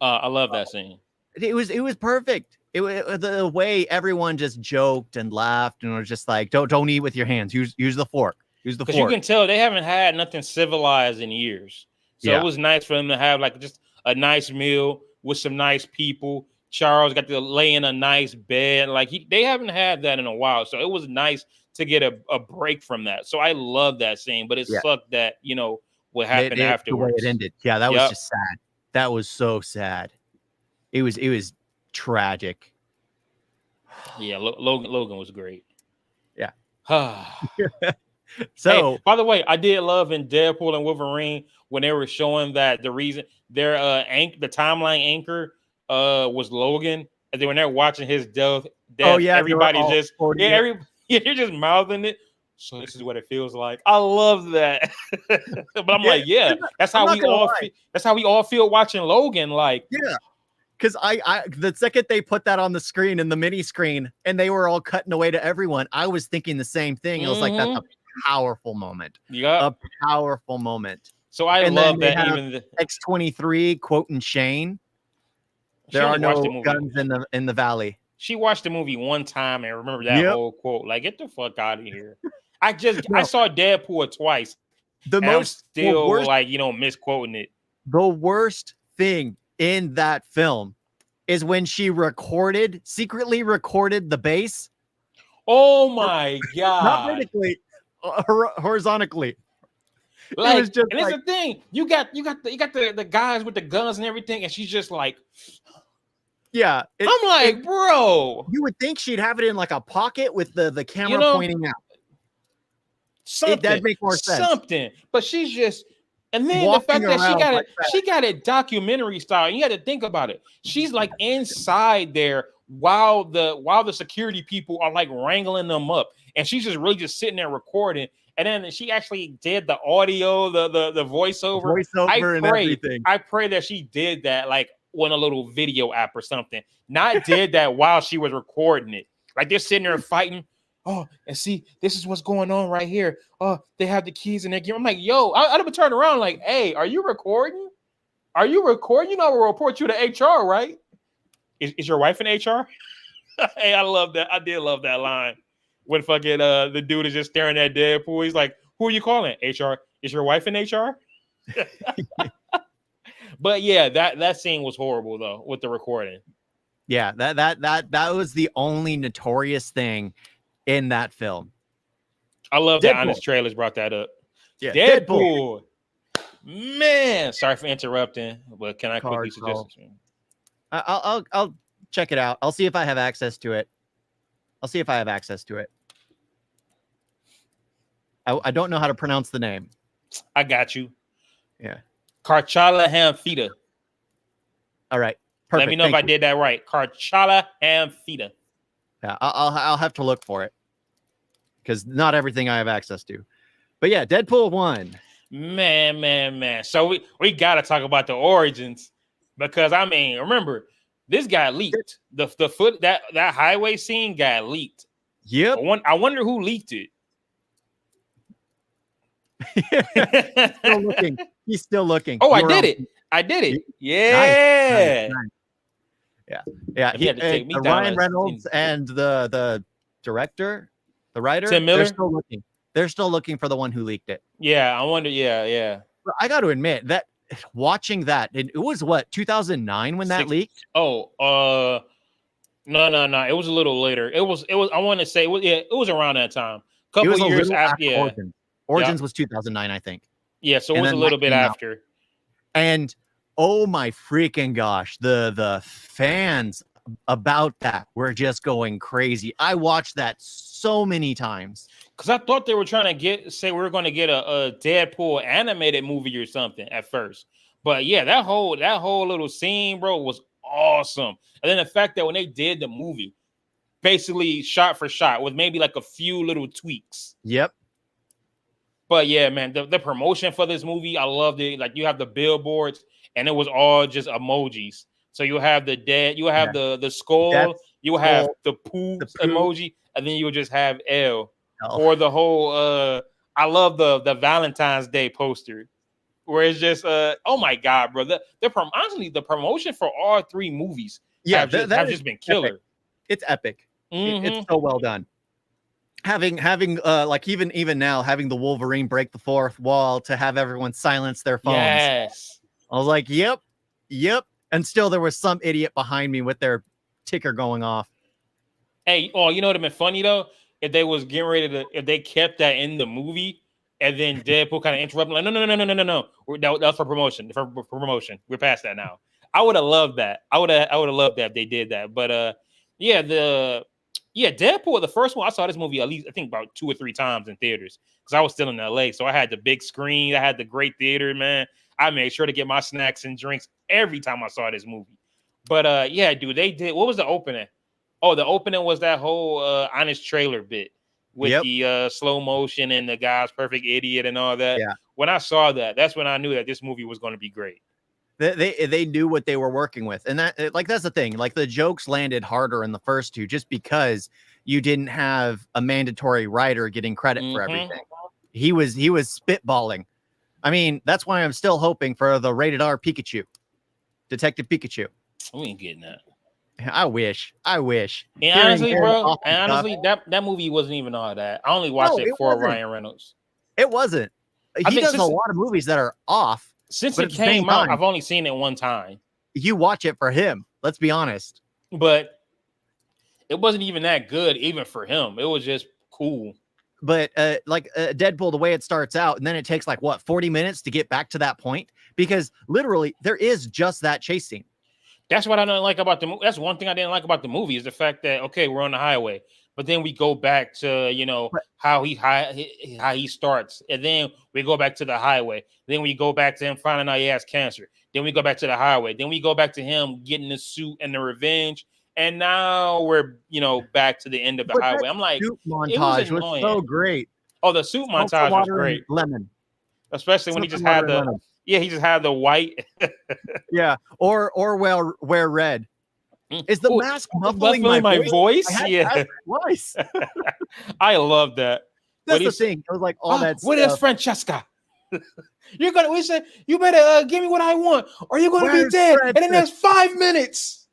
I love that scene. It was perfect. It was the way everyone just joked and laughed and was just like, don't eat with your hands. Use the fork. Use the fork. Because you can tell they haven't had nothing civilized in years. So it was nice for them to have like just a nice meal with some nice people. Charles got to lay in a nice bed. Like they haven't had that in a while. So it was nice to get a break from that. So I love that scene, but it sucked that, what happened afterwards. The way it ended. Yeah, that was just sad. That was so sad. It was tragic. Yeah, Logan was great. Yeah. So, hey, by the way, I did love in Deadpool and Wolverine when they were showing that the reason their the timeline anchor was Logan, and then when they're watching his death, everybody's just you're just mouthing it. So this is what it feels like. I love that. But I'm like, that's how we all feel. That's how we all feel watching Logan. Like, because I the second they put that on the screen in the mini screen and they were all cutting away to everyone, I was thinking the same thing. It was like, that's a powerful moment. Yeah, a powerful moment. So I love that. Even the X-23 quoting Shane. There are no guns in the valley. She watched the movie one time and remember that whole quote. Like, get the fuck out of here. I saw Deadpool twice. I'm still misquoting it. The worst thing in that film is when she secretly recorded the bass. Oh my god! Not vertically, horizontally. Like, it's the thing. You got the guys with the guns and everything, and she's just like, yeah. I'm like, bro. You would think she'd have it in like a pocket with the camera pointing out. Something that make more sense. Something, but she's just. And then the fact that she got it documentary style. You got to think about it. She's like inside there while the security people are like wrangling them up, and she's just really just sitting there recording. And then she actually did the audio, the voiceover. And everything. I pray that she did that like on a little video app or something. Not did that while she was recording it. Like they're sitting there fighting. Oh, and see, this is what's going on right here. Oh, they have the keys in their gear. I'm like, yo, I'd have turned around like, hey, are you recording? Are you recording? You know, we'll report you to HR, right? Is your wife in HR? Hey, I love that. I did love that line. When fucking the dude is just staring at Deadpool. He's like, who are you calling? HR. Is your wife in HR? But yeah, that scene was horrible though, with the recording. Yeah, that was the only notorious thing in that film. I love that Honest Trailers brought that up. Yeah, Deadpool. Man, sorry for interrupting, but can I quickly suggest? I'll check it out. I'll see if I have access to it. I don't know how to pronounce the name. I got you. Yeah. Carchala Hamfita. All right. Perfect. Let me know if I did that right. Carchala Hamfita. Yeah, I'll have to look for it because not everything I have access to. But yeah, Deadpool 1. Man. So we gotta talk about the origins because I mean, remember, this got leaked. The foot that highway scene got leaked. Yep. I wonder who leaked it. Still looking. He's still looking. Oh, I did it. Yeah. Nice. Yeah. Ryan Reynolds and the director, the writer, Tim Miller. They're still looking for the one who leaked it. Yeah, I wonder. Yeah. But I got to admit that watching that, it was what, 2009 when that leaked? Oh, no. It was a little later. It was. I want to say, it was around that time. A couple years after. Yeah. Origins was 2009, I think. Yeah, so it was a little bit after. And oh my freaking gosh, the fans about that were just going crazy. I watched that so many times because I thought they were trying to we were going to get a Deadpool animated movie or something at first. But yeah, that whole little scene, bro, was awesome. And then the fact that when they did the movie, basically shot for shot with maybe like a few little tweaks. Yep. But yeah, man, the promotion for this movie, I loved it. Like you have the billboards, and it was all just emojis. So you have the dead, you have the skull, you have the poo emoji, and then you just have L. Or the whole. I love the Valentine's Day poster, where it's just oh my god, bro. Honestly, the promotion for all three movies have just been killer. Epic. It's epic. It's so well done. Having like even now having the Wolverine break the fourth wall to have everyone silence their phones. Yes. I was like, yep. And still there was some idiot behind me with their ticker going off. Hey, you know what would have been funny though? If they was getting ready if they kept that in the movie and then Deadpool kind of interrupted, like, no. That's for promotion. For promotion. We're past that now. I would have loved that. I would have loved that if they did that. But Deadpool, the first one, I saw this movie at least, I think, about 2 or 3 times in theaters because I was still in LA. So I had the big screen. I had the great theater, man. I made sure to get my snacks and drinks every time I saw this movie. But yeah, dude, they did. What was the opening? Oh, the opening was that whole honest trailer bit with the slow motion and the guy's perfect idiot and all that. Yeah. When I saw that, that's when I knew that this movie was going to be great. They knew what they were working with, and that's the thing. Like the jokes landed harder in the first two, just because you didn't have a mandatory writer getting credit for everything. He was spitballing. I mean, that's why I'm still hoping for the rated R Pikachu, Detective Pikachu. We ain't getting that. I wish. And honestly, bro, that movie wasn't even all that. I only watched it for Ryan Reynolds. It wasn't. He does a lot of movies that are off. Since it came out, I've only seen it one time. You watch it for him. Let's be honest. But it wasn't even that good, even for him. It was just cool. But Deadpool, the way it starts out, and then it takes 40 minutes to get back to that point, because literally there is just that chase scene. That's what I don't like about the movie. That's one thing I didn't like about the movie is the fact that, okay, we're on the highway, but then we go back to, how he starts. And then we go back to the highway. Then we go back to him finding out he has cancer. Then we go back to the highway. Then we go back to him getting the suit and the revenge. And now we're, back to the end of the highway. I'm like, suit montage was so great. Oh, the suit montage was great. Lemon. Especially when he just had he just had the white. Yeah. Or wear red. Is the mask muffling my voice? Yeah. Twice. I love that. That's the thing. It was like all that stuff. What is Francesca? We said, you better give me what I want, or you're gonna be dead. And then there's 5 minutes.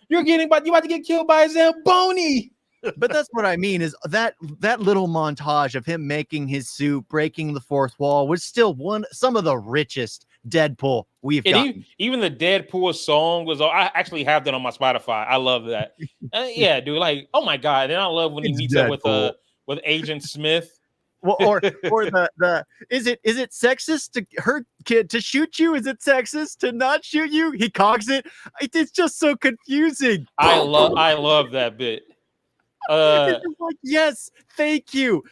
You're about to get killed by a Zamboni. But that's what I mean is that little montage of him making his suit, breaking the fourth wall was still some of the richest Deadpool we've gotten. Even the Deadpool song was. I actually have that on my Spotify. I love that. Yeah, dude. Like, oh my god! And I love when he meets up with Agent Smith. or the is it sexist to her kid to shoot you? Is it sexist to not shoot you? He cocks it. It's just so confusing. I love that bit. It's just like, yes, thank you.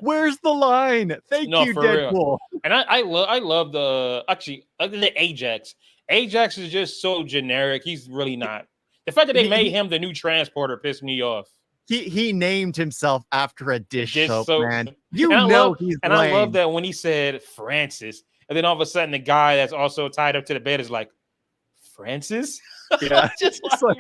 Where's the line? Thank you, Deadpool. Real. And I love the actually other than Ajax. Ajax is just so generic. He's really not. The fact that they made him the new transporter pissed me off. He named himself after a dish soap, man. I love that when he said Francis, and then all of a sudden the guy that's also tied up to the bed is like, Francis? Yeah, just like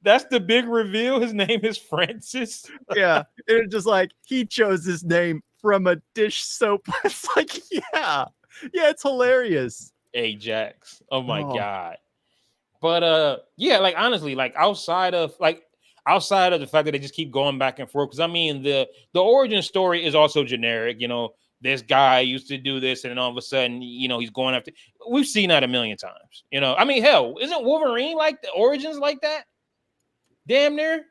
that's the big reveal. His name is Francis. Yeah, it's just like he chose his name from a dish soap. It's like, yeah, it's hilarious. Ajax. Oh my god. But yeah, like honestly, like outside of the fact that they just keep going back and forth, because I mean the origin story is also generic. You know, this guy used to do this, and then all of a sudden, you know, he's going after. We've seen that a million times. You know, I mean, hell, isn't Wolverine like the origins like that? Damn near.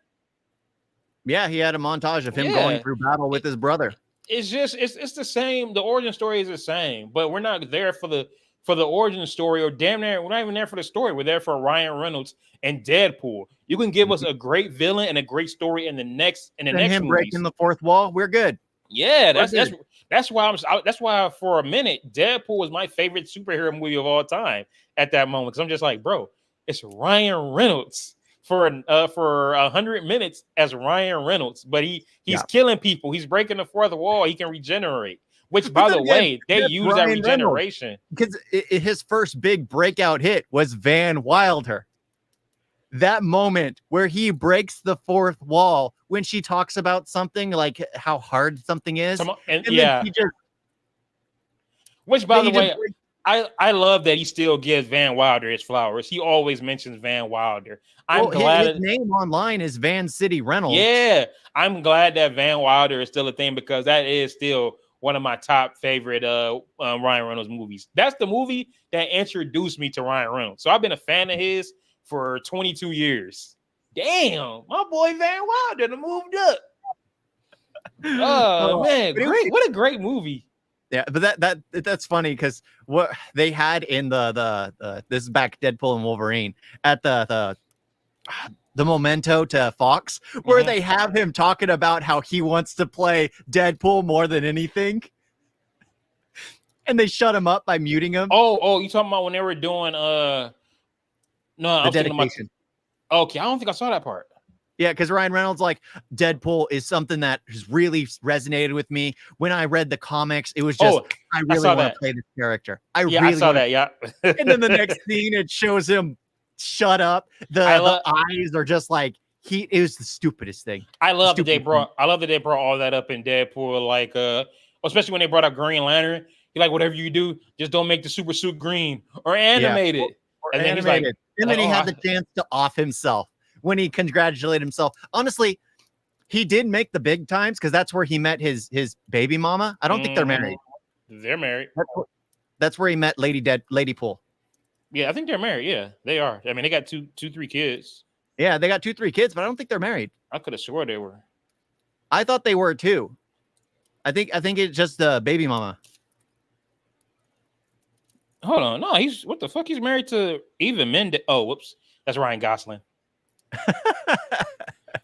Yeah, he had a montage of him going through battle with his brother. It's just it's the same. The origin story is the same, but we're not there for the origin story, or damn near, we're not even there for the story. We're there for Ryan Reynolds and Deadpool. You can give us a great villain and a great story in the next him movies. Breaking the fourth wall, we're good. Yeah, that's why for a minute Deadpool was my favorite superhero movie of all time at that moment, because I'm just like, bro, it's Ryan Reynolds for 100 minutes as Ryan Reynolds, but he's killing people, he's breaking the fourth wall, he can regenerate. Which, by the way, they use that regeneration. Because his first big breakout hit was Van Wilder. That moment where he breaks the fourth wall when she talks about something like how hard something is. Which, by the way, I love that he still gives Van Wilder his flowers. He always mentions Van Wilder. I'm glad his name online is Van City Reynolds. Yeah, I'm glad that Van Wilder is still a thing, because that is still one of my top favorite Ryan Reynolds movies. That's the movie that introduced me to Ryan Reynolds. So I've been a fan of his for 22 years. Damn, my boy Van Wilder done moved up. Oh man, great! What a great movie. Yeah, but that's funny, because what they had in the this is back Deadpool and Wolverine at the Memento to Fox, where they have him talking about how he wants to play Deadpool more than anything. And they shut him up by muting him. Oh, you talking about when they were doing no, the dedication. Okay, I don't think I saw that part. Yeah, because Ryan Reynolds, like, Deadpool is something that has really resonated with me. When I read the comics, it was just, I really want to play this character. I saw that, yeah. And then the next scene, it shows him shut up. The eyes are just like, it was the stupidest thing. I love that they brought all that up in Deadpool, like especially when they brought up Green Lantern. You're like, whatever you do, just don't make the super suit green or animated. And then he's like, and then he had the chance to off himself when he congratulated himself. Honestly, he did make the big times, because that's where he met his baby mama. I don't think they're married. They're married. That's where he met Lady Pool. Yeah, I think they're married. Yeah, they are. I mean, they got two, 3 kids. Yeah, they got 2, 3 kids, but I don't think they're married. I could have swore they were. I thought they were too. I think it's just the baby mama. Hold on, no, what the fuck? He's married to Eva Mendes. Oh, whoops, that's Ryan Gosling.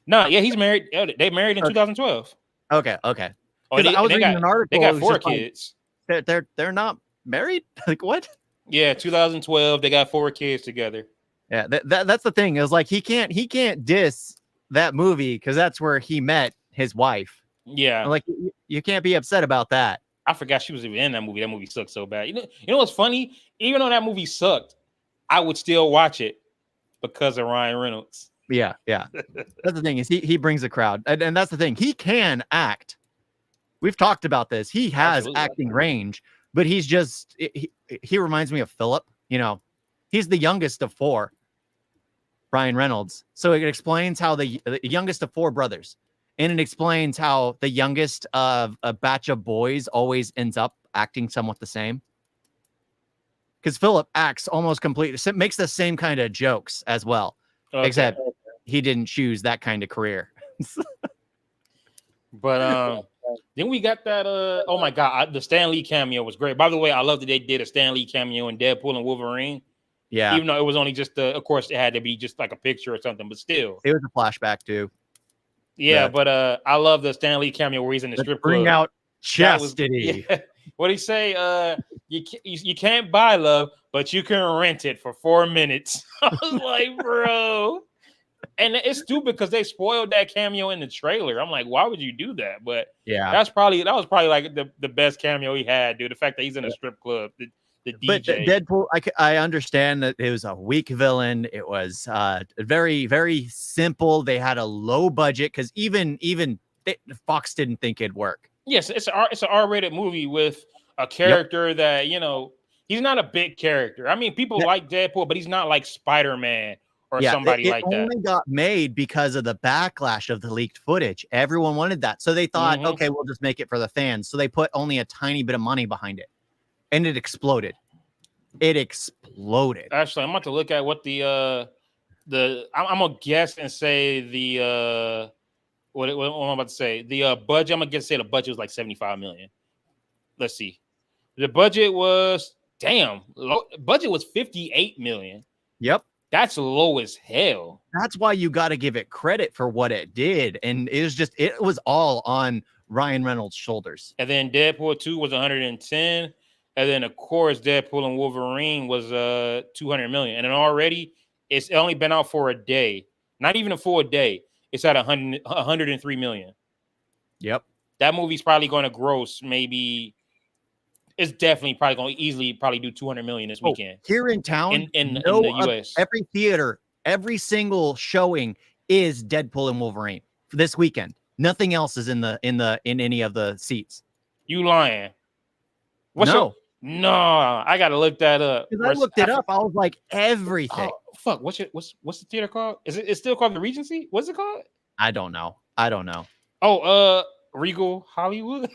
No, yeah, he's married. They married in 2012. Okay. Oh, I was reading an article. They got 4 kids. Like, they're not married. Like what? Yeah, 2012. They got 4 kids together. Yeah, that's the thing. It was like he can't diss that movie, because that's where he met his wife. Yeah, like you can't be upset about that. I forgot she was even in that movie. That movie sucked so bad. You know what's funny? Even though that movie sucked, I would still watch it because of Ryan Reynolds. Yeah. That's the thing, is he brings a crowd, and that's the thing. He can act. We've talked about this. He has acting range, but he's just he reminds me of Philip. You know, he's the youngest of 4. Ryan Reynolds. So it explains how the youngest of 4 brothers. And it explains how the youngest of a batch of boys always ends up acting somewhat the same. Because Philip acts almost completely, makes the same kind of jokes as well. Okay. Except he didn't choose that kind of career. But Then we got that. Oh my god, the Stan Lee cameo was great. By the way, I love that they did a Stan Lee cameo in Deadpool and Wolverine. Yeah, Even though it was only just, of course, it had to be just like a picture or something, but still, it was a flashback too. yeah. But I love the Stan Lee cameo where he's in the strip club. Bring out That was, chastity. yeah. What he say? You can't buy love, but you can rent it for 4 minutes. I was like, bro. And it's stupid because they spoiled that cameo in the trailer. I'm like, why would you do that? But Yeah, that was probably like the best cameo he had, dude. The fact that he's in a strip club, the DJ. But Deadpool, I understand that it was a weak villain. It was very, very simple. They had a low budget because even Fox didn't think it'd work. Yes, it's an R-rated movie with a character that, you know, he's not a big character. I mean, people like Deadpool, but he's not like Spider-Man or somebody like that. It only got made because of the backlash of the leaked footage. Everyone wanted that. So they thought, okay, we'll just make it for the fans. So they put only a tiny bit of money behind it. And it exploded. It exploded. Actually, I'm about to look at what I'm gonna guess and say what am I about to say? The budget, I'm gonna say the budget was like 75 million. Let's see. The budget was budget was 58 million. Yep. That's low as hell. That's why you got to give it credit for what it did. And it was all on Ryan Reynolds' shoulders. And then Deadpool 2 was 110. And then, of course, Deadpool and Wolverine was 200 million. And then already, it's only been out for a day. Not even a full day. It's at 103 million. Yep. That movie's probably going to gross maybe. It's definitely probably going to easily do 200 million this weekend. Here in town, in the US. Every theater, every single showing is Deadpool and Wolverine for this weekend. Nothing else is in any of the seats. You lying. No, I gotta look that up. Because I looked it up, I was like, everything. Oh, fuck, what's the theater called? It's still called the Regency? What's it called? I don't know. Oh, Regal Hollywood.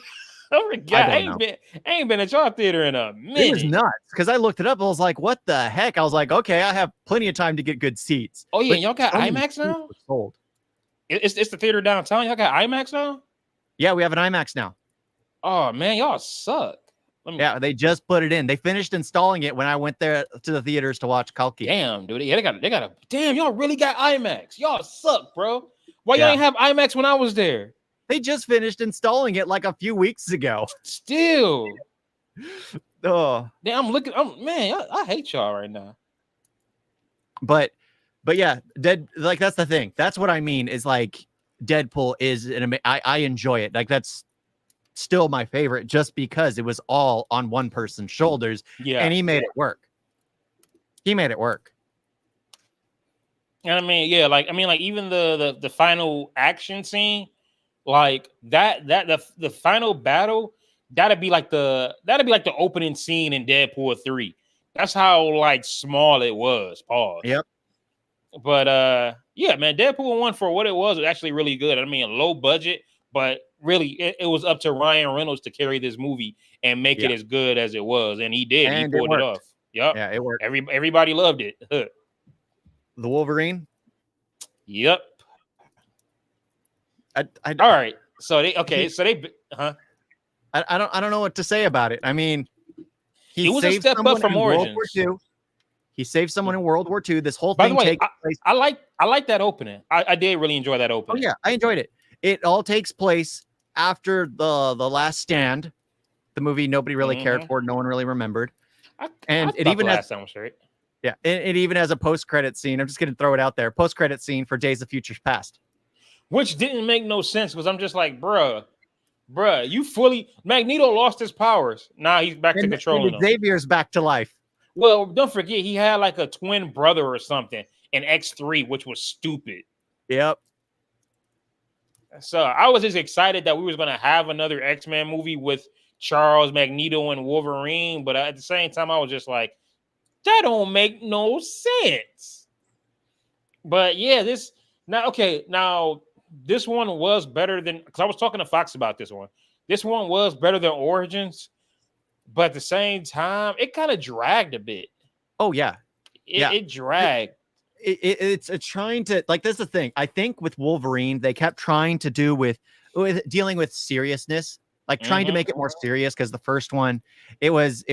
I forgot. I ain't been at y'all theater in a minute. It was nuts because I looked it up. I was like, what the heck? I was like, okay, I have plenty of time to get good seats. Oh yeah, y'all got IMAX now? Sold. It's the theater downtown. Y'all got IMAX now? Yeah, we have an IMAX now. Oh man, y'all suck. Yeah, they just put it in. They finished installing it when I went there to the theaters to watch Kalki. Damn, dude. Yeah, they got a damn, y'all really got IMAX. Y'all suck, bro. Why y'all ain't have IMAX when I was there? They just finished installing it like a few weeks ago. Still. Oh. Damn, I hate y'all right now. But yeah, that's the thing. That's what I mean is like Deadpool is I enjoy it. Like that's still my favorite just because it was all on one person's shoulders. Yeah. And he made it work. And I mean, yeah, like even the final action scene, like the final battle, that'd be like the opening scene in Deadpool 3. That's how like small it was. Pause. Yep. But yeah, man, Deadpool 1 for what it was actually really good. I mean, low budget, but really it was up to Ryan Reynolds to carry this movie and make it as good as it was, and he did. And he pulled it off. Yep. Yeah, it worked. Everybody loved it. The Wolverine. Yep. All right. So I don't know what to say about it. I mean, he was a step up from Origins. He saved someone in World War II. This whole thing takes place. I like that opening. I did really enjoy that opening. Oh yeah, I enjoyed it. It all takes place after the Last Stand, the movie nobody really cared for, no one really remembered. It even has Yeah, it even has a post-credit scene. I'm just going to throw it out there. Post-credit scene for Days of Future Past. Which didn't make no sense because I'm just like, bruh, you Magneto lost his powers. Now he's back to controlling them. Xavier's back to life. Well, don't forget, he had like a twin brother or something in X3, which was stupid. Yep. So I was just excited that we was going to have another X-Men movie with Charles, Magneto, and Wolverine. But at the same time, I was just like, that don't make no sense. But yeah, this one was better than, because I was talking to Fox about this one. This one was better than Origins, but at the same time, it kind of dragged a bit. Oh yeah, it dragged. It's trying to, like, that's the thing. I think with Wolverine, they kept trying to do with with dealing with seriousness, like trying to make it more serious, because the first one, it was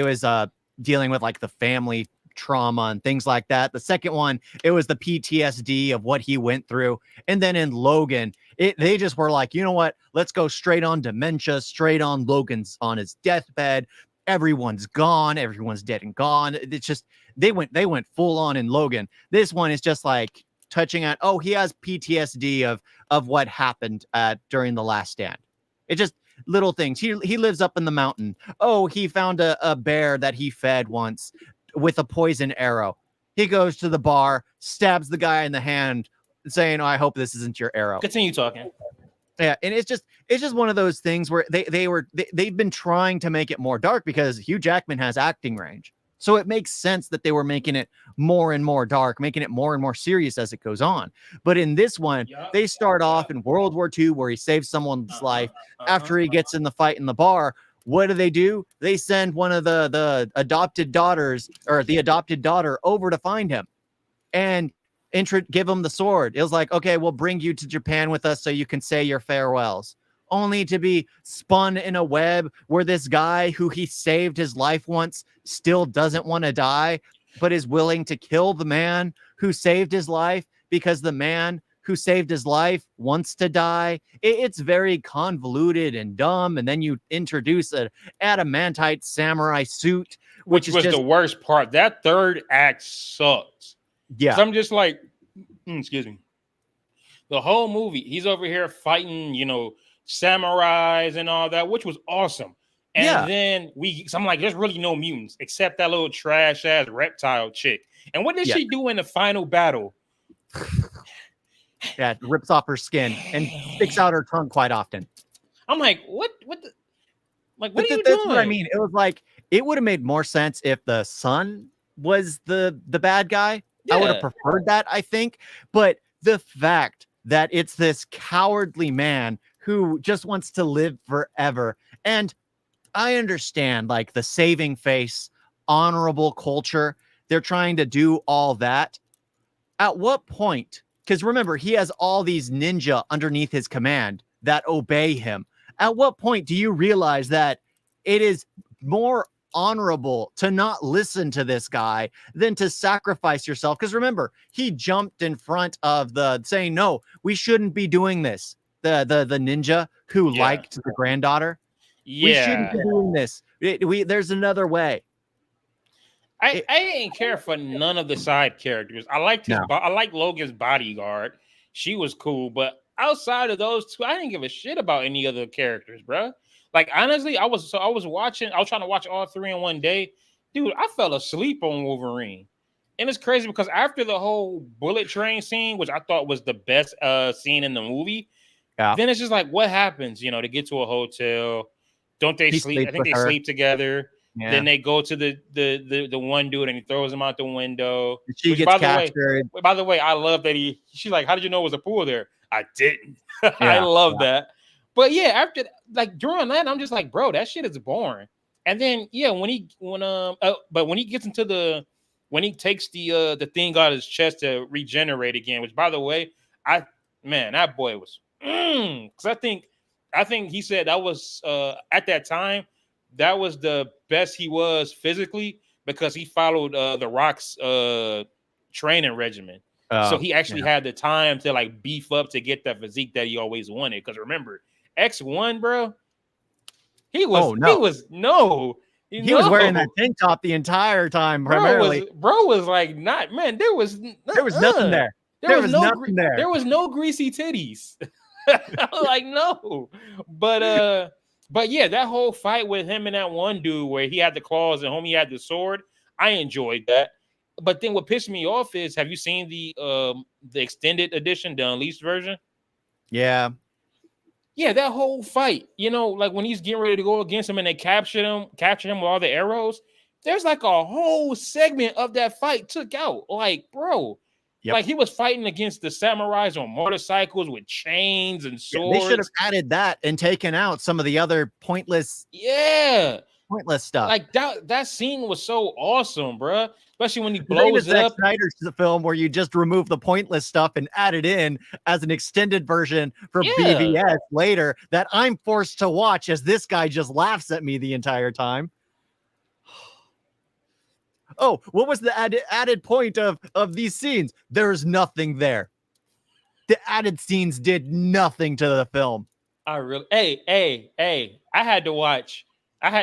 dealing with like the family trauma and things like that. The second one, it was the PTSD of what he went through. And then in Logan, they just were like, you know what? Let's go straight on dementia, straight on Logan's on his deathbed. Everyone's gone. Everyone's dead and gone. It's just they went full on in Logan. This one is just like touching on, oh, he has PTSD of what happened during the Last Stand. It just little things. He lives up in the mountain. Oh, he found a bear that he fed once with a poison arrow. He goes to the bar, stabs the guy in the hand, saying, "Oh, I hope this isn't your arrow." Continue talking. Yeah, and it's just one of those things where they've been trying to make it more dark because Hugh Jackman has acting range. So it makes sense that they were making it more and more dark, making it more and more serious as it goes on. But in this one, they start off in World War II where he saves someone's life. After he gets in the fight in the bar, what do? They send one of the adopted daughters, or the adopted daughter, over to find him and give him the sword. It was like, okay, we'll bring you to Japan with us so you can say your farewells. Only to be spun in a web where this guy who he saved his life once still doesn't want to die, but is willing to kill the man who saved his life because the man who saved his life wants to die. It's very convoluted and dumb. And then you introduce an adamantite samurai suit, which was just the worst part. That third act sucks. Yeah. I'm just like, excuse me. The whole movie, he's over here fighting, samurais and all that, which was awesome. And then I'm like, there's really no mutants except that little trash ass reptile chick. And what did she do in the final battle? Yeah, rips off her skin and sticks out her tongue quite often. I'm like, what are you that's doing? What I mean, it was like, it would have made more sense if the son was the bad guy. Yeah. I would have preferred that, I think. But the fact that it's this cowardly man who just wants to live forever. And I understand, like, the saving face, honorable culture. They're trying to do all that. At what point? Because remember, he has all these ninja underneath his command that obey him. At what point do you realize that it is more honorable to not listen to this guy than to sacrifice yourself? Because remember, he jumped in front of saying, no, we shouldn't be doing this. The ninja who liked the granddaughter. Yeah. We shouldn't be doing this. There's another way. I didn't care for none of the side characters. I liked I like Logan's bodyguard. She was cool, but outside of those two, I didn't give a shit about any other characters, bro. Like, honestly, I was trying to watch all three in one day. Dude, I fell asleep on Wolverine. And it's crazy because after the whole bullet train scene, which I thought was the best scene in the movie, then it's just like, what happens, to get to a hotel? Don't they sleep? I think they sleep together. Yeah. Then they go to the one dude and he throws him out the window. She gets captured. By the way, I love that she's like, how did you know it was a pool there? I didn't. I love that. But yeah, after during that, I'm just like, bro, that shit is boring. And then when he gets into when he takes the thing out of his chest to regenerate again, which by the way, that boy was because I think he said that was at that time that was the best he was physically because he followed the Rock's training regimen. So he actually had the time to beef up to get that physique that he always wanted. Because remember, X1, bro, he was wearing that tank top the entire time. Primarily, bro was like, not man. There was nothing there. There was nothing there. There was no greasy titties. I was like, no, but yeah, that whole fight with him and that one dude where he had the claws and homie had the sword, I enjoyed that. But then what pissed me off is, have you seen the extended edition, the Unleashed version? Yeah. Yeah, that whole fight, when he's getting ready to go against him and they capture him with all the arrows, there's a whole segment of that fight took out. Like, bro, he was fighting against the samurais on motorcycles with chains and swords. They should have added that and taken out some of the other pointless. Yeah. pointless stuff. Like that scene was so awesome, bro. Especially when he This ain't a blows Zack up. Snyder's film where you just remove the pointless stuff and add it in as an extended version for Yeah. BVS later that I'm forced to watch as this guy just laughs at me the entire time. Oh, what was the added point of these scenes? There's nothing there. The added scenes did nothing to the film. I really, hey, I had to watch the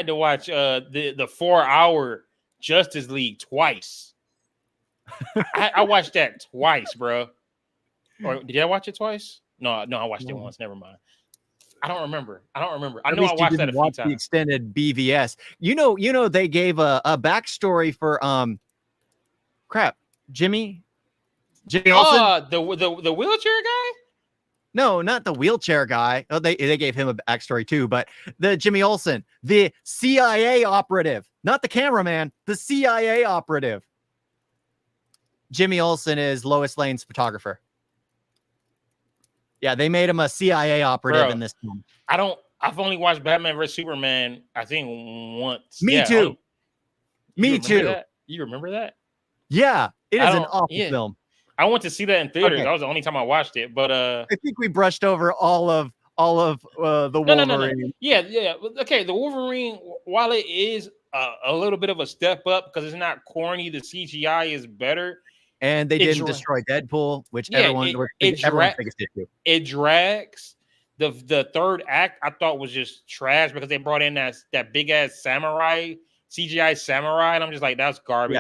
4-hour Justice League twice. I watched that twice, bro. Or did I watch it twice? No, I watched it once. Never mind. I don't remember. I know I watched that a few times. The extended BVS. You know, they gave a backstory for Jimmy Olsen. Oh, the wheelchair guy? No, not the wheelchair guy. Oh, they gave him a backstory too, but the Jimmy Olsen, the CIA operative, not the cameraman, the CIA operative. Jimmy Olsen is Lois Lane's photographer. Yeah, they made him a CIA operative in this film. I've only watched Batman vs Superman, I think once. Me too. Me too. You remember that? Yeah, it is an awful film. I went to see that in theaters. Okay. That was the only time I watched it. But I think we brushed over all of the Wolverine. No. Yeah. Okay, the Wolverine, while it is a little bit of a step up because it's not corny, the CGI is better. And they didn't destroy Deadpool, which everyone's biggest issue. It drags. The third act I thought was just trash because they brought in that big ass samurai CGI samurai, and I'm just like, that's garbage.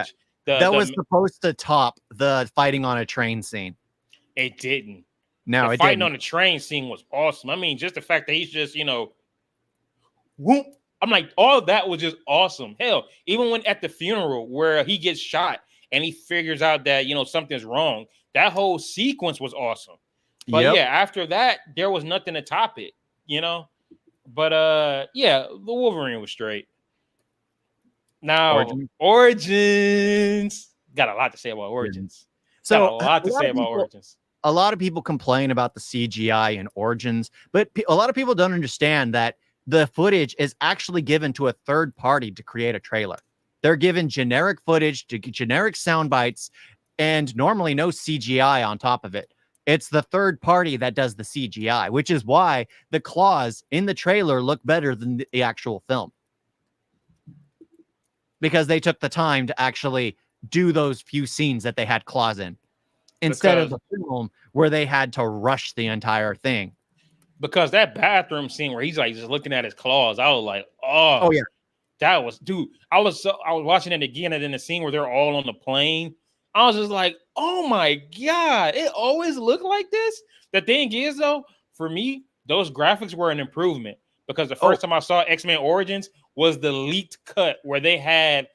Yeah. That was supposed to top the fighting on a train scene. It didn't. No, the fighting on the train scene was awesome. I mean, just the fact that he's just, whoop. I'm like, all of that was just awesome. Hell, even when at the funeral where he gets shot and he figures out that, something's wrong, that whole sequence was awesome. But yeah, after that, there was nothing to top it, But the Wolverine was straight. Now, Origins. Got a lot to say about Origins. So a lot to say about Origins. A lot of people complain about the CGI in Origins, but a lot of people don't understand that the footage is actually given to a third party to create a trailer. They're given generic footage, generic sound bites, and normally no CGI on top of it. It's the third party that does the CGI, which is why the claws in the trailer look better than the actual film. Because they took the time to actually do those few scenes that they had claws in. Instead of the film where they had to rush the entire thing. Because that bathroom scene where he's like just looking at his claws, I was like, oh yeah. That was, dude, I was watching it again, and then the scene where they're all on the plane, I was just like, oh my God, it always looked like this. The thing is, though, for me, those graphics were an improvement because the first time I saw X-Men Origins was the leaked cut where they had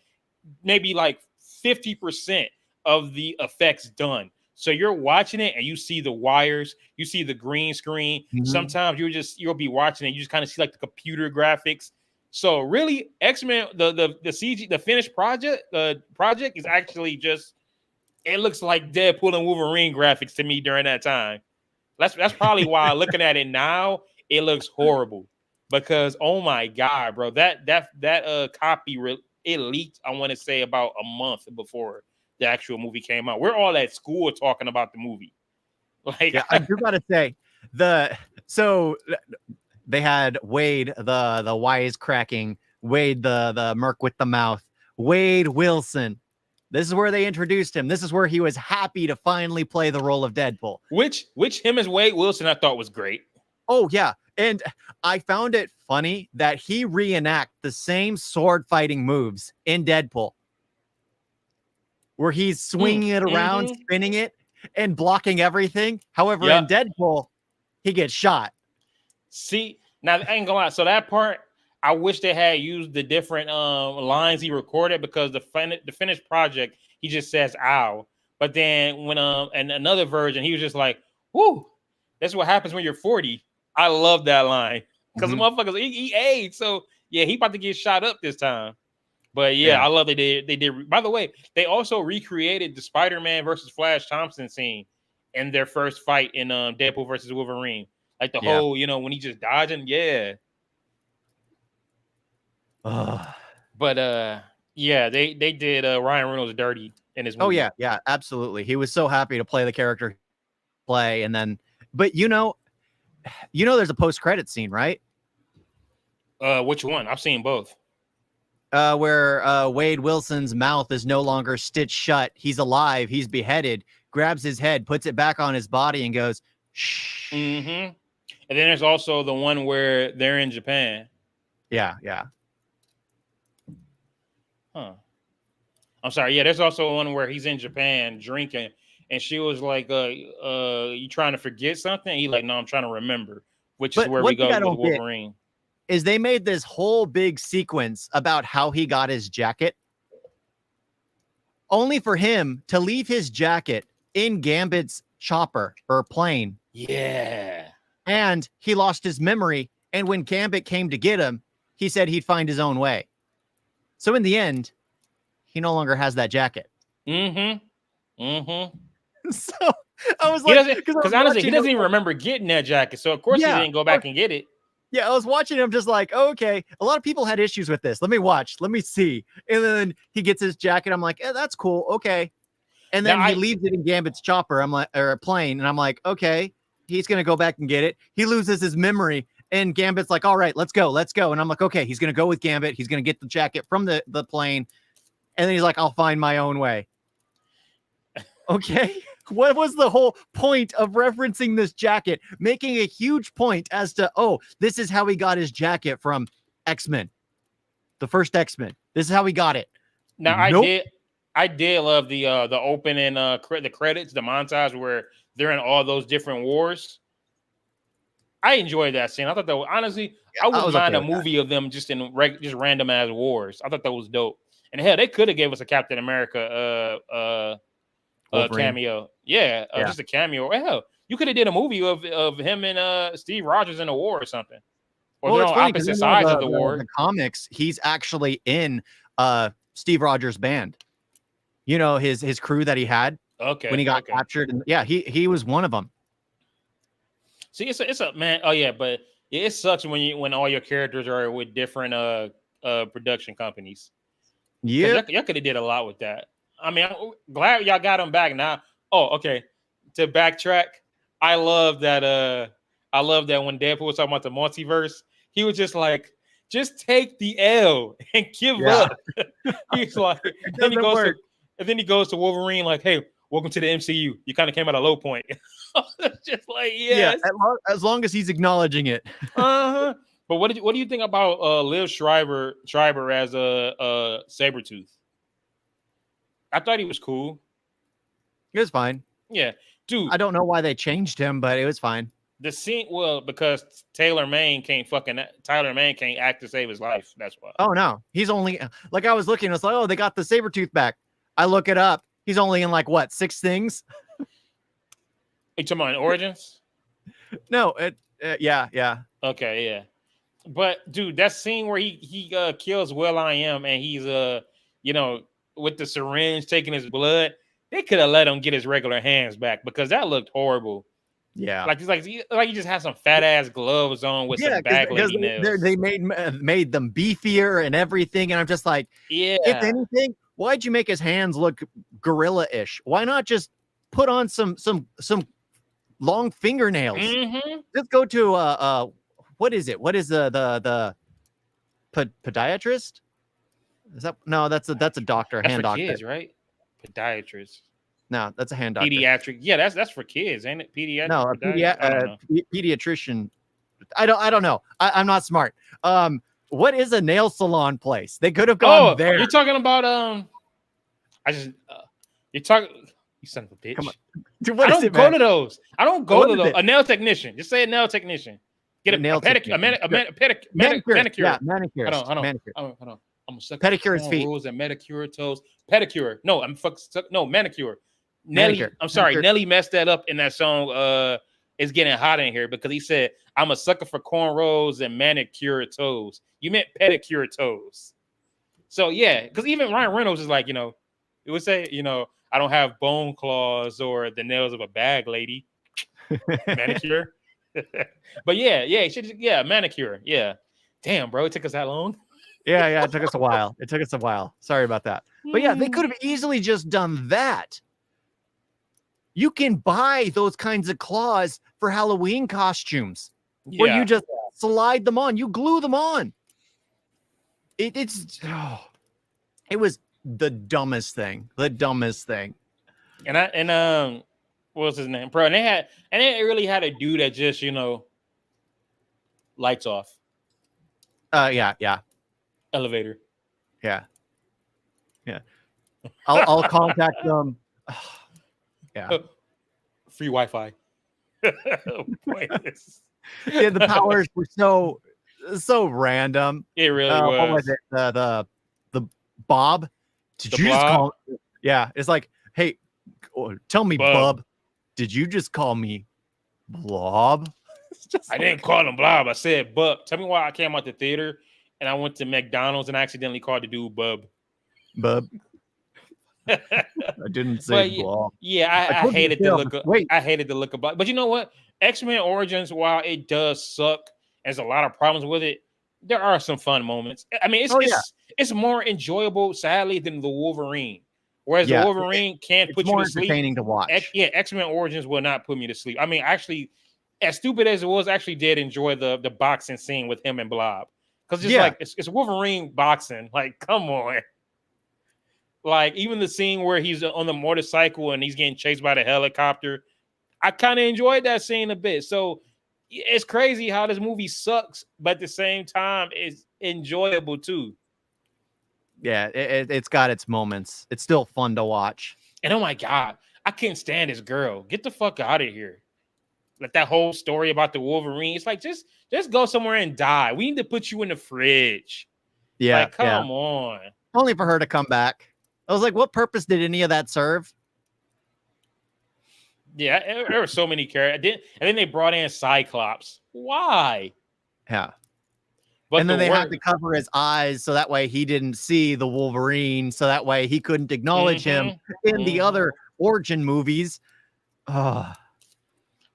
maybe like 50% of the effects done. So you're watching it and you see the wires, you see the green screen. Mm-hmm. Sometimes you'll be watching it, you just kind of see like the computer graphics. So really, X-Men, the CG, the finished project is actually just, it looks like Deadpool and Wolverine graphics to me during that time. That's probably why looking at it now, it looks horrible. Because oh my God, bro, that copy it leaked, I want to say about a month before the actual movie came out. We're all at school talking about the movie. Like, yeah, I do gotta say they had Wade, the wisecracking, Wade, the merc with the mouth, Wade Wilson. This is where they introduced him. This is where he was happy to finally play the role of Deadpool. Which him as Wade Wilson I thought was great. Oh yeah. And I found it funny that he reenact the same sword fighting moves in Deadpool, where he's swinging it around, spinning it, and blocking everything. However, in Deadpool, he gets shot. See, now I ain't gonna lie. So that part, I wish they had used the different lines he recorded because the finished project, he just says "ow." But then when in another version, he was just like, "Whoo, that's what happens when you're 40." I love that line because the motherfuckers he aged. So yeah, he about to get shot up this time. But yeah, I love they did. By the way, they also recreated the Spider-Man versus Flash Thompson scene in their first fight in Deadpool versus Wolverine. Like the whole, when he just dodging. Yeah. But yeah, they did Ryan Reynolds dirty in this Oh movie. yeah, absolutely. He was so happy to play the character play, and then, but there's a post-credit scene, right? Which one? I've seen both. Where Wade Wilson's mouth is no longer stitched shut. He's alive. He's beheaded. Grabs his head, puts it back on his body, and goes, shh. Mm-hmm. And then there's also the one where they're in Japan. Yeah. Huh. I'm sorry. Yeah, there's also one where he's in Japan drinking, and she was like, you trying to forget something?" He's like, "No, I'm trying to remember." Which is where we go with Wolverine. Is they made this whole big sequence about how he got his jacket, only for him to leave his jacket in Gambit's chopper or plane. Yeah. And he lost his memory. And when Gambit came to get him, he said he'd find his own way. So in the end, he no longer has that jacket. Mm-hmm. Mm-hmm. So I was like, because honestly, he doesn't even remember getting that jacket. So of course he didn't go back and get it. Yeah, I was watching him just like, okay, a lot of people had issues with this. Let me watch. Let me see. And then he gets his jacket. I'm like, that's cool. Okay. And then he leaves it in Gambit's chopper. I'm like, or a plane. And I'm like, okay, he's going to go back and get it. He loses his memory. And Gambit's like, all right, let's go. And I'm like, okay, he's going to go with Gambit. He's going to get the jacket from the plane. And then he's like, I'll find my own way. Okay. What was the whole point of referencing this jacket, making a huge point as to, oh, this is how he got his jacket from X-Men, the first X-Men. This is how he got it. Now, I did love the opening, the credits, the montage where they're in all those different wars. I enjoyed that scene. I thought that was, honestly, I wouldn't mind a movie of them just in just random ass wars. I thought that was dope. And hell, they could have gave us a Captain America cameo. Just a cameo. Hell, you could have did a movie of him and Steve Rogers in a war or something. Or they're on opposite sides of the war. The comics, he's actually in Steve Rogers' band. You know, his crew that he had when he got captured. And yeah, he was one of them. See, it's a man. Oh yeah, but it sucks when all your characters are with different production companies. Yeah, y'all could have did a lot with that. I mean, I'm glad y'all got them back now. Oh, okay. To backtrack, I love that when Deadpool was talking about the multiverse, he was just like, just take the L and give up. He's like, and then he goes to Wolverine like, hey, welcome to the MCU. You kind of came at a low point. Just like, yes. Yeah, as long as he's acknowledging it. Uh-huh. But what do you think about Liv Schreiber as a Sabretooth? I thought he was cool. It was fine. Yeah, dude. I don't know why they changed him, but it was fine. The scene, because Tyler Mane can't act to save his life. That's why. Oh no, he's only like I was looking. It's like, oh, they got the Sabretooth back. I look it up. He's only in like what 6 things. You talking about in Origins? No, yeah. Okay, yeah. But dude, that scene where he kills Will.i.am and he's with the syringe taking his blood, they could have let him get his regular hands back because that looked horrible. Yeah, like he just had some fat ass gloves on with some bag lady nails. They made them beefier and everything, and I'm just like, yeah. If anything, why'd you make his hands look gorilla-ish? Why not just put on some long fingernails? Mm-hmm. Just go to what is it? What is the podiatrist? Is that that's a doctor, that's hand for doctor, kids, right? Podiatrist. No, that's a hand doctor. Pediatric. Yeah, that's for kids, ain't it? Pediatric. No, pediatrician. I don't know. I'm not smart. What is a nail salon place? They could have gone there. You're talking about you're talking. You son of a bitch. Come on. Dude, I don't go to those. I don't go to those. A nail technician. Just say a nail technician. Get a pedicure. Manicure. Yeah, manicure. Hold on. I'm a sucker. Pedicure his feet. Rules and manicure toes. Pedicure. No, manicure. Nelly. I'm sorry. Manicure. Nelly messed that up in that song. It's getting hot in here because he said, "I'm a sucker for cornrows and manicure toes." You meant pedicure toes. So yeah, because even Ryan Reynolds is like, it would say, I don't have bone claws or the nails of a bag lady. Manicure. But yeah, manicure. Yeah. Damn, bro, it took us that long. Yeah, it took us a while. Sorry about that. But yeah, they could have easily just done that. You can buy those kinds of claws for Halloween costumes where you just slide them on, you glue them on. It was the dumbest thing. And what was his name, bro? And they really had a dude that just lights off. Yeah. Elevator. Yeah. I'll contact them. Yeah. Free Wi-Fi. Yeah, the powers were so random. It really was. What was it? The Bob? Did you just call? Yeah, it's like, hey, tell me, Bub. Did you just call me Blob? I didn't call him Blob. I said Bub. Tell me why I came out the theater and I went to McDonald's and I accidentally called the dude Bub. I didn't say Blob. Yeah, I hated the look. I hated the look of Blob. But you know what? X-Men Origins, while it does suck, there's a lot of problems with it. There are some fun moments. I mean, it's more enjoyable, sadly, than the Wolverine. Whereas the Wolverine can't put you to sleep. It's more entertaining to watch. X-Men Origins will not put me to sleep. I mean, actually, as stupid as it was, I actually did enjoy the boxing scene with him and Blob. Because it's Wolverine boxing. Like, come on. Like, even the scene where he's on the motorcycle and he's getting chased by the helicopter, I kind of enjoyed that scene a bit. So it's crazy how this movie sucks, but at the same time, it's enjoyable too. Yeah, it's got its moments. It's still fun to watch. And oh my God, I can't stand this girl. Get the fuck out of here. Like that whole story about the Wolverine. It's like, just go somewhere and die. We need to put you in the fridge. Yeah. Like, come on. Only for her to come back. I was like, what purpose did any of that serve? Yeah, there were so many characters. And then they brought in Cyclops. Why? Yeah. But and then they had to cover his eyes so that way he didn't see the Wolverine, so that way he couldn't acknowledge him in the other origin movies. But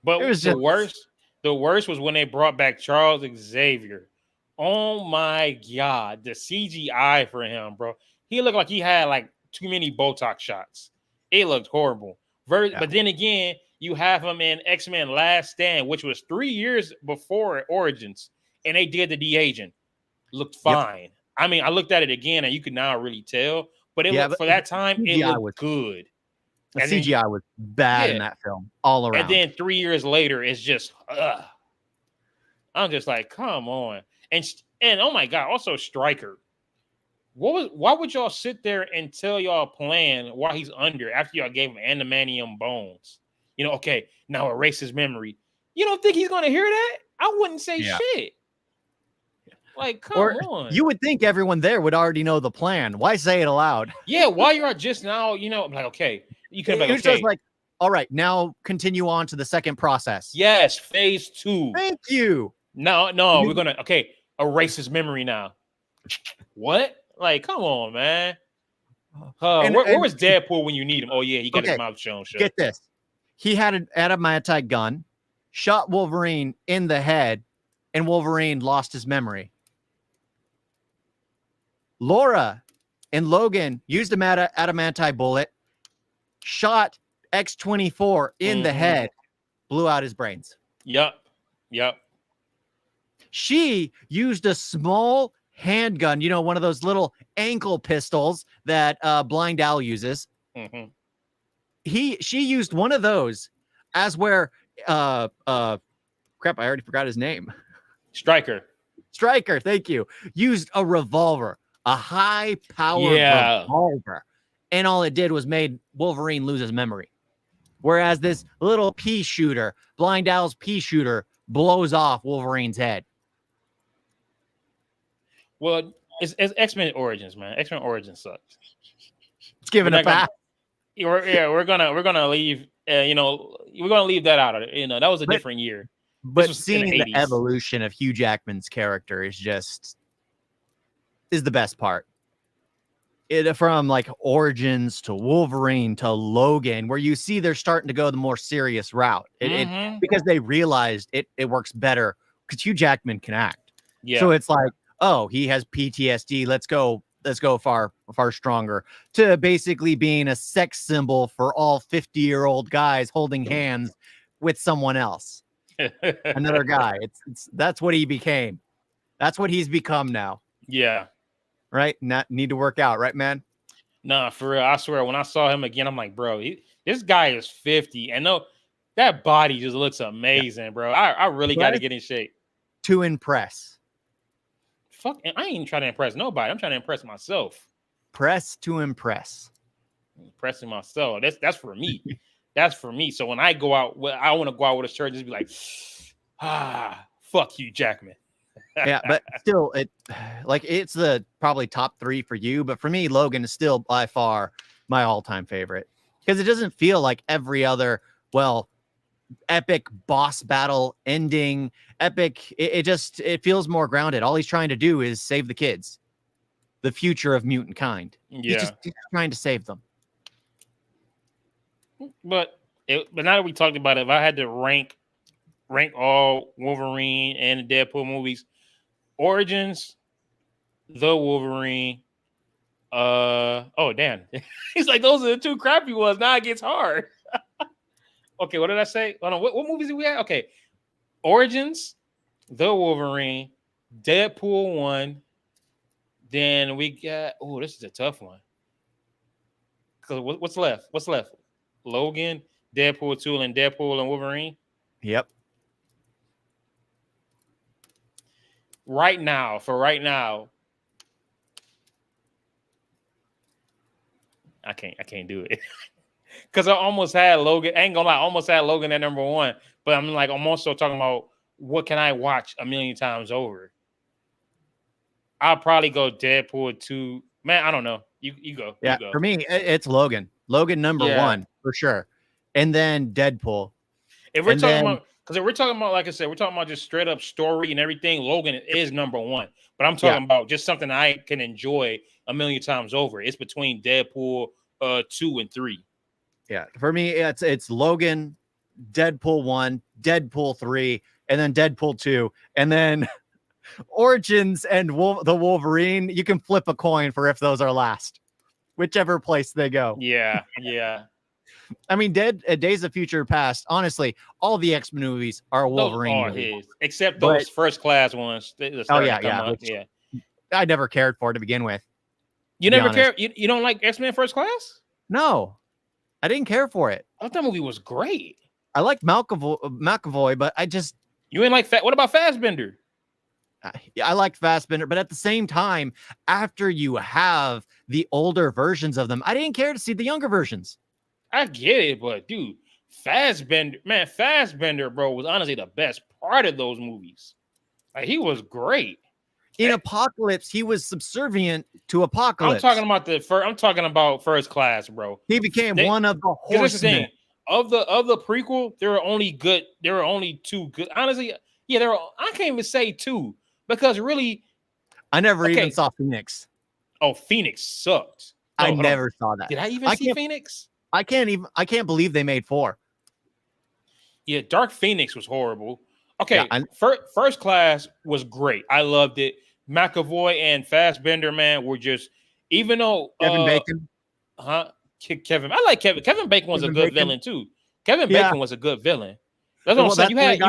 it was the worst. The worst was when they brought back Charles Xavier. Oh my God, the CGI for him, bro. He looked like he had like too many Botox shots. It looked horrible. But then again, you have him in X-Men Last Stand, which was 3 years before Origins, and they did the de-aging. Looked fine. Yep. I mean, I looked at it again, and you could now really tell. But for that time, it looked good. The CGI was bad in that film, all around. And then 3 years later, it's just, I'm just like, come on. And oh my God, also Stryker. Why would y'all sit there and tell y'all plan while he's under after y'all gave him adamantium bones? Okay, now erase his memory. You don't think he's going to hear that? I wouldn't say shit. Like, come on. You would think everyone there would already know the plan. Why say it aloud? Yeah, why you're just now, I'm like, okay. You could be like, just like, all right, now continue on to the second process. Yes, phase 2. Thank you. No, we're going to, erase his memory now. What? Like, come on, man. Where was Deadpool when you need him? Oh, yeah, he got his mouth shown. Sure. Get this. He had an adamantite gun, shot Wolverine in the head, and Wolverine lost his memory. Laura and Logan used an adamantite bullet, shot X-24 in the head, blew out his brains. Yep. She used a small handgun, one of those little ankle pistols that Blind Owl uses. Mm-hmm. She used one of those as where crap, I already forgot his name. Stryker, thank you. Used a revolver, a high-powered revolver, and all it did was made Wolverine lose his memory. Whereas this little pea shooter, Blind Owl's pea shooter, blows off Wolverine's head. Well, it's X-Men Origins, man. X-Men Origins sucks. It's giving it back. We're gonna leave. We're gonna leave that out of it. That was a different year. But seeing the evolution of Hugh Jackman's character is the best part. From like Origins to Wolverine to Logan, where you see they're starting to go the more serious route. Because they realized it works better because Hugh Jackman can act. Yeah. So it's like, oh, he has PTSD. Let's go far stronger, to basically being a sex symbol for all 50-year-old guys holding hands with someone else, another guy. It's that's what he became. That's what he's become now. Yeah. Right? Not need to work out, right, man? Nah, for real. I swear, when I saw him again, I'm like, bro, this guy is 50. And no, that body just looks amazing, bro. I really got to get in shape. To impress. Fuck, and I ain't even trying to impress nobody. I'm trying to impress myself. Press to impress. Impressing myself. That's for me. That's for me. So when I go out, I want to go out with a shirt and just be like, fuck you, Jackman. Yeah, but still, it's the probably top 3 for you. But for me, Logan is still by far my all-time favorite, because it doesn't feel like every other, epic boss battle ending, epic. It feels more grounded. All he's trying to do is save the kids, the future of mutant kind. Yeah, he's trying to save them. But now that we talked about it, if I had to rank all Wolverine and the Deadpool movies, Origins, the Wolverine. Oh damn, he's like, those are the 2 crappy ones. Now it gets hard. Okay, what did I say? Hold on, what movies did we have? Okay, Origins, the Wolverine, Deadpool 1. Then we got, this is a tough one. Because what's left? What's left? Logan, Deadpool 2, and Deadpool and Wolverine. Yep. Right now, I can't do it. Because I almost had Logan. I ain't gonna lie, I almost had Logan at number 1. But I'm also talking about what can I watch a million times over. I'll probably go Deadpool 2. Man, I don't know. You go. Yeah, you go. For me, it's Logan. Logan number 1 for sure, and then Deadpool. If we're talking about, like I said, we're talking about just straight up story and everything, Logan is number 1. But I'm talking about just something I can enjoy a million times over. It's between Deadpool 2 and 3. Yeah, for me, it's Logan, Deadpool 1, Deadpool 3, and then Deadpool 2, and then Origins and the Wolverine. You can flip a coin for if those are last, whichever place they go. Yeah. I mean, Days of Future Past. Honestly, all the X-Men movies are Wolverine movies, except those first class ones. Yeah. I never cared for it to begin with. You never cared? You don't like X-Men First Class? No, I didn't care for it. I thought that movie was great. I like McAvoy, but you ain't like what about Fassbender? I liked Fassbender, but at the same time, after you have the older versions of them, I didn't care to see the younger versions. I get it, but dude, Fassbender, bro, was honestly the best part of those movies. Like, he was great. In Apocalypse, he was subservient to Apocalypse. I'm talking about First Class, bro. He became one of the horsemen. Of the prequel, there were only 2 good. Honestly, yeah, I can't even say 2 because really, I never even saw Phoenix. Oh, Phoenix sucked. I never saw that. Did I even see Phoenix? I can't believe they made 4. Yeah, Dark Phoenix was horrible. Okay, First Class was great. I loved it. McAvoy and Fassbender, man, were just, even though Kevin Bacon. Kevin. I like Kevin. Kevin Bacon was a good villain too. Kevin Bacon was a good villain. That's what I'm saying.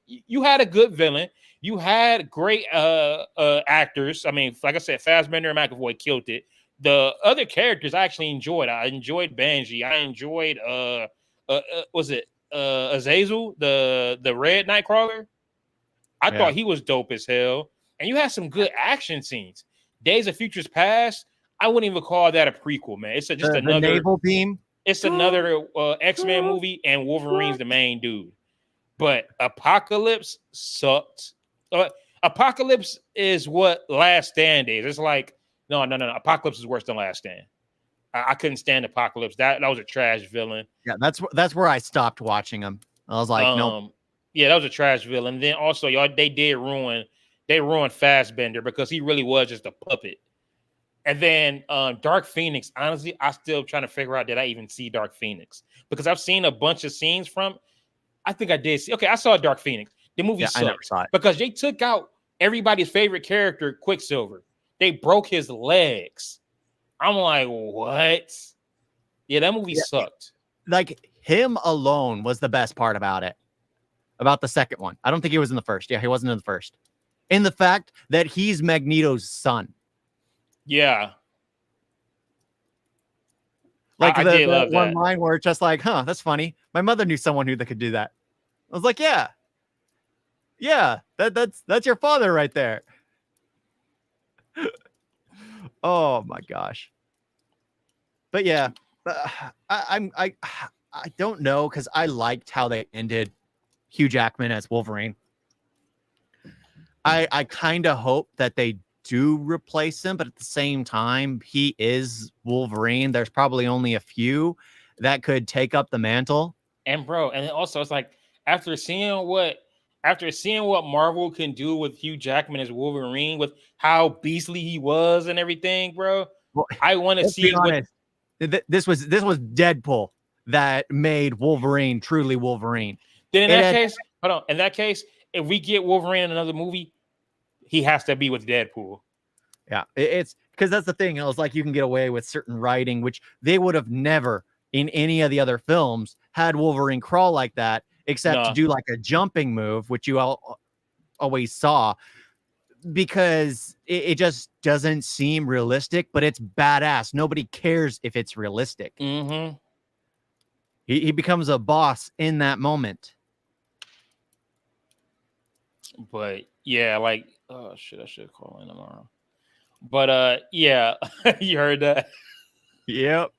You had a good villain. You had great actors. I mean, like I said, Fassbender and McAvoy killed it. The other characters I actually enjoyed. I enjoyed Banshee. I enjoyed was it Azazel, the Red Nightcrawler? I thought he was dope as hell. And you had some good action scenes. Days of Futures Past, I wouldn't even call that a prequel, man. It's just another naval beam. It's another X-Men movie, and Wolverine's the main dude. But Apocalypse sucked. Apocalypse is what Last Stand is. It's like no. Apocalypse is worse than Last Stand. I couldn't stand Apocalypse. That was a trash villain. Yeah, that's where I stopped watching them. I was like, no. Yeah, that was a trash villain. And then also, y'all, they ruined Fassbender because he really was just a puppet. And then Dark Phoenix, honestly, I'm still trying to figure out, did I even see Dark Phoenix? Because I've seen a bunch of scenes from, I think I did see. Okay, I saw Dark Phoenix. The movie sucked. I never saw it. Because they took out everybody's favorite character, Quicksilver. They broke his legs. I'm like, what? Yeah, that movie sucked. Like him alone was the best part about it. About the second one. I don't think he was in the first. Yeah, he wasn't in the first. In the fact that he's Magneto's son. Yeah. Like I the did love one that. line where it's just like, huh, that's funny. My mother knew someone who that could do that. I was like, yeah. Yeah, that's your father right there. Oh my gosh. But yeah, I don't know, because I liked how they ended Hugh Jackman as Wolverine. I kind of hope that they do replace him, but at the same time, he is Wolverine. There's probably only a few that could take up the mantle. And bro, and also it's like after seeing what Marvel can do with Hugh Jackman as Wolverine, with how beastly he was and everything, bro. Well, I want to let's see be honest. This was Deadpool that made Wolverine truly Wolverine. Then in that case, hold on. In that case, if we get Wolverine in another movie, he has to be with Deadpool. Yeah, it's because that's the thing. It was like you can get away with certain writing, which they would have never in any of the other films had Wolverine crawl like that, except to do like a jumping move, which you all always saw, because it just doesn't seem realistic, but it's badass. Nobody cares if it's realistic. Mm-hmm. He becomes a boss in that moment. But yeah, like, oh shit, I should call in tomorrow. But yeah, you heard that. Yep.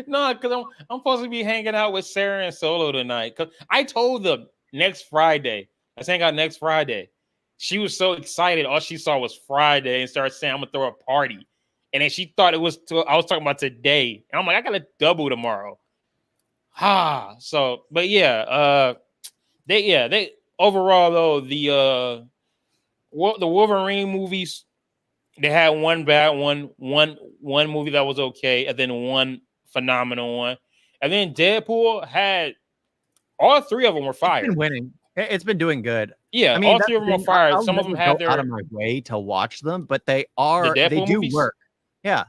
No, because I'm supposed to be hanging out with Sarah and Solo tonight. Because I told them next Friday. Let's hang out next Friday. She was so excited. All she saw was Friday and started saying, I'm going to throw a party. And then she thought it was, I was talking about today. And I'm like, I got to double tomorrow. So, but yeah, they overall though, the Wolverine movies, they had one bad one movie that was okay, and then one phenomenal one. And then Deadpool had all three of them were fired. It's been winning. It's been doing good. Yeah, I mean, all three of them were fired. I'll Some of them had their out of my way to watch them, but they do movies? work. Yeah.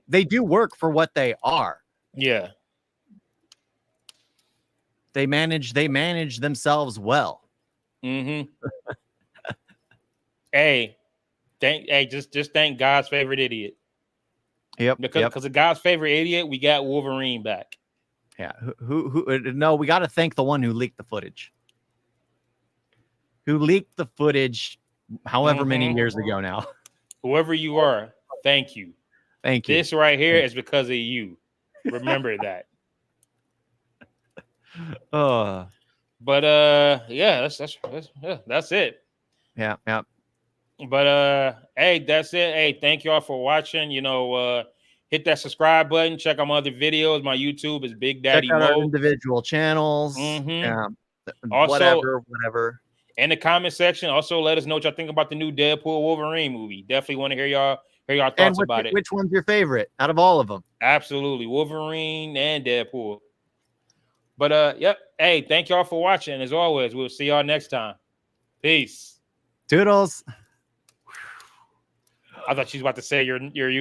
They do work for what they are. Yeah. They manage themselves well. Mm-hmm. Just thank God's favorite idiot. Yep. Because of God's favorite idiot, we got Wolverine back. Yeah. No, we got to thank the one who leaked the footage. Who leaked the footage however many years ago now. Whoever you are, thank you. Thank you. This right here is because of you. Remember that. But yeah, that's it. Yeah. But hey, that's it. Hey, thank y'all for watching. You know, hit that subscribe button. Check out my other videos. My YouTube is Big Daddy Check out our Mo. individual channels. Also, whatever. In the comment section, also let us know what y'all think about the new Deadpool Wolverine movie. Definitely want to hear y'all thoughts about it. Which one's your favorite out of all of them? Absolutely, Wolverine and Deadpool. But yep. Hey, thank y'all for watching. As always, we'll see y'all next time. Peace. Toodles. I thought she was about to say your usual.